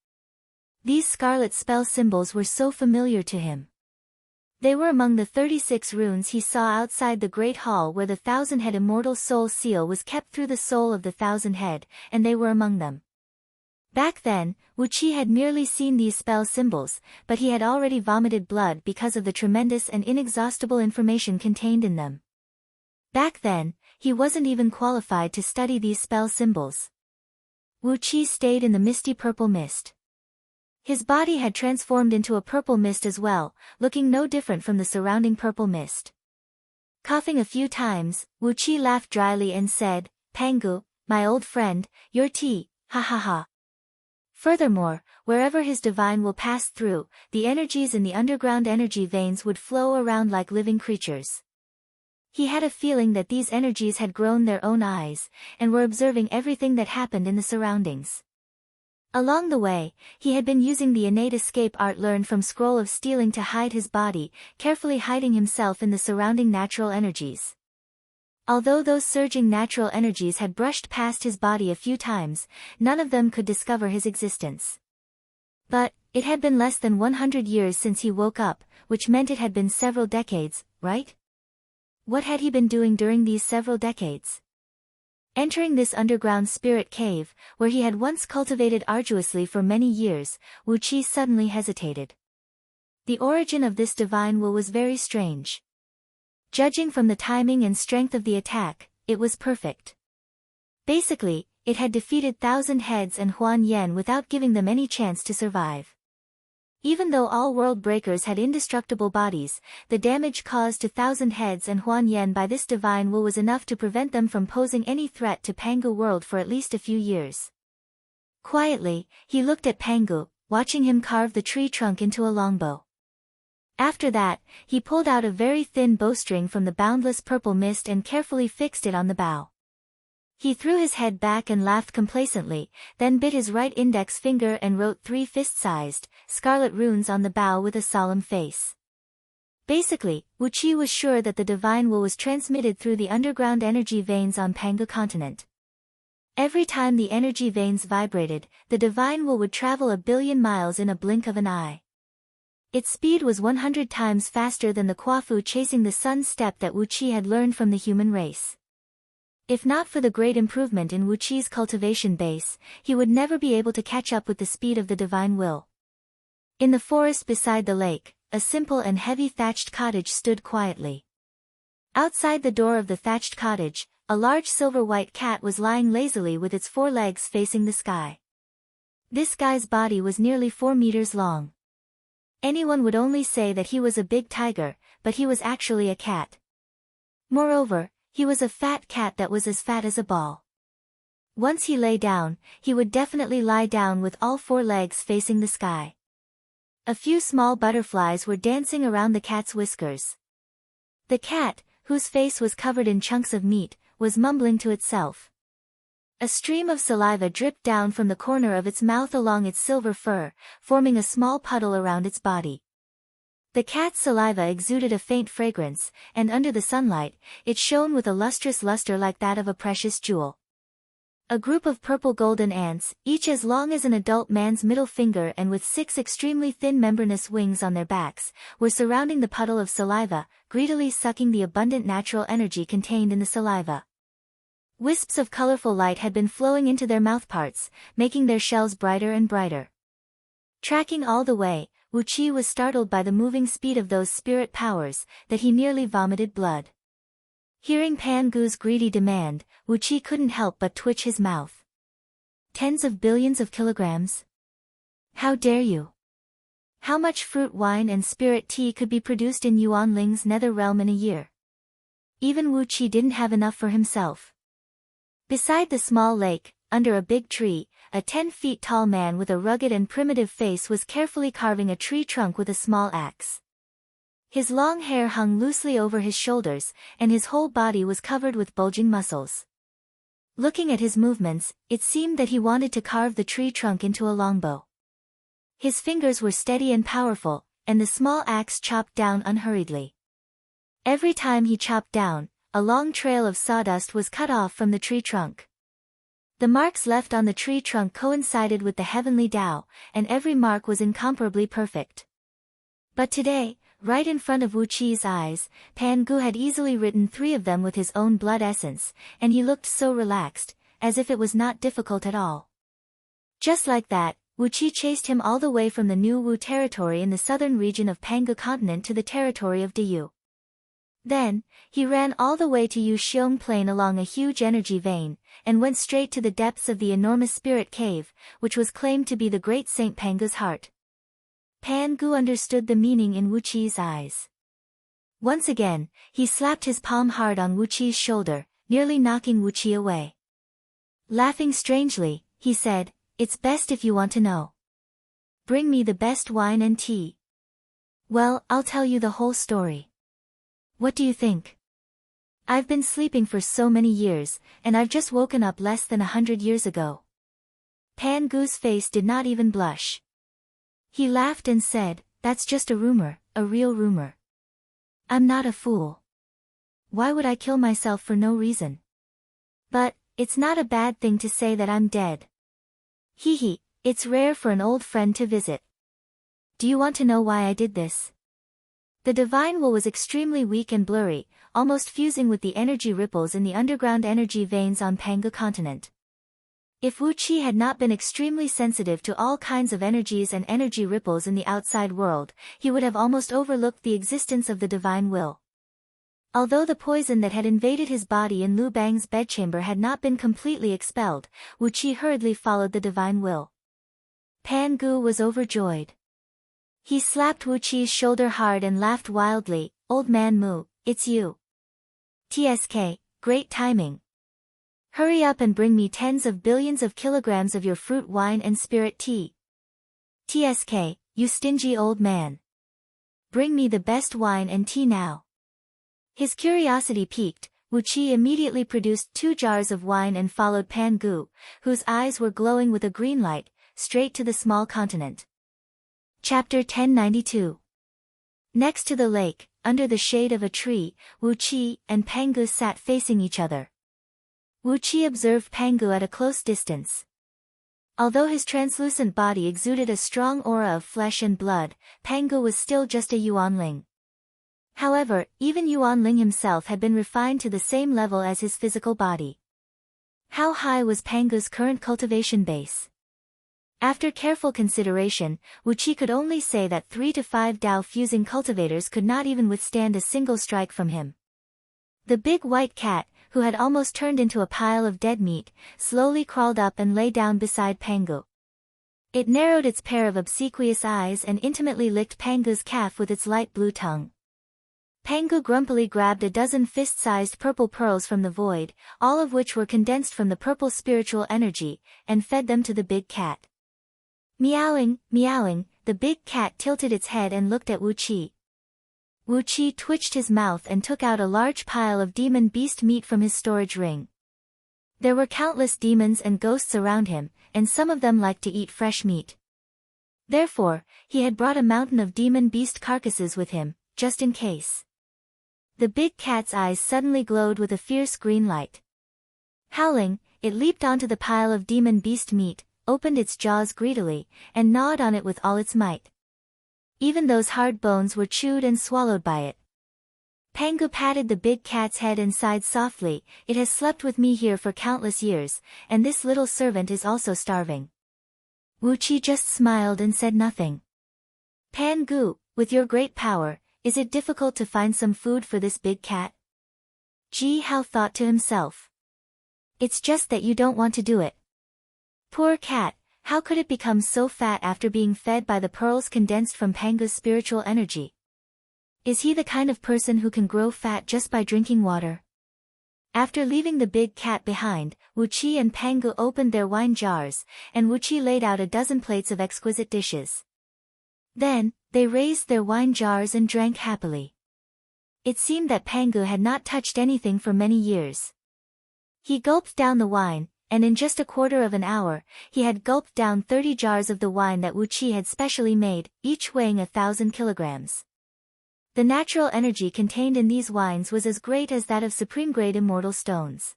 These scarlet spell symbols were so familiar to him. They were among the 36 runes he saw outside the Great Hall where the thousand-head immortal soul seal was kept through the soul of the thousand-head, and they were among them. Back then, Wuqi had merely seen these spell symbols, but he had already vomited blood because of the tremendous and inexhaustible information contained in them. Back then, he wasn't even qualified to study these spell symbols. Wuqi stayed in the misty purple mist. His body had transformed into a purple mist as well, looking no different from the surrounding purple mist. Coughing a few times, Wuqi laughed dryly and said, "Pangu, my old friend, your tea, ha ha ha." Furthermore, wherever his divine will pass through, the energies in the underground energy veins would flow around like living creatures. He had a feeling that these energies had grown their own eyes, and were observing everything that happened in the surroundings. Along the way, he had been using the innate escape art learned from Scroll of Stealing to hide his body, carefully hiding himself in the surrounding natural energies. Although those surging natural energies had brushed past his body a few times, none of them could discover his existence. But, it had been less than 100 years since he woke up, which meant it had been several decades, right? What had he been doing during these several decades? Entering this underground spirit cave, where he had once cultivated arduously for many years, Wuqi suddenly hesitated. The origin of this divine will was very strange. Judging from the timing and strength of the attack, it was perfect. Basically, it had defeated Thousand Heads and Huan Yen without giving them any chance to survive. Even though all world breakers had indestructible bodies, the damage caused to Thousand Heads and Huan Yen by this divine will was enough to prevent them from posing any threat to Pangu world for at least a few years. Quietly, he looked at Pangu, watching him carve the tree trunk into a longbow. After that, he pulled out a very thin bowstring from the boundless purple mist and carefully fixed it on the bow. He threw his head back and laughed complacently, then bit his right index finger and wrote 3 fist-sized, scarlet runes on the bow with a solemn face. Basically, Wuqi was sure that the divine will was transmitted through the underground energy veins on Pangu continent. Every time the energy veins vibrated, the divine will would travel 1 billion miles in a blink of an eye. Its speed was 100 times faster than the Kwafu chasing the sun step that Wuqi had learned from the human race. If not for the great improvement in Wuqi's cultivation base, he would never be able to catch up with the speed of the divine will. In the forest beside the lake, a simple and heavy thatched cottage stood quietly. Outside the door of the thatched cottage, a large silver-white cat was lying lazily with its 4 legs facing the sky. This guy's body was nearly 4 meters long. Anyone would only say that he was a big tiger, but he was actually a cat. Moreover, he was a fat cat that was as fat as a ball. Once he lay down, he would definitely lie down with all 4 legs facing the sky. A few small butterflies were dancing around the cat's whiskers. The cat, whose face was covered in chunks of meat, was mumbling to itself. A stream of saliva dripped down from the corner of its mouth along its silver fur, forming a small puddle around its body. The cat's saliva exuded a faint fragrance, and under the sunlight, it shone with a lustrous luster like that of a precious jewel. A group of purple golden ants, each as long as an adult man's middle finger and with 6 extremely thin membranous wings on their backs, were surrounding the puddle of saliva, greedily sucking the abundant natural energy contained in the saliva. Wisps of colorful light had been flowing into their mouthparts, making their shells brighter and brighter. Tracking all the way, Wuqi was startled by the moving speed of those spirit powers, that he nearly vomited blood. Hearing Pangu's greedy demand, Wuqi couldn't help but twitch his mouth. Tens of billions of kilograms? How dare you? How much fruit wine and spirit tea could be produced in Yuanling's nether realm in a year? Even Wuqi didn't have enough for himself. Beside the small lake, under a big tree, a 10 feet tall man with a rugged and primitive face was carefully carving a tree trunk with a small axe. His long hair hung loosely over his shoulders, and his whole body was covered with bulging muscles. Looking at his movements, it seemed that he wanted to carve the tree trunk into a longbow. His fingers were steady and powerful, and the small axe chopped down unhurriedly. Every time he chopped down, a long trail of sawdust was cut off from the tree trunk. The marks left on the tree trunk coincided with the heavenly Tao, and every mark was incomparably perfect. But today, right in front of Wu Qi's eyes, Pan Gu had easily written 3 of them with his own blood essence, and he looked so relaxed, as if it was not difficult at all. Just like that, Wu Qi chased him all the way from the New Wu territory in the southern region of Pangu continent to the territory of Diyu. Then, he ran all the way to Yu Xiong Plain along a huge energy vein, and went straight to the depths of the enormous spirit cave, which was claimed to be the great Saint Pangu's heart. Pan Gu understood the meaning in Wu Qi's eyes. Once again, he slapped his palm hard on Wu Qi's shoulder, nearly knocking Wu Qi away. Laughing strangely, he said, "It's best if you want to know. Bring me the best wine and tea." "Well, I'll tell you the whole story. What do you think? I've been sleeping for so many years, and I've just woken up less than 100 years ago." Pan Gu's face did not even blush. He laughed and said, "That's just a rumor, a real rumor. I'm not a fool. Why would I kill myself for no reason? But, it's not a bad thing to say that I'm dead. Hee hee, it's rare for an old friend to visit. Do you want to know why I did this?" The divine will was extremely weak and blurry, almost fusing with the energy ripples in the underground energy veins on Pangu continent. If Wu Qi had not been extremely sensitive to all kinds of energies and energy ripples in the outside world, he would have almost overlooked the existence of the divine will. Although the poison that had invaded his body in Lu Bang's bedchamber had not been completely expelled, Wu Qi hurriedly followed the divine will. Pan Gu was overjoyed. He slapped Wu Qi's shoulder hard and laughed wildly, "Old man Mu, it's you. TSK, great timing. Hurry up and bring me tens of billions of kilograms of your fruit wine and spirit tea. TSK, you stingy old man. Bring me the best wine and tea now." His curiosity piqued, Wu Qi immediately produced 2 jars of wine and followed Pan Gu, whose eyes were glowing with a green light, straight to the small continent. Chapter 1092. Next to the lake, under the shade of a tree, Wu Qi and Pan Gu sat facing each other. Wu Qi observed Pan Gu at a close distance. Although his translucent body exuded a strong aura of flesh and blood, Pan Gu was still just a Yuanling. However, even Yuanling himself had been refined to the same level as his physical body. How high was Pan Gu's current cultivation base? After careful consideration, Wu Qi could only say that 3 to 5 Dao fusing cultivators could not even withstand a single strike from him. The big white cat, who had almost turned into a pile of dead meat, slowly crawled up and lay down beside Pan Gu. It narrowed its pair of obsequious eyes and intimately licked Pan Gu's calf with its light blue tongue. Pan Gu grumpily grabbed a dozen fist-sized purple pearls from the void, all of which were condensed from the purple spiritual energy, and fed them to the big cat. Meowing, meowing, the big cat tilted its head and looked at Wu Qi. Wu Qi twitched his mouth and took out a large pile of demon beast meat from his storage ring. There were countless demons and ghosts around him, and some of them liked to eat fresh meat. Therefore, he had brought a mountain of demon beast carcasses with him, just in case. The big cat's eyes suddenly glowed with a fierce green light. Howling, it leaped onto the pile of demon beast meat, opened its jaws greedily, and gnawed on it with all its might. Even those hard bones were chewed and swallowed by it. Pan Gu patted the big cat's head and sighed softly, "It has slept with me here for countless years, and this little servant is also starving." Wu Qi just smiled and said nothing. "Pan Gu, with your great power, is it difficult to find some food for this big cat?" Ji Hao thought to himself. "It's just that you don't want to do it. Poor cat, how could it become so fat after being fed by the pearls condensed from Pan Gu's spiritual energy? Is he the kind of person who can grow fat just by drinking water?" After leaving the big cat behind, Wu Qi and Pan Gu opened their wine jars, and Wu Qi laid out a dozen plates of exquisite dishes. Then, They raised their wine jars and drank happily. It seemed that Pangu had not touched anything for many years. He gulped down the wine, and in just a quarter of an hour, he had gulped down 30 jars of the wine that Wu Qi had specially made, each weighing 1,000 kilograms. The natural energy contained in these wines was as great as that of supreme-grade immortal stones.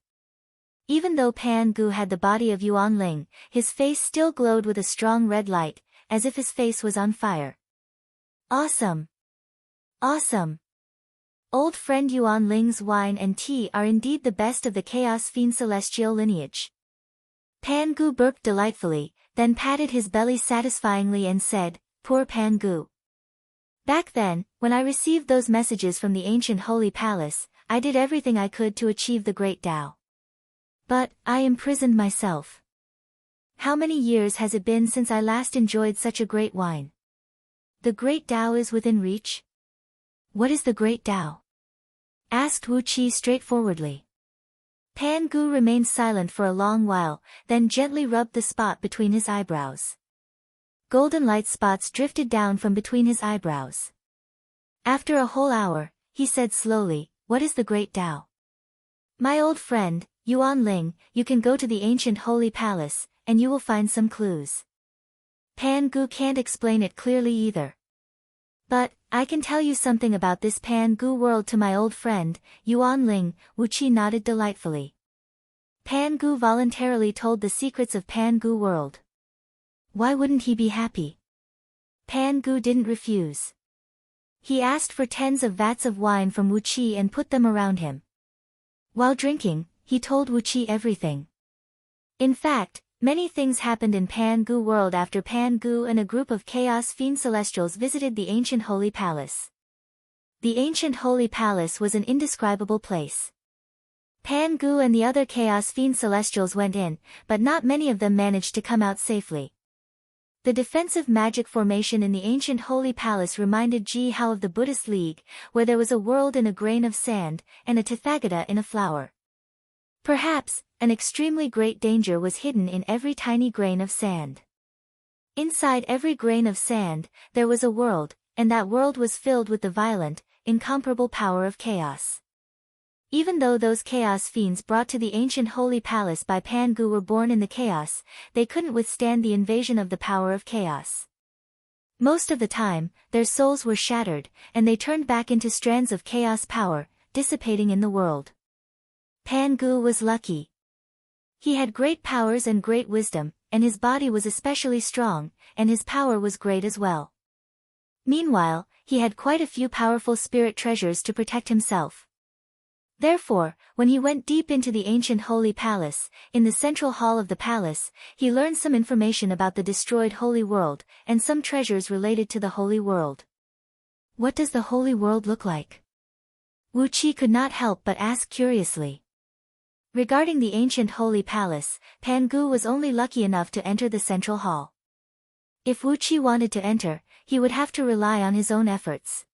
Even though Pangu had the body of Yuan Ling, his face still glowed with a strong red light, as if his face was on fire. Awesome! Awesome! Old friend Yuan Ling's wine and tea are indeed the best of the Chaos Fiend celestial lineage. Pangu burped delightfully, then patted his belly satisfyingly and said, "Poor Pangu. Back then, when I received those messages from the ancient holy palace, I did everything I could to achieve the great Tao. But, I imprisoned myself. How many years has it been since I last enjoyed such a great wine? The great Tao is within reach? What is the great Tao?" asked Wu Qi straightforwardly. Pangu remained silent for a long while, then gently rubbed the spot between his eyebrows. Golden light spots drifted down from between his eyebrows. After a whole hour, he said slowly, "What is the great Tao?" "My old friend, Yuan Ling, you can go to the ancient holy palace, and you will find some clues. Pangu can't explain it clearly either. But, I can tell you something about this Pangu world to my old friend, Yuan Ling." Wu Qi nodded delightfully. Pangu voluntarily told the secrets of Pangu world. Why wouldn't he be happy? Pangu didn't refuse. He asked for tens of vats of wine from Wu Qi and put them around him. While drinking, he told Wu Qi everything. In fact, many things happened in Pangu world after Pangu and a group of Chaos Fiend Celestials visited the ancient Holy Palace. The ancient Holy Palace was an indescribable place. Pangu and the other Chaos Fiend Celestials went in, but not many of them managed to come out safely. The defensive magic formation in the ancient Holy Palace reminded Ji Hao of the Buddhist League, where there was a world in a grain of sand, and a Tathagata in a flower. Perhaps, an extremely great danger was hidden in every tiny grain of sand. Inside every grain of sand, there was a world, and that world was filled with the violent, incomparable power of chaos. Even though those chaos fiends brought to the ancient holy palace by Pangu were born in the chaos, they couldn't withstand the invasion of the power of chaos. Most of the time, their souls were shattered, and they turned back into strands of chaos power, dissipating in the world. Pangu was lucky. He had great powers and great wisdom, and his body was especially strong, and his power was great as well. Meanwhile, he had quite a few powerful spirit treasures to protect himself. Therefore, when he went deep into the ancient holy palace, in the central hall of the palace, he learned some information about the destroyed holy world, and some treasures related to the holy world. What does the holy world look like? Wu Qi could not help but ask curiously. Regarding the ancient holy palace, Pangu was only lucky enough to enter the central hall. If Wu Qi wanted to enter, he would have to rely on his own efforts.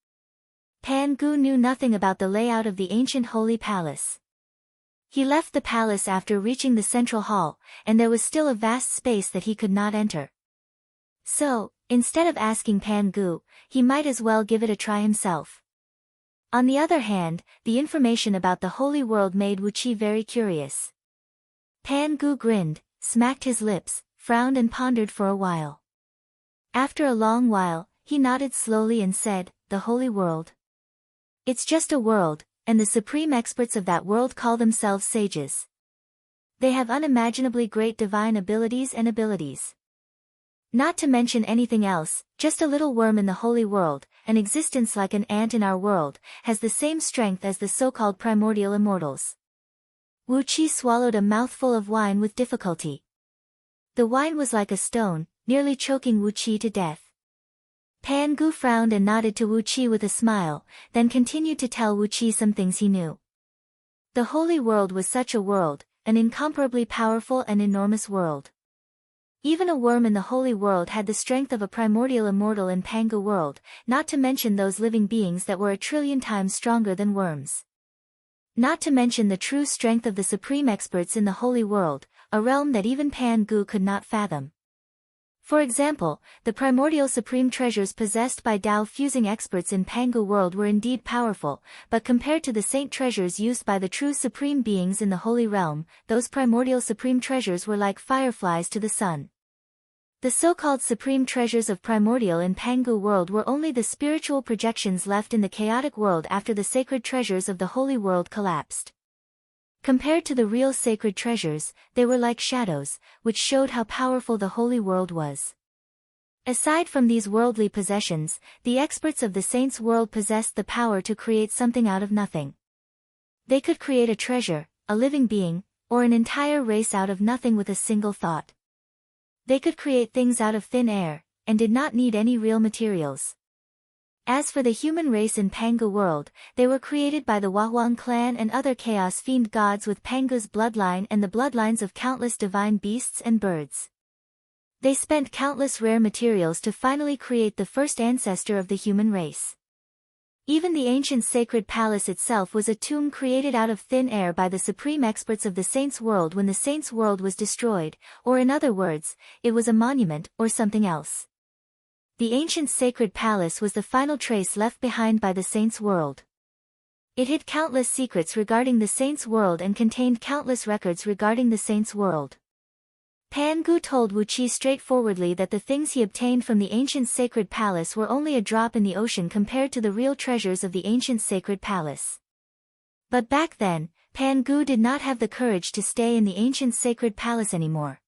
Pangu knew nothing about the layout of the ancient holy palace. He left the palace after reaching the central hall, and there was still a vast space that he could not enter. So, instead of asking Pangu, he might as well give it a try himself. On the other hand, the information about the holy world made Wu Qi very curious. Pangu grinned, smacked his lips, frowned and pondered for a while. After a long while, he nodded slowly and said, "The holy world? It's just a world, and the supreme experts of that world call themselves sages. They have unimaginably great divine abilities and abilities. Not to mention anything else, just a little worm in the holy world, an existence like an ant in our world, has the same strength as the so-called primordial immortals." Wu Qi swallowed a mouthful of wine with difficulty. The wine was like a stone, nearly choking Wu Qi to death. Pangu frowned and nodded to Wu Qi with a smile, then continued to tell Wu Qi some things he knew. The holy world was such a world, an incomparably powerful and enormous world. Even a worm in the holy world had the strength of a primordial immortal in Pangu world, not to mention those living beings that were 1,000,000,000 times stronger than worms. Not to mention the true strength of the supreme experts in the holy world, a realm that even Pangu could not fathom. For example, the primordial supreme treasures possessed by Tao fusing experts in Pangu world were indeed powerful, but compared to the saint treasures used by the true supreme beings in the Holy Realm, those primordial supreme treasures were like fireflies to the sun. The so-called supreme treasures of primordial in Pangu world were only the spiritual projections left in the chaotic world after the sacred treasures of the holy world collapsed. Compared to the real sacred treasures, they were like shadows, which showed how powerful the holy world was. Aside from these worldly possessions, the experts of the saints' world possessed the power to create something out of nothing. They could create a treasure, a living being, or an entire race out of nothing with a single thought. They could create things out of thin air, and did not need any real materials. As for the human race in Pangu world, they were created by the Wahuang clan and other chaos fiend gods with Pangu's bloodline and the bloodlines of countless divine beasts and birds. They spent countless rare materials to finally create the first ancestor of the human race. Even the ancient sacred palace itself was a tomb created out of thin air by the supreme experts of the saints' world when the saints' world was destroyed, or in other words, it was a monument or something else. The ancient sacred palace was the final trace left behind by the saints' world. It hid countless secrets regarding the saints' world and contained countless records regarding the saints' world. Pangu told Wuqi straightforwardly that the things he obtained from the ancient sacred palace were only a drop in the ocean compared to the real treasures of the ancient sacred palace. But back then, Pangu did not have the courage to stay in the ancient sacred palace anymore.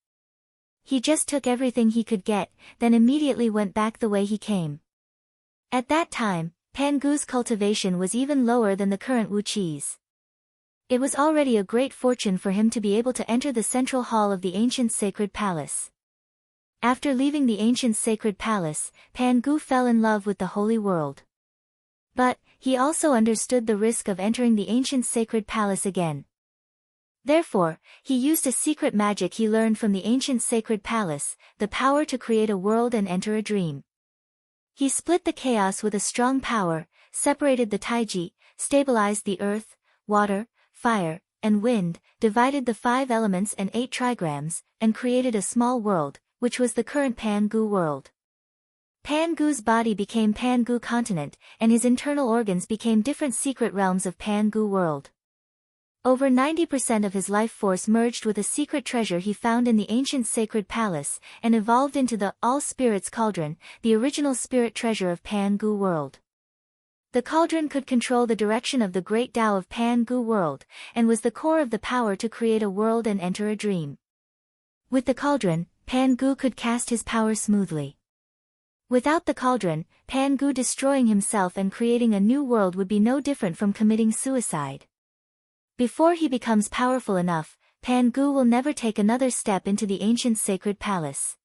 He just took everything he could get, then immediately went back the way he came. At that time, Pangu's cultivation was even lower than the current Wuqi's. It was already a great fortune for him to be able to enter the central hall of the ancient sacred palace. After leaving the ancient sacred palace, Pangu fell in love with the holy world. But, he also understood the risk of entering the ancient sacred palace again. Therefore, he used a secret magic he learned from the ancient sacred palace, the power to create a world and enter a dream. He split the chaos with a strong power, separated the taiji, stabilized the earth, water, fire, and wind, divided the 5 elements and 8 trigrams, and created a small world, which was the current Pangu world. Pangu's body became Pangu continent, and his internal organs became different secret realms of Pangu world. Over 90% of his life force merged with a secret treasure he found in the ancient sacred palace, and evolved into the All Spirits Cauldron, the original spirit treasure of Pangu world. The cauldron could control the direction of the great Tao of Pangu world, and was the core of the power to create a world and enter a dream. With the cauldron, Pangu could cast his power smoothly. Without the cauldron, Pangu destroying himself and creating a new world would be no different from committing suicide. Before he becomes powerful enough, Pangu will never take another step into the ancient sacred palace.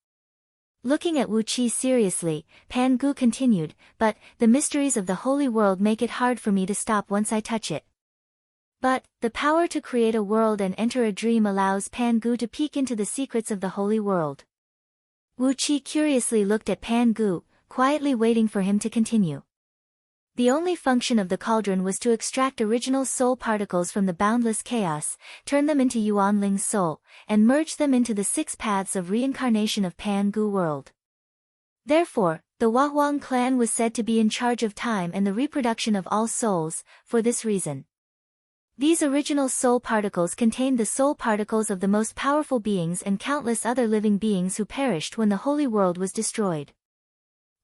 Looking at Wuqi seriously, Pangu continued, but, the mysteries of the holy world make it hard for me to stop once I touch it. But, the power to create a world and enter a dream allows Pangu to peek into the secrets of the holy world. Wuqi curiously looked at Pangu, quietly waiting for him to continue. The only function of the cauldron was to extract original soul particles from the boundless chaos, turn them into Yuanling's soul, and merge them into the 6 paths of reincarnation of Pangu world. Therefore, the Wahuang clan was said to be in charge of time and the reproduction of all souls, for this reason. These original soul particles contained the soul particles of the most powerful beings and countless other living beings who perished when the holy world was destroyed.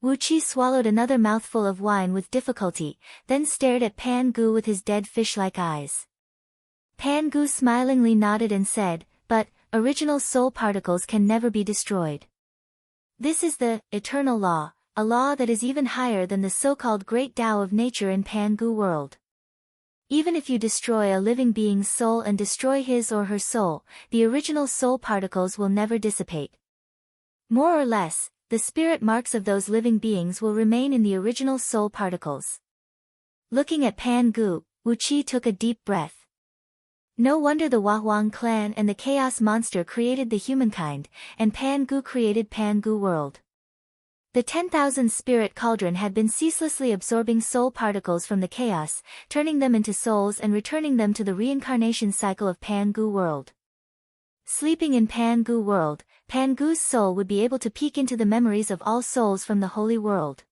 Wuqi swallowed another mouthful of wine with difficulty, then stared at Pangu with his dead fish-like eyes. Pangu smilingly nodded and said, but, original soul particles can never be destroyed. This is the eternal law, a law that is even higher than the so-called great Tao of nature in Pangu world. Even if you destroy a living being's soul and destroy his or her soul, the original soul particles will never dissipate. More or less, the spirit marks of those living beings will remain in the original soul particles. Looking at Pangu, Wuqi took a deep breath. No wonder the Wahuang clan and the chaos monster created the humankind, and Pangu created Pangu world. The 10,000 spirit cauldron had been ceaselessly absorbing soul particles from the chaos, turning them into souls and returning them to the reincarnation cycle of Pangu world. Sleeping in Pangu world, Pangu's soul would be able to peek into the memories of all souls from the holy world.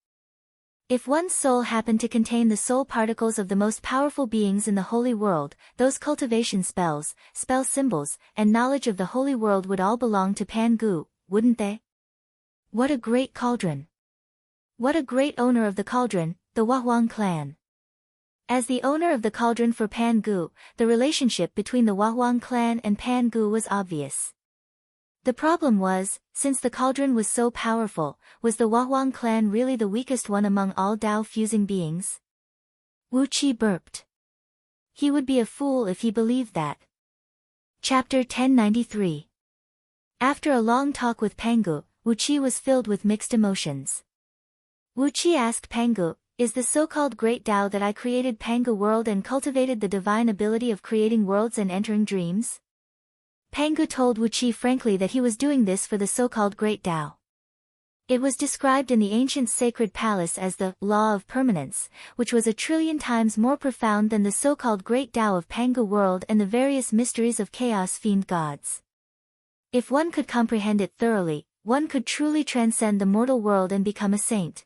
If one's soul happened to contain the soul particles of the most powerful beings in the holy world, those cultivation spells, spell symbols, and knowledge of the holy world would all belong to Pangu, wouldn't they? What a great cauldron! What a great owner of the cauldron, the Wahwang clan. As the owner of the cauldron for Pangu, the relationship between the Wahwang clan and Pangu was obvious. The problem was, since the cauldron was so powerful, was the Wahwang clan really the weakest one among all Tao-fusing beings? Wu Qi burped. He would be a fool if he believed that. Chapter 1093. After a long talk with Pangu, Wu Qi was filled with mixed emotions. Wu Qi asked Pangu, "Is the so-called Great Tao that I created Pangu world and cultivated the divine ability of creating worlds and entering dreams?" Pangu told Wu Qi frankly that he was doing this for the so-called Great Tao. It was described in the ancient sacred palace as the law of permanence, which was 1,000,000,000 times more profound than the so-called Great Tao of Pangu world and the various mysteries of chaos fiend gods. If one could comprehend it thoroughly, one could truly transcend the mortal world and become a saint.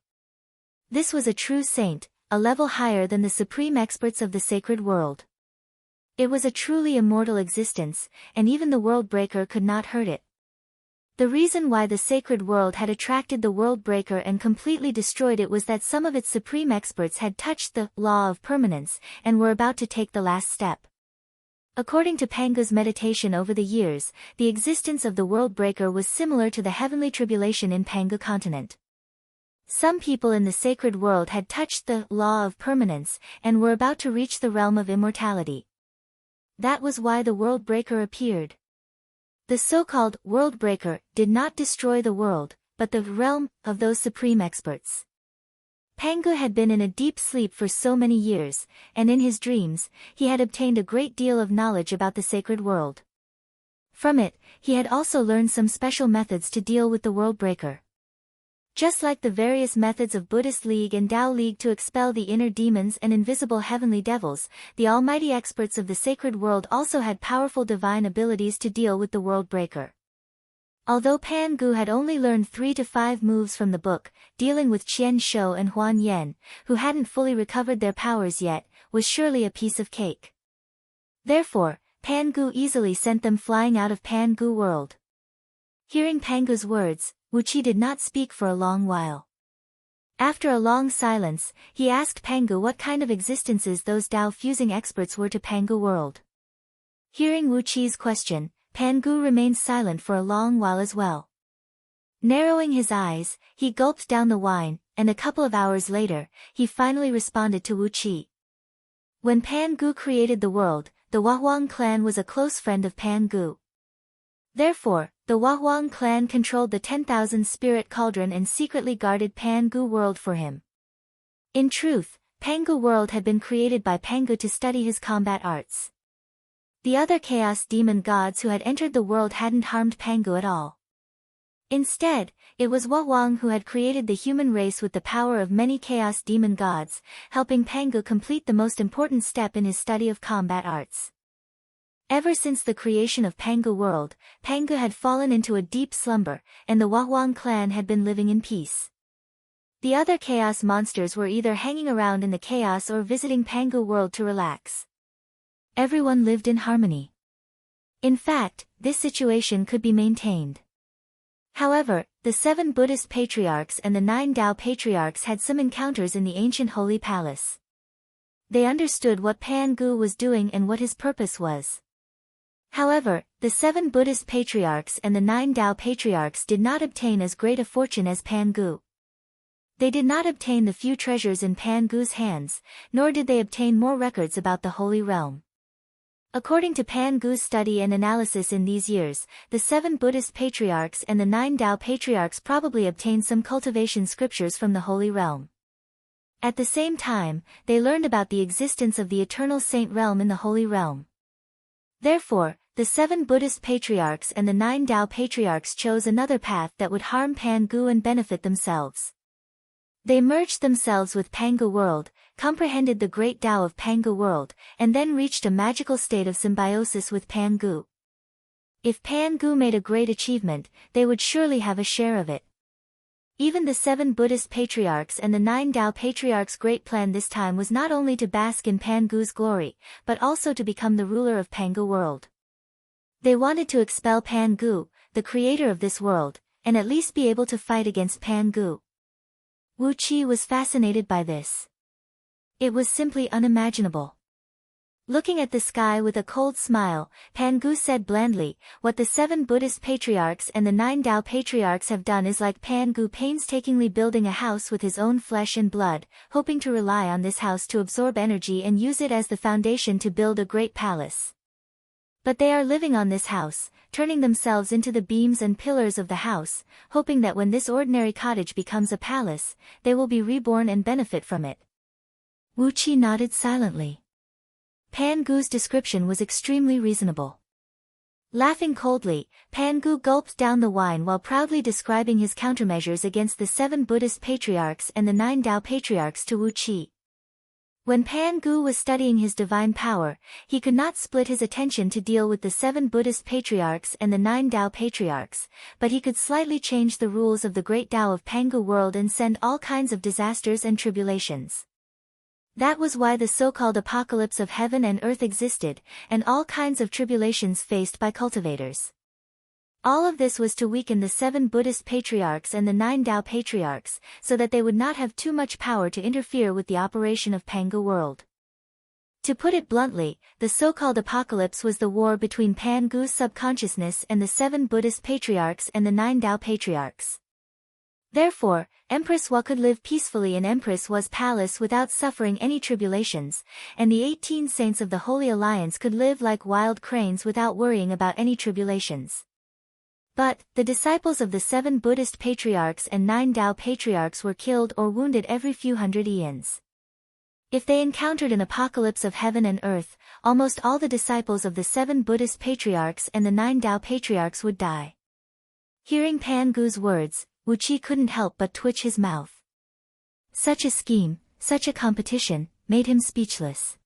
This was a true saint, a level higher than the supreme experts of the sacred world. It was a truly immortal existence, and even the world breaker could not hurt it. The reason why the sacred world had attracted the world breaker and completely destroyed it was that some of its supreme experts had touched the law of permanence and were about to take the last step. According to Pangu's meditation over the years, the existence of the world breaker was similar to the heavenly tribulation in Pangu continent. Some people in the sacred world had touched the law of permanence and were about to reach the realm of immortality. That was why the world breaker appeared. The so-called world breaker did not destroy the world, but the realm of those supreme experts. Pangu had been in a deep sleep for so many years, and in his dreams, he had obtained a great deal of knowledge about the sacred world. From it, he had also learned some special methods to deal with the world breaker. Just like the various methods of Buddhist League and Tao League to expel the inner demons and invisible heavenly devils, the almighty experts of the sacred world also had powerful divine abilities to deal with the world breaker. Although Pangu had only learned 3 to 5 moves from the book, dealing with Qian Shou and Huan Yan, who hadn't fully recovered their powers yet, was surely a piece of cake. Therefore, Pangu easily sent them flying out of Pangu world. Hearing Pangu's words, Wu Qi did not speak for a long while. After a long silence, he asked Pangu what kind of existences those Tao-fusing experts were to Pangu world. Hearing Wu Qi's question, Pangu remained silent for a long while as well. Narrowing his eyes, he gulped down the wine, and a couple of hours later, he finally responded to Wu Qi. When Pangu created the world, the Wahwang clan was a close friend of Pangu. Therefore, the Wahwang clan controlled the 10,000 spirit cauldron and secretly guarded Pangu world for him. In truth, Pangu world had been created by Pangu to study his combat arts. The other chaos demon gods who had entered the world hadn't harmed Pangu at all. Instead, it was Wahwang who had created the human race with the power of many chaos demon gods, helping Pangu complete the most important step in his study of combat arts. Ever since the creation of Pangu world, Pangu had fallen into a deep slumber, and the Wahwang clan had been living in peace. The other chaos monsters were either hanging around in the chaos or visiting Pangu world to relax. Everyone lived in harmony. In fact, this situation could be maintained. However, the 7 Buddhist patriarchs and the 9 Tao patriarchs had some encounters in the ancient holy palace. They understood what Pangu was doing and what his purpose was. However, the 7 Buddhist patriarchs and the 9 Tao patriarchs did not obtain as great a fortune as Pangu. They did not obtain the few treasures in Pangu's hands, nor did they obtain more records about the Holy Realm. According to Pangu's study and analysis in these years, the 7 Buddhist patriarchs and the 9 Tao patriarchs probably obtained some cultivation scriptures from the Holy Realm. At the same time, they learned about the existence of the eternal saint realm in the Holy Realm. Therefore, the 7 Buddhist patriarchs and the 9 Tao patriarchs chose another path that would harm Pangu and benefit themselves. They merged themselves with Pangu world, comprehended the great Tao of Pangu world, and then reached a magical state of symbiosis with Pangu. If Pangu made a great achievement, they would surely have a share of it. Even the 7 Buddhist patriarchs and the 9 Tao patriarchs' great plan this time was not only to bask in Pangu's glory, but also to become the ruler of Pangu world. They wanted to expel Pangu, the creator of this world, and at least be able to fight against Pangu. Wu Qi was fascinated by this. It was simply unimaginable. Looking at the sky with a cold smile, Pangu said blandly, "What the 7 Buddhist patriarchs and the 9 Tao patriarchs have done is like Pangu painstakingly building a house with his own flesh and blood, hoping to rely on this house to absorb energy and use it as the foundation to build a great palace. But they are living on this house, turning themselves into the beams and pillars of the house, hoping that when this ordinary cottage becomes a palace, they will be reborn and benefit from it." Wu Qi nodded silently. Pangu's description was extremely reasonable. Laughing coldly, Pangu gulped down the wine while proudly describing his countermeasures against the 7 Buddhist patriarchs and the 9 Tao patriarchs to Wu Qi. When Pangu was studying his divine power, he could not split his attention to deal with the 7 Buddhist patriarchs and the 9 Tao patriarchs, but he could slightly change the rules of the great Tao of Pangu world and send all kinds of disasters and tribulations. That was why the so-called apocalypse of heaven and earth existed, and all kinds of tribulations faced by cultivators. All of this was to weaken the 7 Buddhist patriarchs and the 9 Tao patriarchs, so that they would not have too much power to interfere with the operation of Pangu world. To put it bluntly, the so-called apocalypse was the war between Pangu's subconsciousness and the 7 Buddhist patriarchs and the 9 Tao patriarchs. Therefore, Empress Wa could live peacefully in Empress Wa's palace without suffering any tribulations, and the 18 saints of the Holy Alliance could live like wild cranes without worrying about any tribulations. But, the disciples of the 7 Buddhist patriarchs and 9 Tao patriarchs were killed or wounded every few hundred eons. If they encountered an apocalypse of heaven and earth, almost all the disciples of the 7 Buddhist patriarchs and the 9 Tao patriarchs would die. Hearing Pangu's words, Wu Qi couldn't help but twitch his mouth. Such a scheme, such a competition, made him speechless.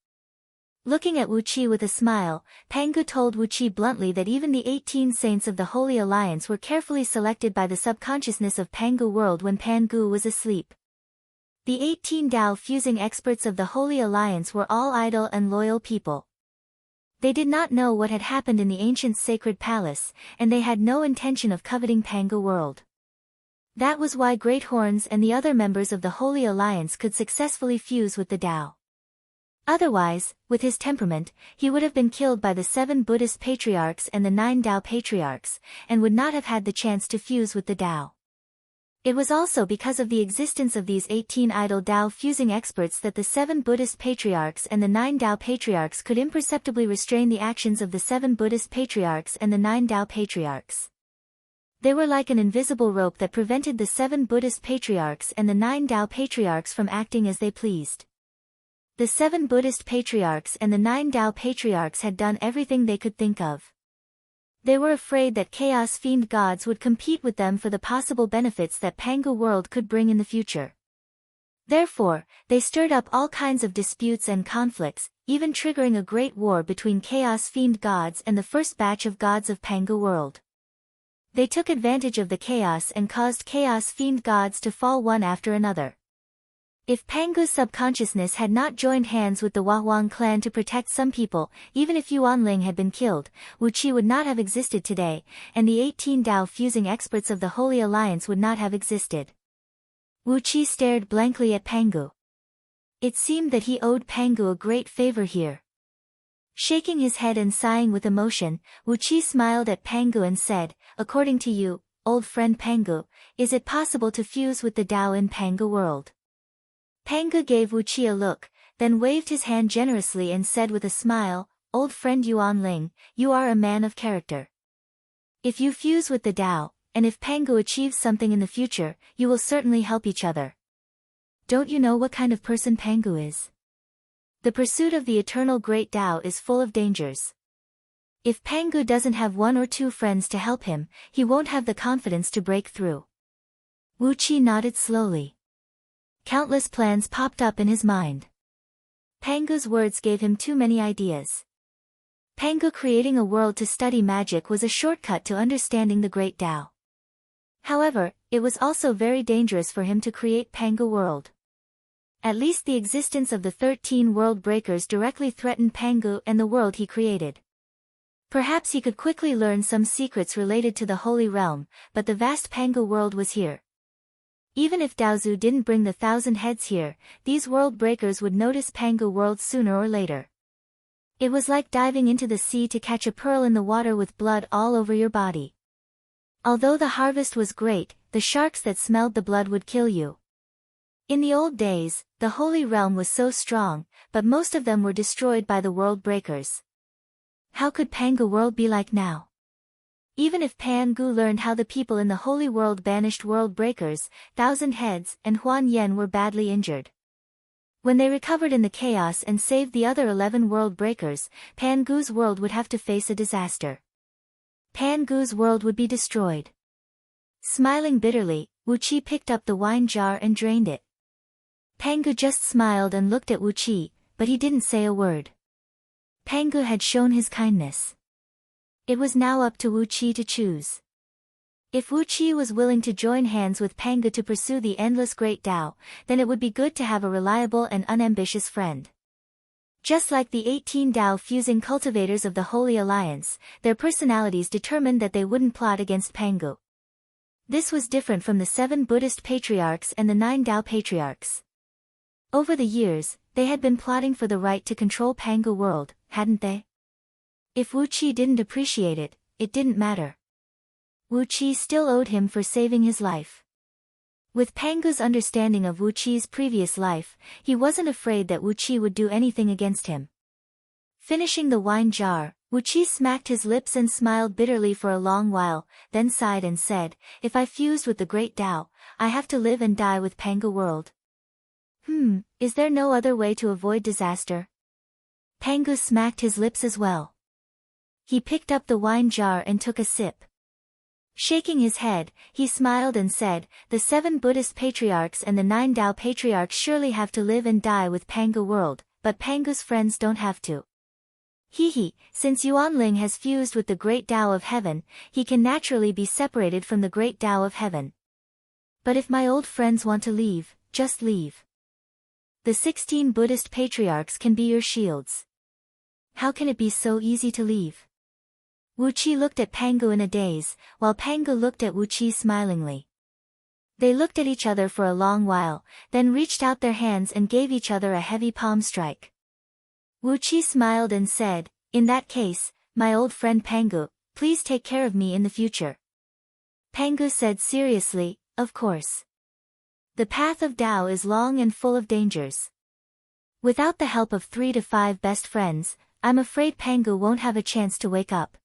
Looking at Wu Qi with a smile, Pangu told Wu Qi bluntly that even the 18 saints of the Holy Alliance were carefully selected by the subconsciousness of Pangu world when Pangu was asleep. The 18 Tao fusing experts of the Holy Alliance were all idle and loyal people. They did not know what had happened in the ancient sacred palace, and they had no intention of coveting Pangu world. That was why Great Horns and the other members of the Holy Alliance could successfully fuse with the Tao. Otherwise, with his temperament, he would have been killed by the 7 Buddhist patriarchs and the 9 Tao patriarchs, and would not have had the chance to fuse with the Tao. It was also because of the existence of these 18 idle Tao fusing experts that the 7 Buddhist patriarchs and the 9 Tao patriarchs could imperceptibly restrain the actions of the 7 Buddhist patriarchs and the 9 Tao patriarchs. They were like an invisible rope that prevented the 7 Buddhist patriarchs and the 9 Tao patriarchs from acting as they pleased. The 7 Buddhist patriarchs and the 9 Tao patriarchs had done everything they could think of. They were afraid that chaos fiend gods would compete with them for the possible benefits that Pangu world could bring in the future. Therefore, they stirred up all kinds of disputes and conflicts, even triggering a great war between chaos fiend gods and the first batch of gods of Pangu world. They took advantage of the chaos and caused chaos fiend gods to fall one after another. If Pangu's subconsciousness had not joined hands with the Wahuang clan to protect some people, even if Yuan Ling had been killed, Wu Qi would not have existed today, and the 18 Tao fusing experts of the Holy Alliance would not have existed. Wu Qi stared blankly at Pangu. It seemed that he owed Pangu a great favor here. Shaking his head and sighing with emotion, Wu Qi smiled at Pangu and said, "According to you, old friend Pangu, is it possible to fuse with the Tao in Pangu world?" Pangu gave Wu Qi a look, then waved his hand generously and said with a smile, "Old friend Yuan Ling, you are a man of character. If you fuse with the Tao, and if Pangu achieves something in the future, you will certainly help each other. Don't you know what kind of person Pangu is? The pursuit of the eternal great Tao is full of dangers. If Pangu doesn't have 1 or 2 friends to help him, he won't have the confidence to break through." Wu Qi nodded slowly. Countless plans popped up in his mind. Pangu's words gave him too many ideas. Pangu creating a world to study magic was a shortcut to understanding the Great Tao. However, it was also very dangerous for him to create Pangu world. At least the existence of the 13 world breakers directly threatened Pangu and the world he created. Perhaps he could quickly learn some secrets related to the Holy Realm, but the vast Pangu world was here. Even if Daozu didn't bring the 1,000 heads here, these world breakers would notice Pangu world sooner or later. It was like diving into the sea to catch a pearl in the water with blood all over your body. Although the harvest was great, the sharks that smelled the blood would kill you. In the old days, the Holy Realm was so strong, but most of them were destroyed by the world breakers. How could Pangu world be like now? Even if Pangu learned how the people in the Holy World banished world breakers, 1,000 heads and Huan Yen were badly injured. When they recovered in the chaos and saved the other 11 world breakers, Pangu's world would have to face a disaster. Pangu's world would be destroyed. Smiling bitterly, Wuqi picked up the wine jar and drained it. Pangu just smiled and looked at Wuqi, but he didn't say a word. Pangu had shown his kindness. It was now up to Wuqi to choose. If Wuqi was willing to join hands with Pangu to pursue the endless Great Tao, then it would be good to have a reliable and unambitious friend. Just like the 18 Tao fusing cultivators of the Holy Alliance, their personalities determined that they wouldn't plot against Pangu. This was different from the 7 Buddhist patriarchs and the 9 Tao patriarchs. Over the years, they had been plotting for the right to control Pangu world, hadn't they? If Wuqi didn't appreciate it, it didn't matter. Wuqi still owed him for saving his life. With Pangu's understanding of Wuqi's previous life, he wasn't afraid that Wuqi would do anything against him. Finishing the wine jar, Wuqi smacked his lips and smiled bitterly for a long while, then sighed and said, "If I fused with the Great Tao, I have to live and die with Pangu world. Is there no other way to avoid disaster?" Pangu smacked his lips as well. He picked up the wine jar and took a sip. Shaking his head, he smiled and said, "The 7 Buddhist patriarchs and the 9 Tao patriarchs surely have to live and die with Pangu world, but Pangu's friends don't have to. Since Yuanling has fused with the Great Tao of Heaven, he can naturally be separated from the Great Tao of Heaven. But if my old friends want to leave, just leave. The 16 Buddhist patriarchs can be your shields. How can it be so easy to leave?" Wuqi looked at Pangu in a daze, while Pangu looked at Wuqi smilingly. They looked at each other for a long while, then reached out their hands and gave each other a heavy palm strike. Wuqi smiled and said, "In that case, my old friend Pangu, please take care of me in the future." Pangu said seriously, "Of course. The path of Tao is long and full of dangers. Without the help of 3 to 5 best friends, I'm afraid Pangu won't have a chance to wake up."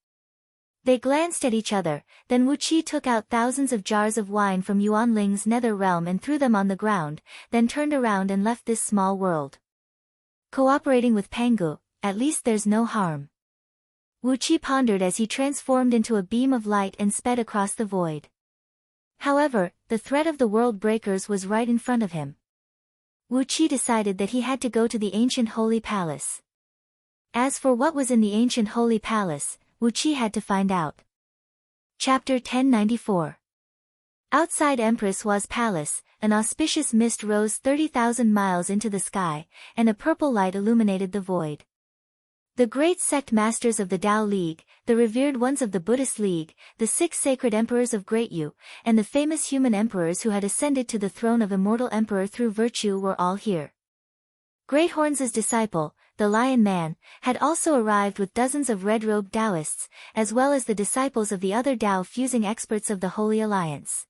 They glanced at each other, then Wuqi took out thousands of jars of wine from Yuanling's nether realm and threw them on the ground, then turned around and left this small world. Cooperating with Pangu, at least there's no harm. Wuqi pondered as he transformed into a beam of light and sped across the void. However, the threat of the world breakers was right in front of him. Wuqi decided that he had to go to the ancient Holy Palace. As for what was in the ancient Holy Palace, Wuqi had to find out. Chapter 1094. Outside Empress Hua's palace, an auspicious mist rose 30,000 miles into the sky, and a purple light illuminated the void. The great sect masters of the Tao League, the revered ones of the Buddhist League, the 6 sacred emperors of Great Yu, and the famous human emperors who had ascended to the throne of immortal emperor through virtue were all here. Great Horns' disciple, the Lion Man, had also arrived with dozens of red-robed Taoists, as well as the disciples of the other Tao-fusing experts of the Holy Alliance.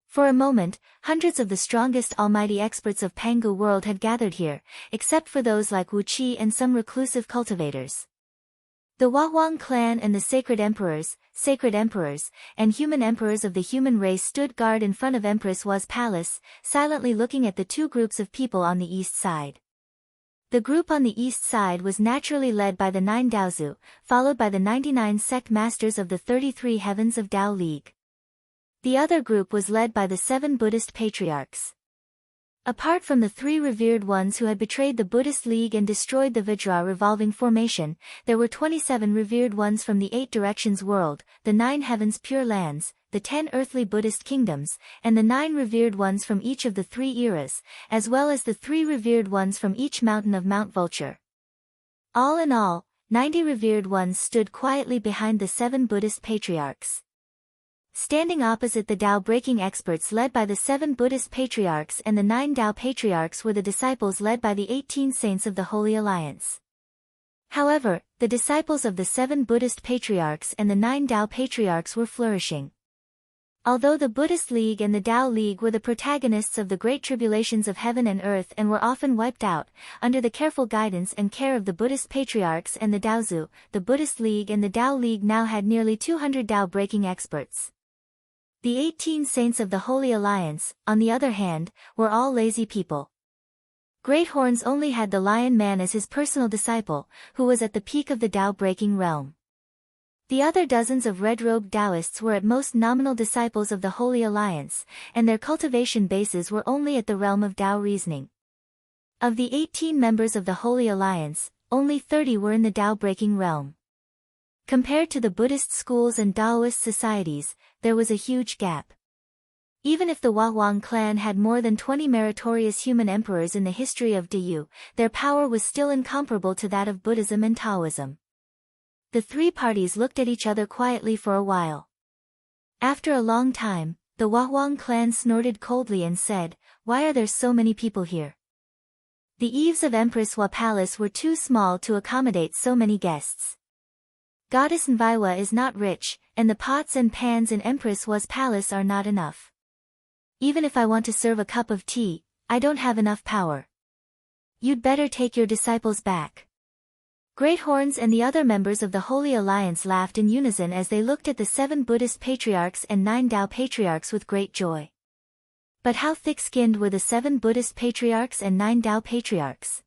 For a moment, hundreds of the strongest almighty experts of Pangu world had gathered here, except for those like Wuqi and some reclusive cultivators. The Wahuang clan and the sacred emperors, and human emperors of the human race stood guard in front of Empress Hua's palace, silently looking at the 2 groups of people on the east side. The group on the east side was naturally led by the 9 Daozu, followed by the 99 sect masters of the 33 heavens of Tao League. The other group was led by the 7 Buddhist patriarchs. Apart from the 3 revered ones who had betrayed the Buddhist League and destroyed the Vajra revolving formation, there were 27 revered ones from the 8 directions world, the 9 heavens pure lands, the 10 earthly Buddhist kingdoms, and the 9 revered ones from each of the 3 eras, as well as the 3 revered ones from each mountain of Mount Vulture. All in all, 90 revered ones stood quietly behind the 7 Buddhist patriarchs. Standing opposite the Tao-breaking experts led by the 7 Buddhist patriarchs and the 9 Tao patriarchs were the disciples led by the 18 saints of the Holy Alliance. However, the disciples of the 7 Buddhist patriarchs and the 9 Tao patriarchs were flourishing. Although the Buddhist League and the Tao League were the protagonists of the great tribulations of heaven and earth and were often wiped out, under the careful guidance and care of the Buddhist patriarchs and the Taozu, the Buddhist League and the Tao League now had nearly 200 Tao-breaking experts. The 18 saints of the Holy Alliance, on the other hand, were all lazy people. Great Horns only had the Lion Man as his personal disciple, who was at the peak of the Tao-breaking realm. The other dozens of red-robed Taoists were at most nominal disciples of the Holy Alliance, and their cultivation bases were only at the realm of Tao reasoning. Of the 18 members of the Holy Alliance, only 30 were in the Tao-breaking realm. Compared to the Buddhist schools and Taoist societies, there was a huge gap. Even if the Huang clan had more than 20 meritorious human emperors in the history of Diyu, their power was still incomparable to that of Buddhism and Taoism. The 3 parties looked at each other quietly for a while. After a long time, the Huang clan snorted coldly and said, "Why are there so many people here?" The eaves of Empress Hua Palace were too small to accommodate so many guests. Goddess Nviwa is not rich, and the pots and pans in Empress Hua's palace are not enough. Even if I want to serve a cup of tea, I don't have enough power. You'd better take your disciples back. Great Horns and the other members of the Holy Alliance laughed in unison as they looked at the 7 Buddhist patriarchs and 9 Tao patriarchs with great joy. But how thick-skinned were the 7 Buddhist patriarchs and 9 Tao patriarchs?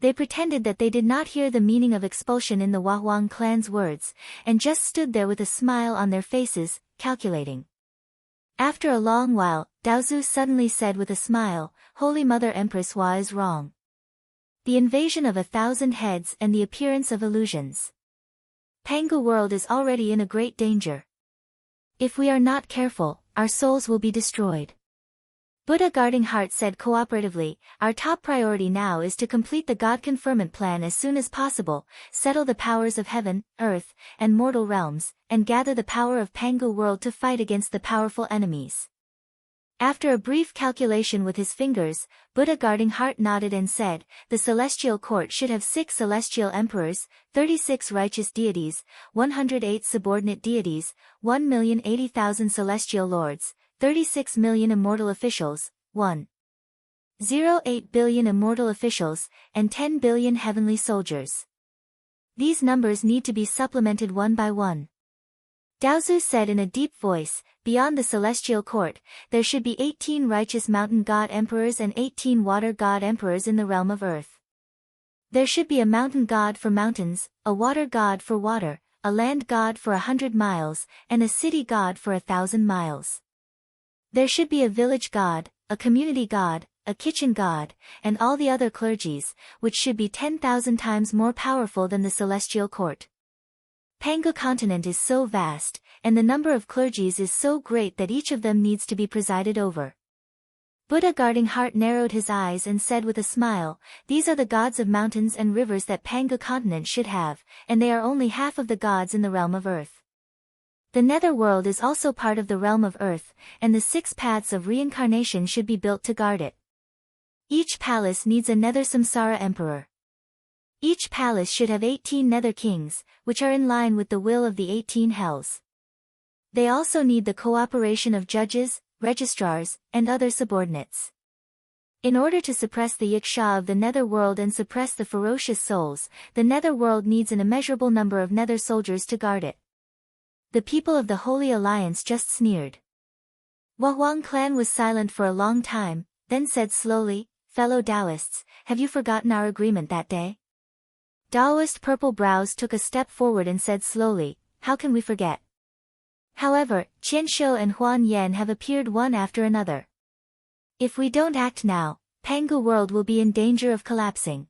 They pretended that they did not hear the meaning of expulsion in the Huang clan's words, and just stood there with a smile on their faces, calculating. After a long while, Daozu suddenly said with a smile, "Holy Mother Empress Hua is wrong. The invasion of 1,000 heads and the appearance of illusions. Pangu world is already in a great danger. If we are not careful, our souls will be destroyed." Buddha Guarding Heart said cooperatively, "Our top priority now is to complete the God Conferment Plan as soon as possible, settle the powers of heaven, earth, and mortal realms, and gather the power of Pangu world to fight against the powerful enemies." After a brief calculation with his fingers, Buddha Guarding Heart nodded and said, "The celestial court should have 6 celestial emperors, 36 righteous deities, 108 subordinate deities, 1,080,000 celestial lords, 36 million immortal officials, 1.08 billion immortal officials, and 10 billion heavenly soldiers. These numbers need to be supplemented one by one." Daozu said in a deep voice, "Beyond the celestial court, there should be 18 righteous mountain god emperors and 18 water god emperors in the realm of earth. There should be a mountain god for mountains, a water god for water, a land god for 100 miles, and a city god for 1,000 miles. There should be a village god, a community god, a kitchen god, and all the other clergies, which should be 10,000 times more powerful than the celestial court. Pangu continent is so vast, and the number of clergies is so great that each of them needs to be presided over." Buddha Guarding Heart narrowed his eyes and said with a smile, "These are the gods of mountains and rivers that Pangu continent should have, and they are only half of the gods in the realm of earth. The nether world is also part of the realm of earth, and the 6 paths of reincarnation should be built to guard it. Each palace needs a nether samsara emperor. Each palace should have 18 nether kings, which are in line with the will of the 18 hells. They also need the cooperation of judges, registrars, and other subordinates. In order to suppress the yiksha of the nether world and suppress the ferocious souls, the nether world needs an immeasurable number of nether soldiers to guard it." The people of the Holy Alliance just sneered. Huang clan was silent for a long time, then said slowly, "Fellow Taoists, have you forgotten our agreement that day?" Taoist Purple Brows took a step forward and said slowly, "How can we forget? However, Qianshou and Huan Yan have appeared one after another. If we don't act now, Pangu world will be in danger of collapsing.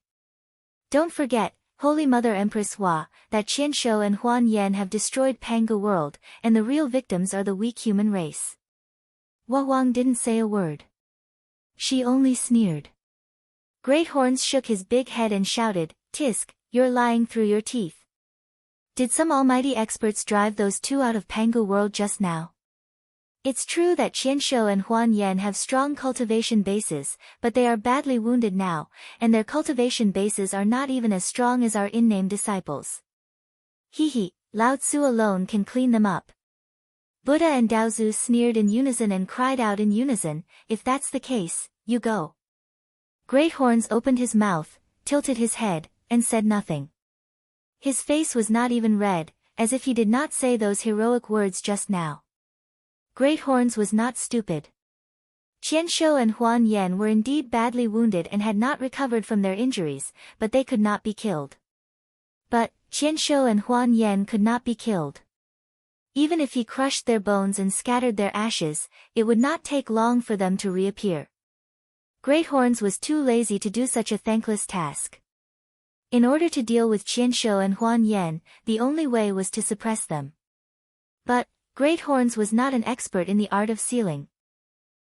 Don't forget, Holy Mother Empress Hua, that Qianshou and Huan Yan have destroyed Pangu world, and the real victims are the weak human race. Hua Huang didn't say a word. She only sneered. Great Horns shook his big head and shouted, "Tisk, you're lying through your teeth. Did some almighty experts drive those two out of Pangu world just now? It's true that Qianshou and Huan Yan have strong cultivation bases, but they are badly wounded now, and their cultivation bases are not even as strong as our in-name disciples. Hee, Lao Tzu alone can clean them up." Buddha and Daozu sneered in unison and cried out in unison, "If that's the case, you go." Great Horns opened his mouth, tilted his head, and said nothing. His face was not even red, as if he did not say those heroic words just now. Great Horns was not stupid. Qianshou and Huan Yan were indeed badly wounded and had not recovered from their injuries, but they could not be killed. But Qianshou and Huan Yan could not be killed. Even if he crushed their bones and scattered their ashes, it would not take long for them to reappear. Great Horns was too lazy to do such a thankless task. In order to deal with Qianshou and Huan Yan, the only way was to suppress them. But Great Horns was not an expert in the art of sealing.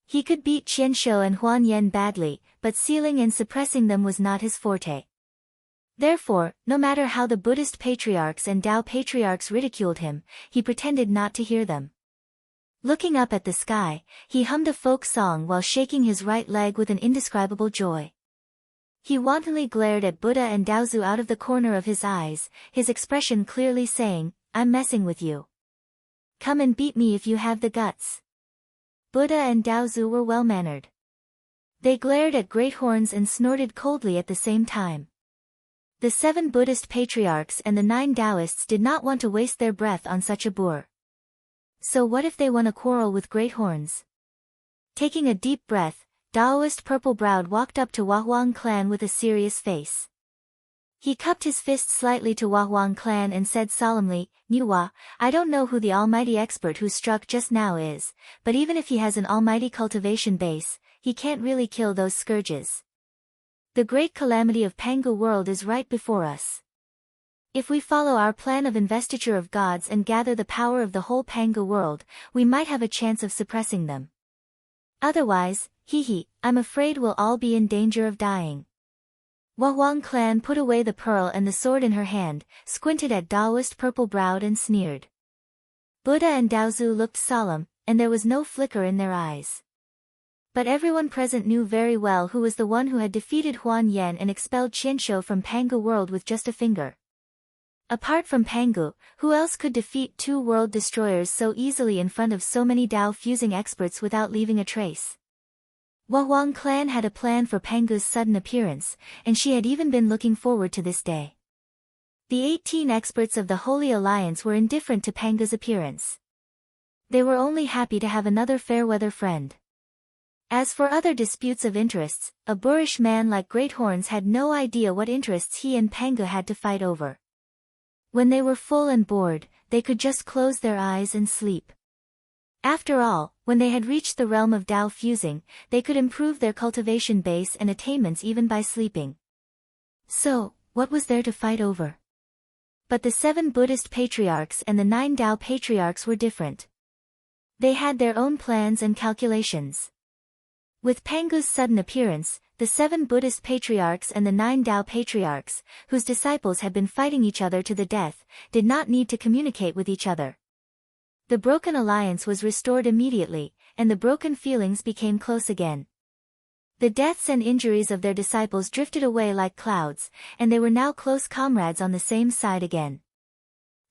He could beat Qianshou and Huan Yan badly, but sealing and suppressing them was not his forte. Therefore, no matter how the Buddhist patriarchs and Tao patriarchs ridiculed him, he pretended not to hear them. Looking up at the sky, he hummed a folk song while shaking his right leg with an indescribable joy. He wantonly glared at Buddha and Daozu out of the corner of his eyes, his expression clearly saying, "I'm messing with you. Come and beat me if you have the guts." Buddha and Daozu were well-mannered. They glared at Great Horns and snorted coldly at the same time. The 7 Buddhist patriarchs and the 9 Taoists did not want to waste their breath on such a boor. So what if they won a quarrel with Great Horns? Taking a deep breath, Taoist Purple-Browed walked up to Hua Huang Clan with a serious face. He cupped his fist slightly to Hua Huang Clan and said solemnly, "Nuwa, I don't know who the almighty expert who struck just now is, but even if he has an almighty cultivation base, he can't really kill those scourges. The great calamity of Pangu world is right before us. If we follow our plan of investiture of gods and gather the power of the whole Pangu world, we might have a chance of suppressing them. Otherwise, I'm afraid we'll all be in danger of dying." Hua Huang Clan put away the pearl and the sword in her hand, squinted at Taoist Purple-Browed and sneered. Buddha and Daozu looked solemn, and there was no flicker in their eyes. But everyone present knew very well who was the one who had defeated Huan Yan and expelled Qianshou from Pangu world with just a finger. Apart from Pangu, who else could defeat 2 world destroyers so easily in front of so many Tao fusing experts without leaving a trace? Hua Huang Clan had a plan for Pangu's sudden appearance, and she had even been looking forward to this day. The 18 experts of the Holy Alliance were indifferent to Pangu's appearance. They were only happy to have another fair-weather friend. As for other disputes of interests, a boorish man like Great Horns had no idea what interests he and Pangu had to fight over. When they were full and bored, they could just close their eyes and sleep. After all, when they had reached the realm of Tao fusing, they could improve their cultivation base and attainments even by sleeping. So, what was there to fight over? But the 7 Buddhist patriarchs and the 9 Tao patriarchs were different. They had their own plans and calculations. With Pangu's sudden appearance, the 7 Buddhist patriarchs and the 9 Tao patriarchs, whose disciples had been fighting each other to the death, did not need to communicate with each other. The broken alliance was restored immediately, and the broken feelings became close again. The deaths and injuries of their disciples drifted away like clouds, and they were now close comrades on the same side again.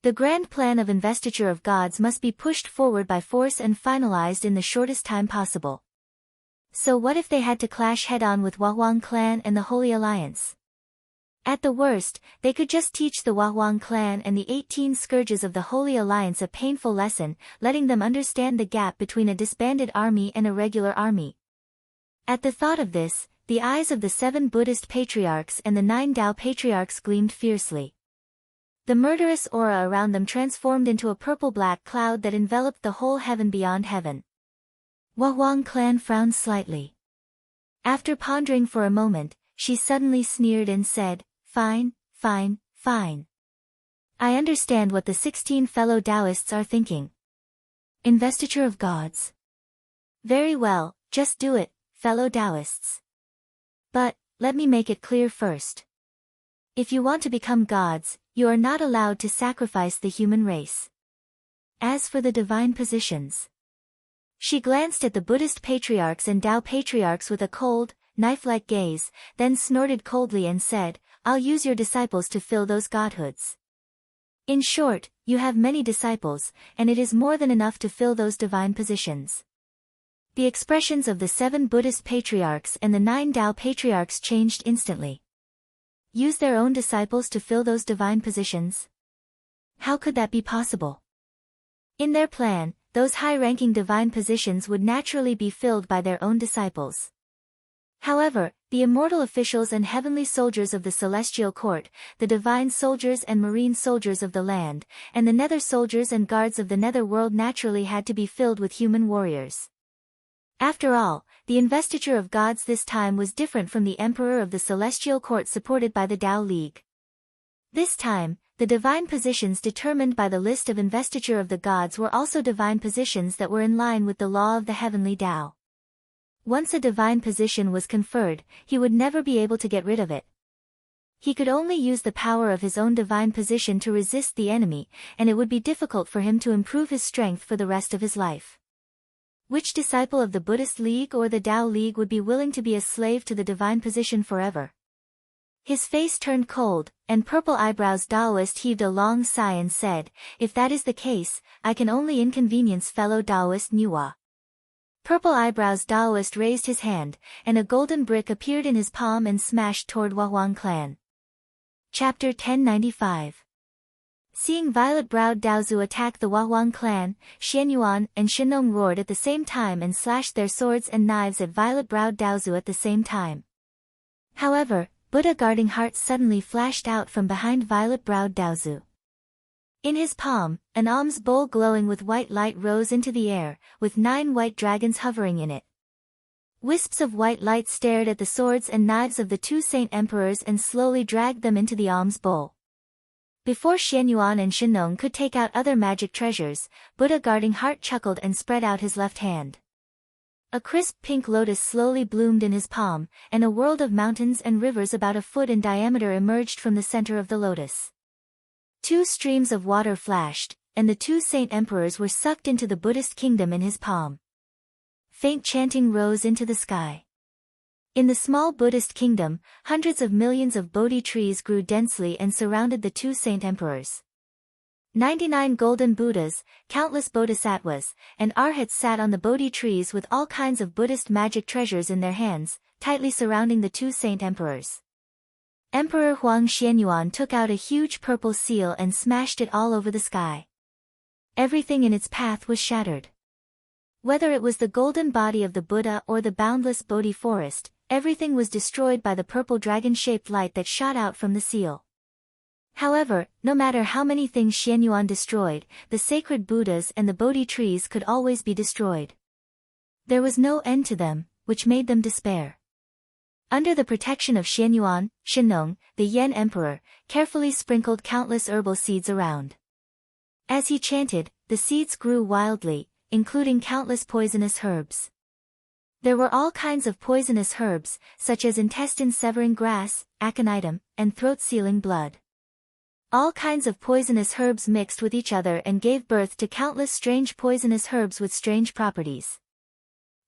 The grand plan of investiture of gods must be pushed forward by force and finalized in the shortest time possible. So what if they had to clash head-on with Hua Huang Clan and the Holy Alliance? At the worst, they could just teach the Hua Huang Clan and the 18 scourges of the Holy Alliance a painful lesson, letting them understand the gap between a disbanded army and a regular army. At the thought of this, the eyes of the 7 Buddhist patriarchs and the 9 Tao patriarchs gleamed fiercely. The murderous aura around them transformed into a purple-black cloud that enveloped the whole heaven beyond heaven. Hua Huang Clan frowned slightly. After pondering for a moment, she suddenly sneered and said, "Fine, fine, fine. I understand what the 16 fellow Taoists are thinking. Investiture of gods. Very well, just do it, fellow Taoists. But, let me make it clear first. If you want to become gods, you are not allowed to sacrifice the human race. As for the divine positions." She glanced at the Buddhist patriarchs and Tao patriarchs with a cold, knife-like gaze, then snorted coldly and said, "I'll use your disciples to fill those godhoods. In short, you have many disciples, and it is more than enough to fill those divine positions." The expressions of the 7 Buddhist patriarchs and the 9 Tao patriarchs changed instantly. Use their own disciples to fill those divine positions? How could that be possible? In their plan, those high-ranking divine positions would naturally be filled by their own disciples. However, the immortal officials and heavenly soldiers of the celestial court, the divine soldiers and marine soldiers of the land, and the nether soldiers and guards of the nether world naturally had to be filled with human warriors. After all, the investiture of gods this time was different from the emperor of the celestial court supported by the Tao League. This time, the divine positions determined by the list of investiture of the gods were also divine positions that were in line with the law of the heavenly Tao. Once a divine position was conferred, he would never be able to get rid of it. He could only use the power of his own divine position to resist the enemy, and it would be difficult for him to improve his strength for the rest of his life. Which disciple of the Buddhist League or the Tao League would be willing to be a slave to the divine position forever? His face turned cold, and purple eyebrows Taoist heaved a long sigh and said, "If that is the case, I can only inconvenience fellow Taoist Nuwa." Purple eyebrows Taoist raised his hand, and a golden brick appeared in his palm and smashed toward Huang clan. Chapter 1095. Seeing violet-browed Daozu attack the Huang clan, Xianyuan and Shinong roared at the same time and slashed their swords and knives at violet-browed Daozu at the same time. However, Buddha guarding heart suddenly flashed out from behind violet-browed Daozu. In his palm, an alms bowl glowing with white light rose into the air, with 9 white dragons hovering in it. Wisps of white light stared at the swords and knives of the 2 saint emperors and slowly dragged them into the alms bowl. Before Xianyuan and Shinong could take out other magic treasures, Buddha guarding heart chuckled and spread out his left hand. A crisp pink lotus slowly bloomed in his palm, and a world of mountains and rivers about a foot in diameter emerged from the center of the lotus. 2 streams of water flashed, and the 2 saint emperors were sucked into the Buddhist kingdom in his palm. Faint chanting rose into the sky. In the small Buddhist kingdom, hundreds of millions of Bodhi trees grew densely and surrounded the 2 saint emperors. 99 golden Buddhas, countless bodhisattvas, and arhats sat on the Bodhi trees with all kinds of Buddhist magic treasures in their hands, tightly surrounding the 2 saint emperors. Emperor Huang Xianyuan took out a huge purple seal and smashed it all over the sky. Everything in its path was shattered. Whether it was the golden body of the Buddha or the boundless Bodhi forest, everything was destroyed by the purple dragon-shaped light that shot out from the seal. However, no matter how many things Xianyuan destroyed, the sacred Buddhas and the Bodhi trees could always be destroyed. There was no end to them, which made them despair. Under the protection of Xianyuan, Shinong, the Yen Emperor, carefully sprinkled countless herbal seeds around. As he chanted, the seeds grew wildly, including countless poisonous herbs. There were all kinds of poisonous herbs, such as intestine-severing grass, aconitum, and throat-sealing blood. All kinds of poisonous herbs mixed with each other and gave birth to countless strange poisonous herbs with strange properties.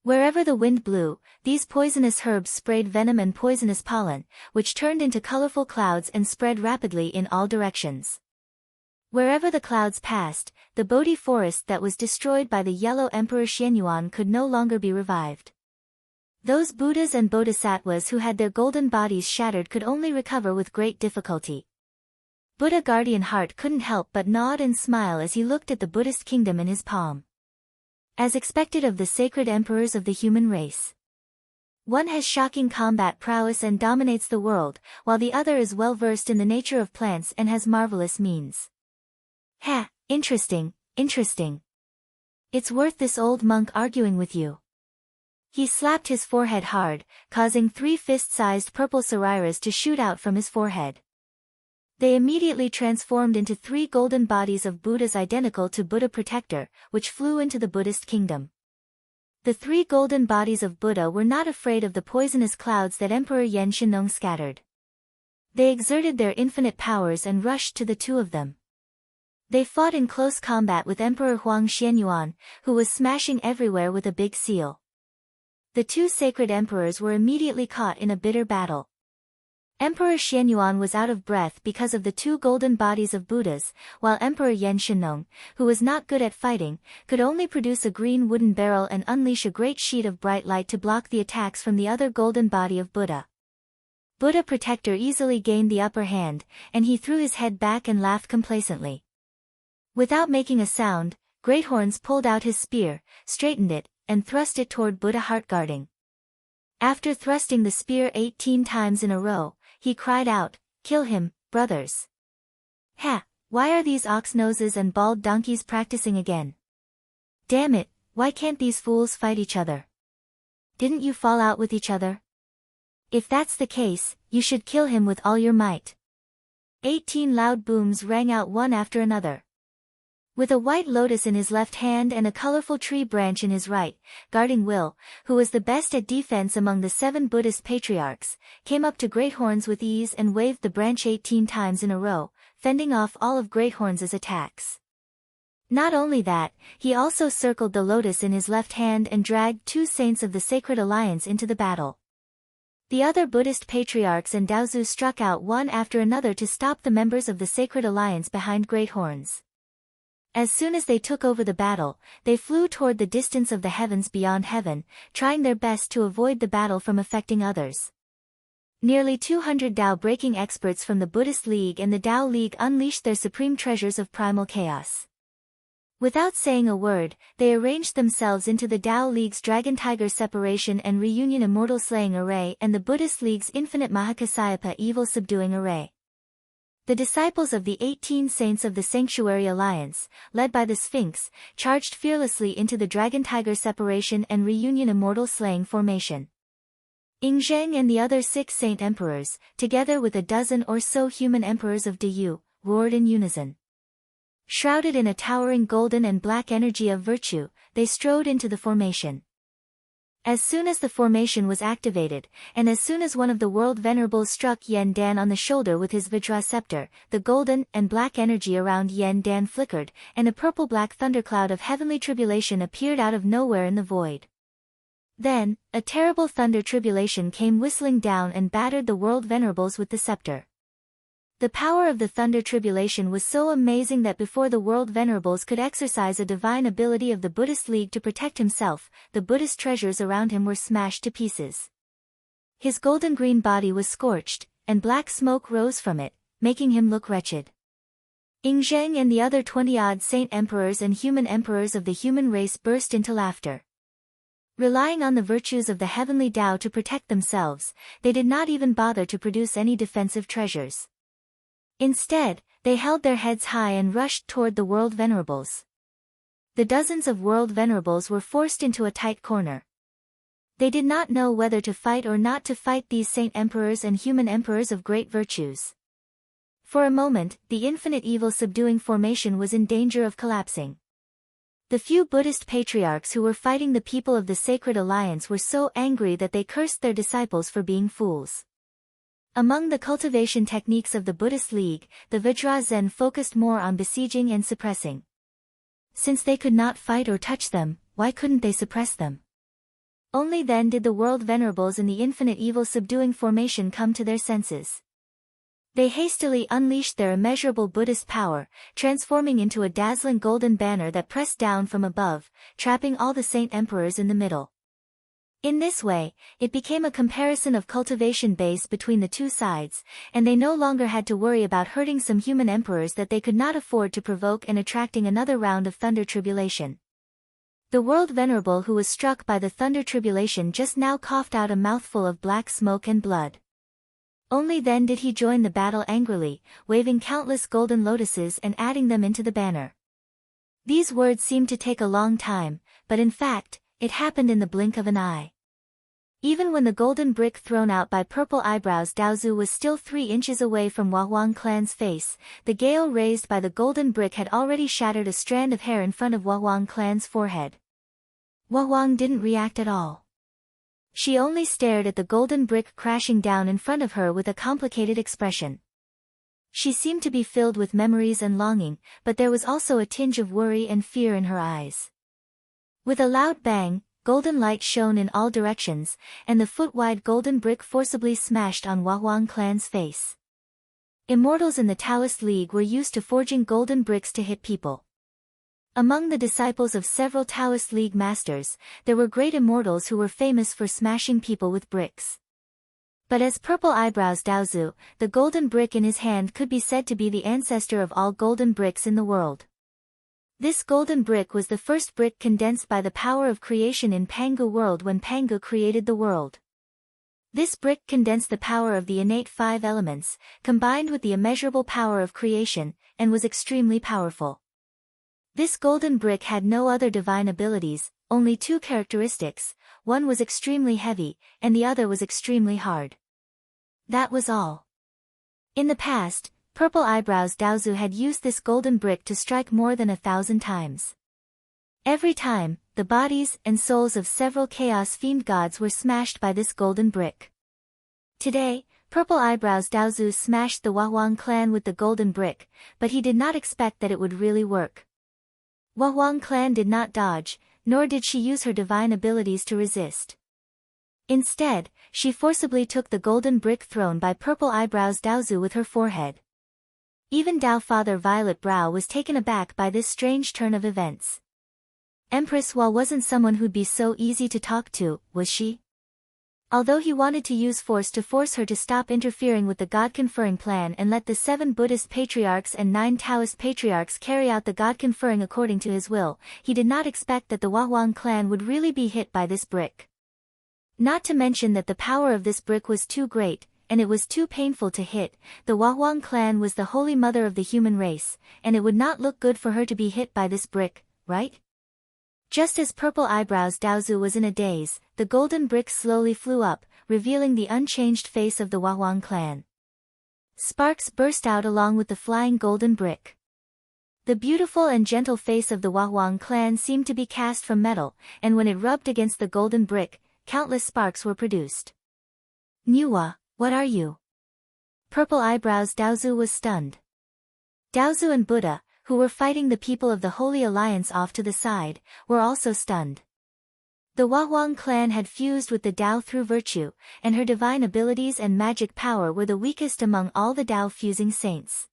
Wherever the wind blew, these poisonous herbs sprayed venom and poisonous pollen, which turned into colorful clouds and spread rapidly in all directions. Wherever the clouds passed, the Bodhi forest that was destroyed by the Yellow Emperor Xianyuan could no longer be revived. Those Buddhas and Bodhisattvas who had their golden bodies shattered could only recover with great difficulty. Buddha Guardian Heart couldn't help but nod and smile as he looked at the Buddhist kingdom in his palm. As expected of the sacred emperors of the human race. One has shocking combat prowess and dominates the world, while the other is well versed in the nature of plants and has marvelous means. Ha, interesting, interesting. It's worth this old monk arguing with you. He slapped his forehead hard, causing 3 fist-sized purple sariras to shoot out from his forehead. They immediately transformed into 3 golden bodies of Buddhas identical to Buddha Protector, which flew into the Buddhist kingdom. The 3 golden bodies of Buddha were not afraid of the poisonous clouds that Emperor Yan Shenong scattered. They exerted their infinite powers and rushed to the 2 of them. They fought in close combat with Emperor Huang Xianyuan, who was smashing everywhere with a big seal. The 2 sacred emperors were immediately caught in a bitter battle. Emperor Xianyuan was out of breath because of the 2 golden bodies of Buddhas, while Emperor Yan Shenong, who was not good at fighting, could only produce a green wooden barrel and unleash a great sheet of bright light to block the attacks from the other golden body of Buddha. Buddha Protector easily gained the upper hand, and he threw his head back and laughed complacently. Without making a sound, Greathorns pulled out his spear, straightened it, and thrust it toward Buddha Heartguarding. After thrusting the spear 18 times in a row, he cried out, "Kill him, brothers! Ha! Why are these ox noses and bald donkeys practicing again? Damn it, why can't these fools fight each other? Didn't you fall out with each other? If that's the case, you should kill him with all your might." 18 loud booms rang out one after another. With a white lotus in his left hand and a colorful tree branch in his right, Guarding Will, who was the best at defense among the 7 Buddhist patriarchs, came up to Greathorns with ease and waved the branch 18 times in a row, fending off all of Greathorns' attacks. Not only that, he also circled the lotus in his left hand and dragged 2 saints of the Sacred Alliance into the battle. The other Buddhist patriarchs and Daozu struck out one after another to stop the members of the Sacred Alliance behind Greathorns. As soon as they took over the battle, they flew toward the distance of the heavens beyond heaven, trying their best to avoid the battle from affecting others. Nearly 200 Tao-breaking experts from the Buddhist League and the Tao League unleashed their supreme treasures of primal chaos. Without saying a word, they arranged themselves into the Tao League's Dragon Tiger Separation and Reunion Immortal Slaying Array and the Buddhist League's Infinite Mahakasyapa Evil Subduing Array. The disciples of the 18 saints of the Sanctuary Alliance, led by the Sphinx, charged fearlessly into the Dragon Tiger Separation and Reunion Immortal Slaying formation. Yingzheng and the other 6 saint emperors, together with a dozen or so human emperors of Deyu, roared in unison. Shrouded in a towering golden and black energy of virtue, they strode into the formation. As soon as the formation was activated, and as soon as one of the world venerables struck Yen Dan on the shoulder with his Vajra scepter, the golden and black energy around Yen Dan flickered, and a purple-black thundercloud of heavenly tribulation appeared out of nowhere in the void. Then, a terrible thunder tribulation came whistling down and battered the world venerables with the scepter. The power of the thunder tribulation was so amazing that before the world venerables could exercise a divine ability of the Buddhist League to protect himself, the Buddhist treasures around him were smashed to pieces. His golden-green body was scorched, and black smoke rose from it, making him look wretched. Yingzheng and the other 20-odd saint emperors and human emperors of the human race burst into laughter. Relying on the virtues of the heavenly Tao to protect themselves, they did not even bother to produce any defensive treasures. Instead, they held their heads high and rushed toward the world venerables. The dozens of world venerables were forced into a tight corner. They did not know whether to fight or not to fight these saint emperors and human emperors of great virtues. For a moment, the infinite evil subduing formation was in danger of collapsing. The few Buddhist patriarchs who were fighting the people of the Sacred Alliance were so angry that they cursed their disciples for being fools. Among the cultivation techniques of the Buddhist League, the Vajra Zen focused more on besieging and suppressing. Since they could not fight or touch them, why couldn't they suppress them? Only then did the world venerables in the infinite evil subduing formation come to their senses. They hastily unleashed their immeasurable Buddhist power, transforming into a dazzling golden banner that pressed down from above, trapping all the saint emperors in the middle. In this way, it became a comparison of cultivation base between the two sides, and they no longer had to worry about hurting some human emperors that they could not afford to provoke and attracting another round of thunder tribulation. The world venerable who was struck by the thunder tribulation just now coughed out a mouthful of black smoke and blood. Only then did he join the battle angrily, waving countless golden lotuses and adding them into the banner. These words seemed to take a long time, but in fact, it happened in the blink of an eye. Even when the golden brick thrown out by Purple Eyebrows Daozu was still 3 inches away from Huang Clan's face, the gale raised by the golden brick had already shattered a strand of hair in front of Huang Clan's forehead. Huang didn't react at all. She only stared at the golden brick crashing down in front of her with a complicated expression. She seemed to be filled with memories and longing, but there was also a tinge of worry and fear in her eyes. With a loud bang, golden light shone in all directions, and the foot-wide golden brick forcibly smashed on Huang Clan's face. Immortals in the Taoist League were used to forging golden bricks to hit people. Among the disciples of several Taoist League masters, there were great immortals who were famous for smashing people with bricks. But as Purple Eyebrows Daozu, the golden brick in his hand could be said to be the ancestor of all golden bricks in the world. This golden brick was the first brick condensed by the power of creation in Pangu world when Pangu created the world. This brick condensed the power of the innate 5 elements, combined with the immeasurable power of creation, and was extremely powerful. This golden brick had no other divine abilities, only 2 characteristics: one was extremely heavy, and the other was extremely hard. That was all. In the past, Purple Eyebrows Daozu had used this golden brick to strike more than 1,000 times. Every time, the bodies and souls of several chaos-fiend gods were smashed by this golden brick. Today, Purple Eyebrows Daozu smashed the Huang clan with the golden brick, but he did not expect that it would really work. Huang clan did not dodge, nor did she use her divine abilities to resist. Instead, she forcibly took the golden brick thrown by Purple Eyebrows Daozu with her forehead. Even Dao Father Violet Brow was taken aback by this strange turn of events. Empress Hua wasn't someone who'd be so easy to talk to, was she? Although he wanted to use force to force her to stop interfering with the God-conferring plan and let the 7 Buddhist patriarchs and 9 Taoist patriarchs carry out the God-conferring according to his will, he did not expect that the Huang clan would really be hit by this brick. Not to mention that the power of this brick was too great, and it was too painful to hit. The Huang clan was the holy mother of the human race, and it would not look good for her to be hit by this brick, right? Just as Purple Eyebrows Daozu was in a daze, the golden brick slowly flew up, revealing the unchanged face of the Huang clan. Sparks burst out along with the flying golden brick. The beautiful and gentle face of the Huang clan seemed to be cast from metal, and when it rubbed against the golden brick, countless sparks were produced. Nuwa, what are you? Purple Eyebrows Daozu was stunned. Daozu and Buddha, who were fighting the people of the Holy Alliance off to the side, were also stunned. The Huang clan had fused with the Tao through virtue, and her divine abilities and magic power were the weakest among all the Tao-fusing saints.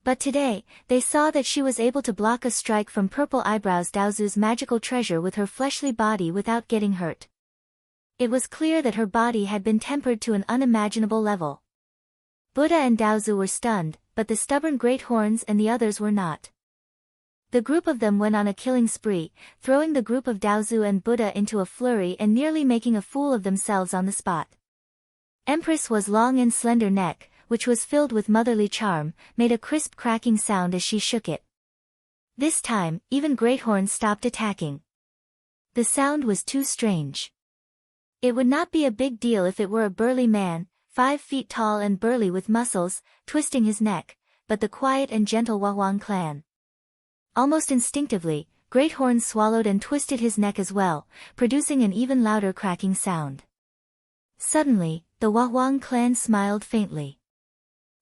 But today, they saw that she was able to block a strike from Purple Eyebrows Daozu's magical treasure with her fleshly body without getting hurt. It was clear that her body had been tempered to an unimaginable level. Buddha and Daozu were stunned, but the stubborn Great Horns and the others were not. The group of them went on a killing spree, throwing the group of Daozu and Buddha into a flurry and nearly making a fool of themselves on the spot. Empress Hua's long and slender neck, which was filled with motherly charm, made a crisp cracking sound as she shook it. This time, even Great Horns stopped attacking. The sound was too strange. It would not be a big deal if it were a burly man, 5 feet tall and burly with muscles, twisting his neck, but the quiet and gentle Huang clan. Almost instinctively, Great Horns swallowed and twisted his neck as well, producing an even louder cracking sound. Suddenly, the Huang clan smiled faintly.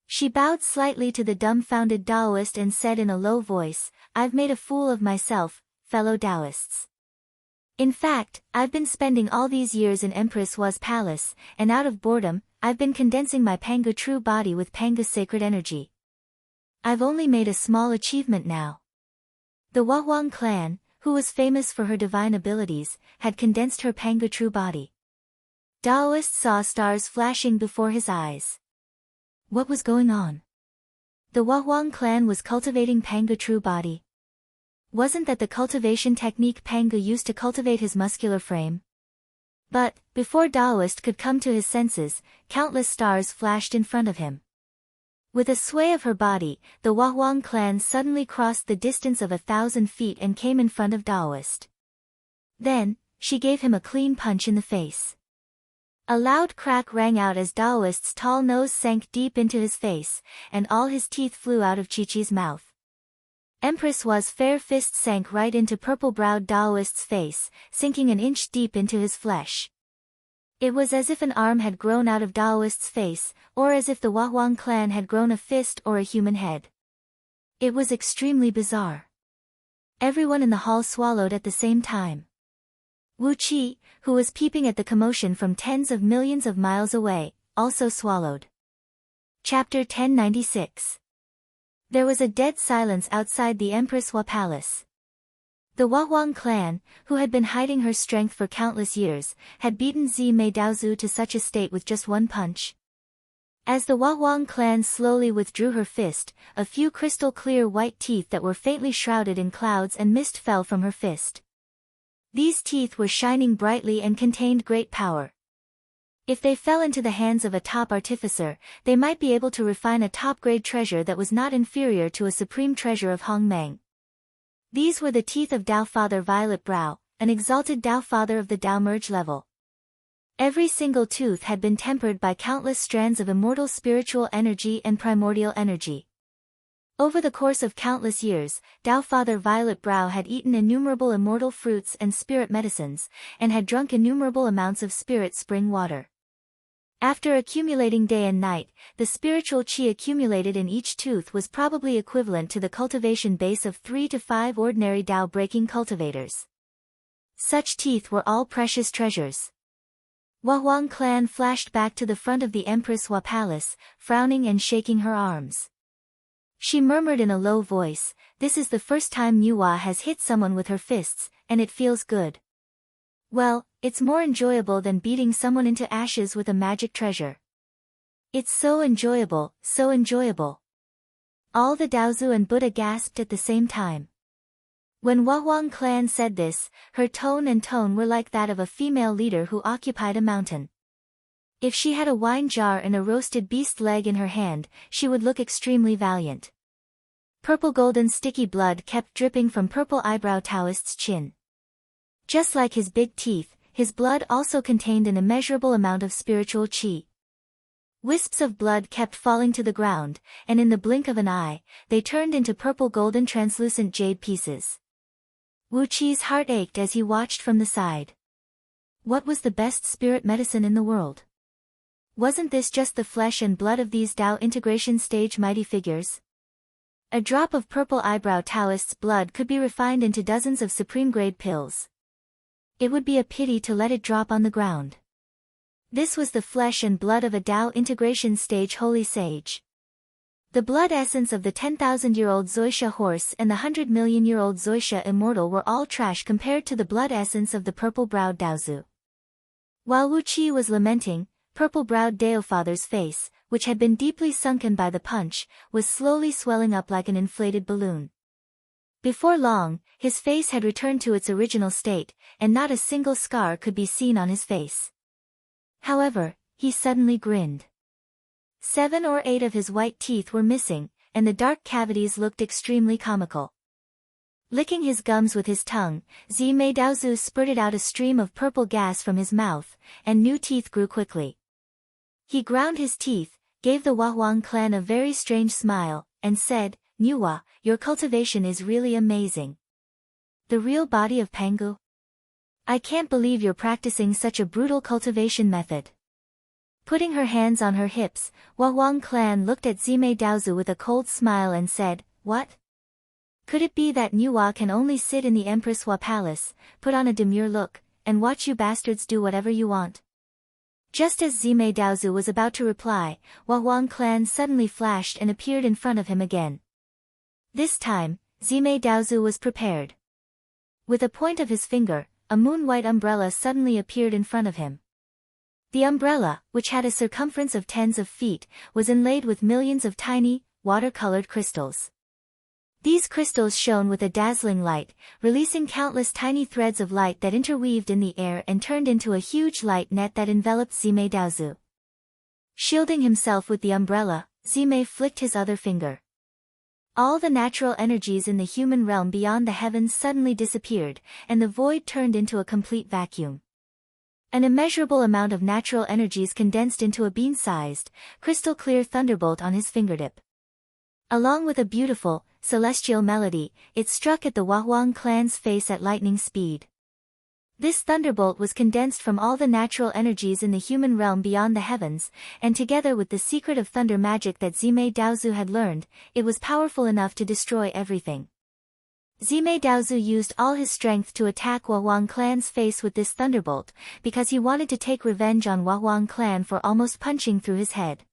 She bowed slightly to the dumbfounded Taoist and said in a low voice, "I've made a fool of myself, fellow Taoists. In fact, I've been spending all these years in Empress Hua's palace, and out of boredom, I've been condensing my Pangu true body with Pangu's sacred energy. I've only made a small achievement now." The Huang clan, who was famous for her divine abilities, had condensed her Pangu true body. Taoist saw stars flashing before his eyes. What was going on? The Huang clan was cultivating Pangu true body. Wasn't that the cultivation technique Pangu used to cultivate his muscular frame? But, before Taoist could come to his senses, countless stars flashed in front of him. With a sway of her body, the Huang clan suddenly crossed the distance of 1,000 feet and came in front of Taoist. Then, she gave him a clean punch in the face. A loud crack rang out as Daoist's tall nose sank deep into his face, and all his teeth flew out of Chi-Chi's mouth. Empress Hua's fair fist sank right into purple-browed Daoist's face, sinking an inch deep into his flesh. It was as if an arm had grown out of Daoist's face, or as if the Huahuang clan had grown a fist or a human head. It was extremely bizarre. Everyone in the hall swallowed at the same time. Wu Qi, who was peeping at the commotion from tens of millions of miles away, also swallowed. Chapter 1096. There was a dead silence outside the Empress Hua Palace. The Huahuang clan, who had been hiding her strength for countless years, had beaten Zimei Daozu to such a state with just one punch. As the Huahuang clan slowly withdrew her fist, a few crystal-clear white teeth that were faintly shrouded in clouds and mist fell from her fist. These teeth were shining brightly and contained great power. If they fell into the hands of a top artificer, they might be able to refine a top-grade treasure that was not inferior to a supreme treasure of Hongmeng. These were the teeth of Dao Father Violet Brow, an exalted Dao Father of the Dao Merge level. Every single tooth had been tempered by countless strands of immortal spiritual energy and primordial energy. Over the course of countless years, Dao Father Violet Brow had eaten innumerable immortal fruits and spirit medicines, and had drunk innumerable amounts of spirit spring water. After accumulating day and night, the spiritual qi accumulated in each tooth was probably equivalent to the cultivation base of 3 to 5 ordinary Dao-breaking cultivators. Such teeth were all precious treasures. Huahuang clan flashed back to the front of the Empress Hua Palace, frowning and shaking her arms. She murmured in a low voice, "This is the first time Nuwa has hit someone with her fists, and it feels good. Well, it's more enjoyable than beating someone into ashes with a magic treasure. It's so enjoyable, so enjoyable." All the Daozu and Buddha gasped at the same time. When Huahuang clan said this, her tone and tone were like that of a female leader who occupied a mountain. If she had a wine jar and a roasted beast leg in her hand, she would look extremely valiant. Purple-golden sticky blood kept dripping from purple eyebrow Taoist's chin. Just like his big teeth, his blood also contained an immeasurable amount of spiritual qi. Wisps of blood kept falling to the ground, and in the blink of an eye, they turned into purple-golden translucent jade pieces. Wu Qi's heart ached as he watched from the side. What was the best spirit medicine in the world? Wasn't this just the flesh and blood of these Dao integration stage mighty figures? A drop of purple eyebrow Taoist's blood could be refined into dozens of supreme-grade pills. It would be a pity to let it drop on the ground. This was the flesh and blood of a Dao integration stage holy sage. The blood essence of the 10,000-year-old Zoisha horse and the 100-million-year-old Zoisha immortal were all trash compared to the blood essence of the purple-browed Daozu. While Wu Qi was lamenting, purple-browed Dao Father's face, which had been deeply sunken by the punch, was slowly swelling up like an inflated balloon. Before long, his face had returned to its original state, and not a single scar could be seen on his face. However, he suddenly grinned. 7 or 8 of his white teeth were missing, and the dark cavities looked extremely comical. Licking his gums with his tongue, Zimei Daozu spurted out a stream of purple gas from his mouth, and new teeth grew quickly. He ground his teeth, gave the Huahuang clan a very strange smile, and said, "Nuwa, your cultivation is really amazing. The real body of Pangu? I can't believe you're practicing such a brutal cultivation method." Putting her hands on her hips, Huahuang clan looked at Zimei Daozu with a cold smile and said, "What? Could it be that Nuwa can only sit in the Empress Hua Palace, put on a demure look, and watch you bastards do whatever you want?" Just as Zimei Daozu was about to reply, Huahuang clan suddenly flashed and appeared in front of him again. This time, Zimei Daozu was prepared. With a point of his finger, a moon-white umbrella suddenly appeared in front of him. The umbrella, which had a circumference of tens of feet, was inlaid with millions of tiny, water-colored crystals. These crystals shone with a dazzling light, releasing countless tiny threads of light that interweaved in the air and turned into a huge light net that enveloped Zimei Daozu. Shielding himself with the umbrella, Zimei flicked his other finger. All the natural energies in the human realm beyond the heavens suddenly disappeared, and the void turned into a complete vacuum. An immeasurable amount of natural energies condensed into a bean-sized, crystal-clear thunderbolt on his fingertip. Along with a beautiful, celestial melody, it struck at the Wahwang clan's face at lightning speed. This thunderbolt was condensed from all the natural energies in the human realm beyond the heavens, and together with the secret of thunder magic that Zime Daozu had learned, it was powerful enough to destroy everything. Zime Daozu used all his strength to attack Wahwang clan's face with this thunderbolt, because he wanted to take revenge on Wahwang clan for almost punching through his head.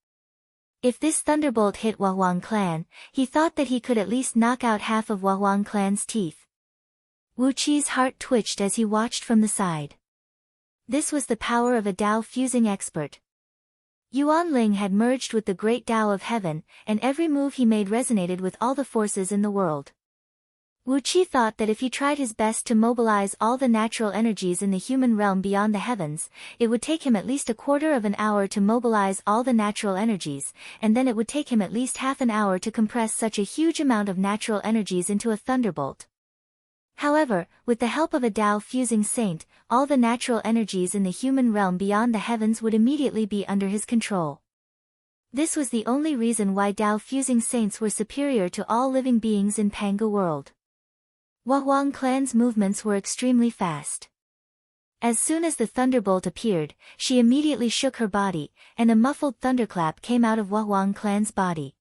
If this thunderbolt hit Wahwang clan, he thought that he could at least knock out half of Wahwang clan's teeth. Wu Qi's heart twitched as he watched from the side. This was the power of a Dao fusing expert. Yuan Ling had merged with the great Dao of heaven, and every move he made resonated with all the forces in the world. Wu Qi thought that if he tried his best to mobilize all the natural energies in the human realm beyond the heavens, it would take him at least a quarter of an hour to mobilize all the natural energies, and then it would take him at least half an hour to compress such a huge amount of natural energies into a thunderbolt. However, with the help of a Dao fusing saint, all the natural energies in the human realm beyond the heavens would immediately be under his control. This was the only reason why Dao fusing saints were superior to all living beings in Panga world. Wahwang clan's movements were extremely fast. As soon as the thunderbolt appeared, she immediately shook her body, and a muffled thunderclap came out of Wahwang clan's body.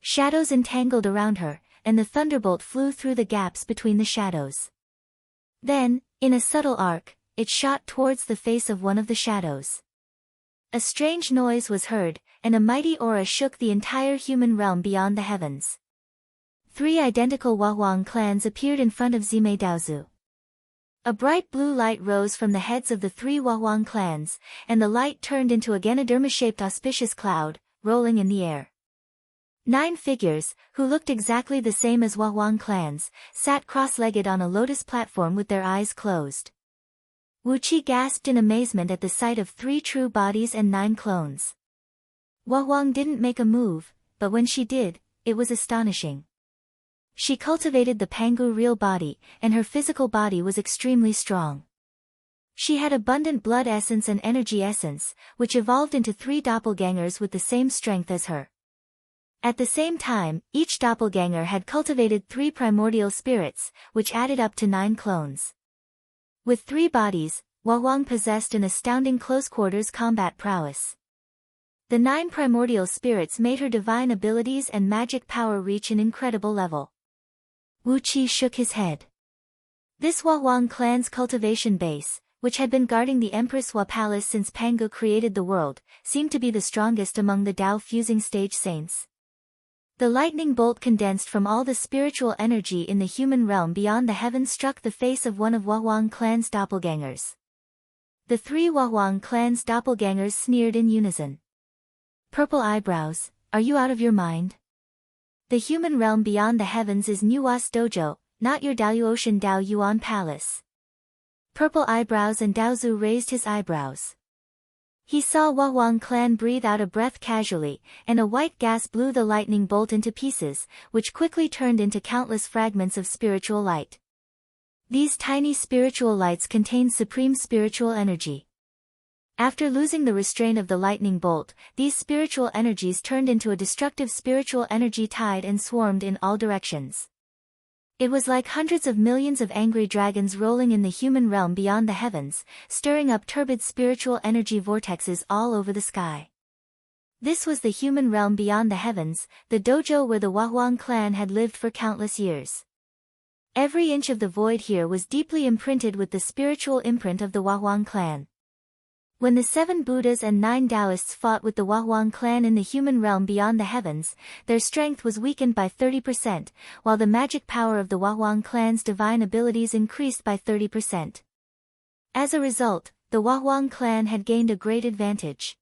Shadows entangled around her, and the thunderbolt flew through the gaps between the shadows. Then, in a subtle arc, it shot towards the face of one of the shadows. A strange noise was heard, and a mighty aura shook the entire human realm beyond the heavens. 3 identical Wahwang clans appeared in front of Zime Daozu. A bright blue light rose from the heads of the 3 Wahwang clans, and the light turned into a Ganoderma-shaped auspicious cloud, rolling in the air. 9 figures, who looked exactly the same as Wahwang clans, sat cross-legged on a lotus platform with their eyes closed. Wu Qi gasped in amazement at the sight of 3 true bodies and 9 clones. Wahwang didn't make a move, but when she did, it was astonishing. She cultivated the Pangu real body, and her physical body was extremely strong. She had abundant blood essence and energy essence, which evolved into 3 doppelgangers with the same strength as her. At the same time, each doppelganger had cultivated 3 primordial spirits, which added up to 9 clones. With 3 bodies, Wahwang possessed an astounding close-quarters combat prowess. The 9 primordial spirits made her divine abilities and magic power reach an incredible level. Wu Qi shook his head. This Wahwang clan's cultivation base, which had been guarding the Empress Wa Palace since Pangu created the world, seemed to be the strongest among the Dao fusing stage saints. The lightning bolt condensed from all the spiritual energy in the human realm beyond the heavens struck the face of one of Wahwang clan's doppelgangers. The 3 Wahwang clan's doppelgangers sneered in unison. Purple eyebrows, are you out of your mind? The human realm beyond the heavens is Nuwa's dojo, not your Daoyuoshan Dao Yuan Palace. Purple eyebrows and Daozu raised his eyebrows. He saw Wahwang clan breathe out a breath casually, and a white gas blew the lightning bolt into pieces, which quickly turned into countless fragments of spiritual light. These tiny spiritual lights contained supreme spiritual energy. After losing the restraint of the lightning bolt, these spiritual energies turned into a destructive spiritual energy tide and swarmed in all directions. It was like hundreds of millions of angry dragons rolling in the human realm beyond the heavens, stirring up turbid spiritual energy vortexes all over the sky. This was the human realm beyond the heavens, the dojo where the Wahwang clan had lived for countless years. Every inch of the void here was deeply imprinted with the spiritual imprint of the Wahwang clan. When the 7 Buddhas and 9 Taoists fought with the Wahwang clan in the human realm beyond the heavens, their strength was weakened by 30%, while the magic power of the Wahwang clan's divine abilities increased by 30%. As a result, the Wahwang clan had gained a great advantage.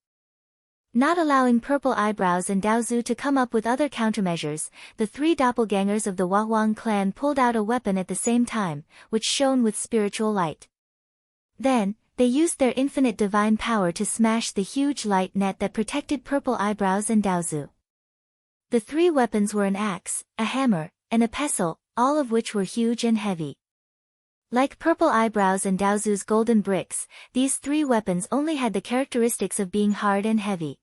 Not allowing Purple Eyebrows and Daozu to come up with other countermeasures, the 3 doppelgangers of the Wahwang clan pulled out a weapon at the same time, which shone with spiritual light. Then, they used their infinite divine power to smash the huge light net that protected Purple Eyebrows and Daozu. The 3 weapons were an axe, a hammer, and a pestle, all of which were huge and heavy. Like Purple Eyebrows and Daozu's golden bricks, these three weapons only had the characteristics of being hard and heavy.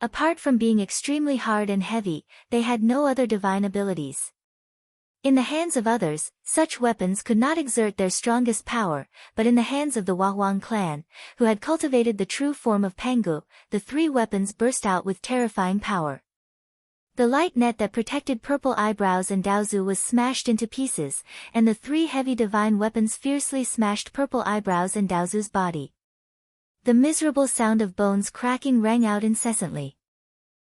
Apart from being extremely hard and heavy, they had no other divine abilities. In the hands of others, such weapons could not exert their strongest power, but in the hands of the Wahuang clan, who had cultivated the true form of Pangu, the three weapons burst out with terrifying power. The light net that protected Purple Eyebrows and Daozu was smashed into pieces, and the three heavy divine weapons fiercely smashed Purple Eyebrows and Daozu's body. The miserable sound of bones cracking rang out incessantly.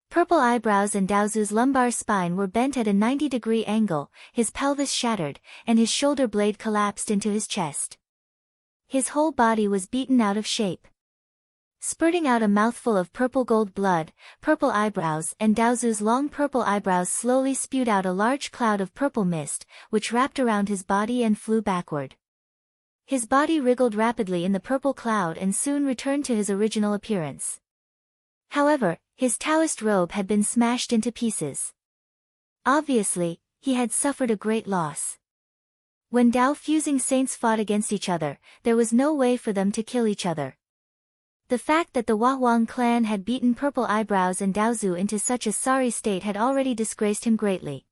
Purple Eyebrows and Daozu's lumbar spine were bent at a 90-degree angle, his pelvis shattered, and his shoulder blade collapsed into his chest. His whole body was beaten out of shape. Spurting out a mouthful of purple gold blood, Purple Eyebrows and Daozu's long purple eyebrows slowly spewed out a large cloud of purple mist, which wrapped around his body and flew backward. His body wriggled rapidly in the purple cloud and soon returned to his original appearance. However, his Taoist robe had been smashed into pieces. Obviously, he had suffered a great loss. When Tao-fusing saints fought against each other, there was no way for them to kill each other. The fact that the Wahuang clan had beaten Purple Eyebrows and Daozu into such a sorry state had already disgraced him greatly.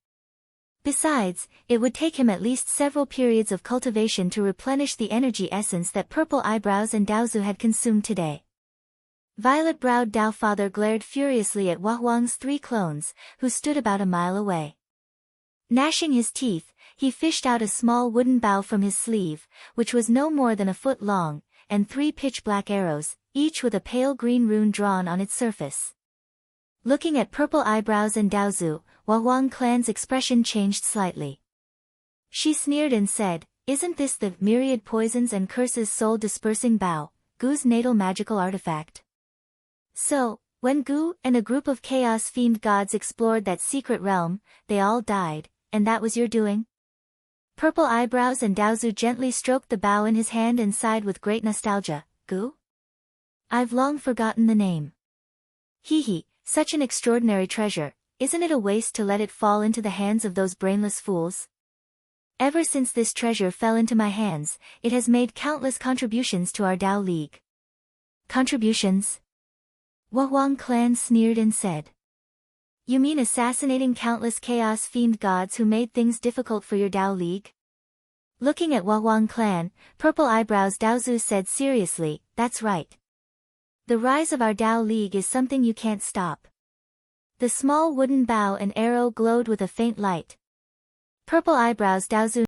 Besides, it would take him at least several periods of cultivation to replenish the energy essence that Purple Eyebrows and Daozu had consumed today. Violet-browed Dao-father glared furiously at Wahuang's three clones, who stood about a mile away. Gnashing his teeth, he fished out a small wooden bow from his sleeve, which was no more than a foot long, and three pitch-black arrows, each with a pale green rune drawn on its surface. Looking at Purple Eyebrows and Daozu, Wahuang clan's expression changed slightly. She sneered and said, "Isn't this the myriad poisons and curses soul-dispersing bow, Gu's natal magical artifact?" So, when Gu and a group of Chaos Fiend gods explored that secret realm, they all died, and that was your doing? Purple Eyebrows and Daozu gently stroked the bow in his hand and sighed with great nostalgia. Gu? I've long forgotten the name. Hee, such an extraordinary treasure, isn't it a waste to let it fall into the hands of those brainless fools? Ever since this treasure fell into my hands, it has made countless contributions to our Tao League. Contributions? Wahuang clan sneered and said. You mean assassinating countless Chaos Fiend gods who made things difficult for your Tao League? Looking at Wahuang clan, Purple Eyebrows Daozu said seriously, that's right. The rise of our Tao League is something you can't stop. The small wooden bow and arrow glowed with a faint light. Purple Eyebrows Daozu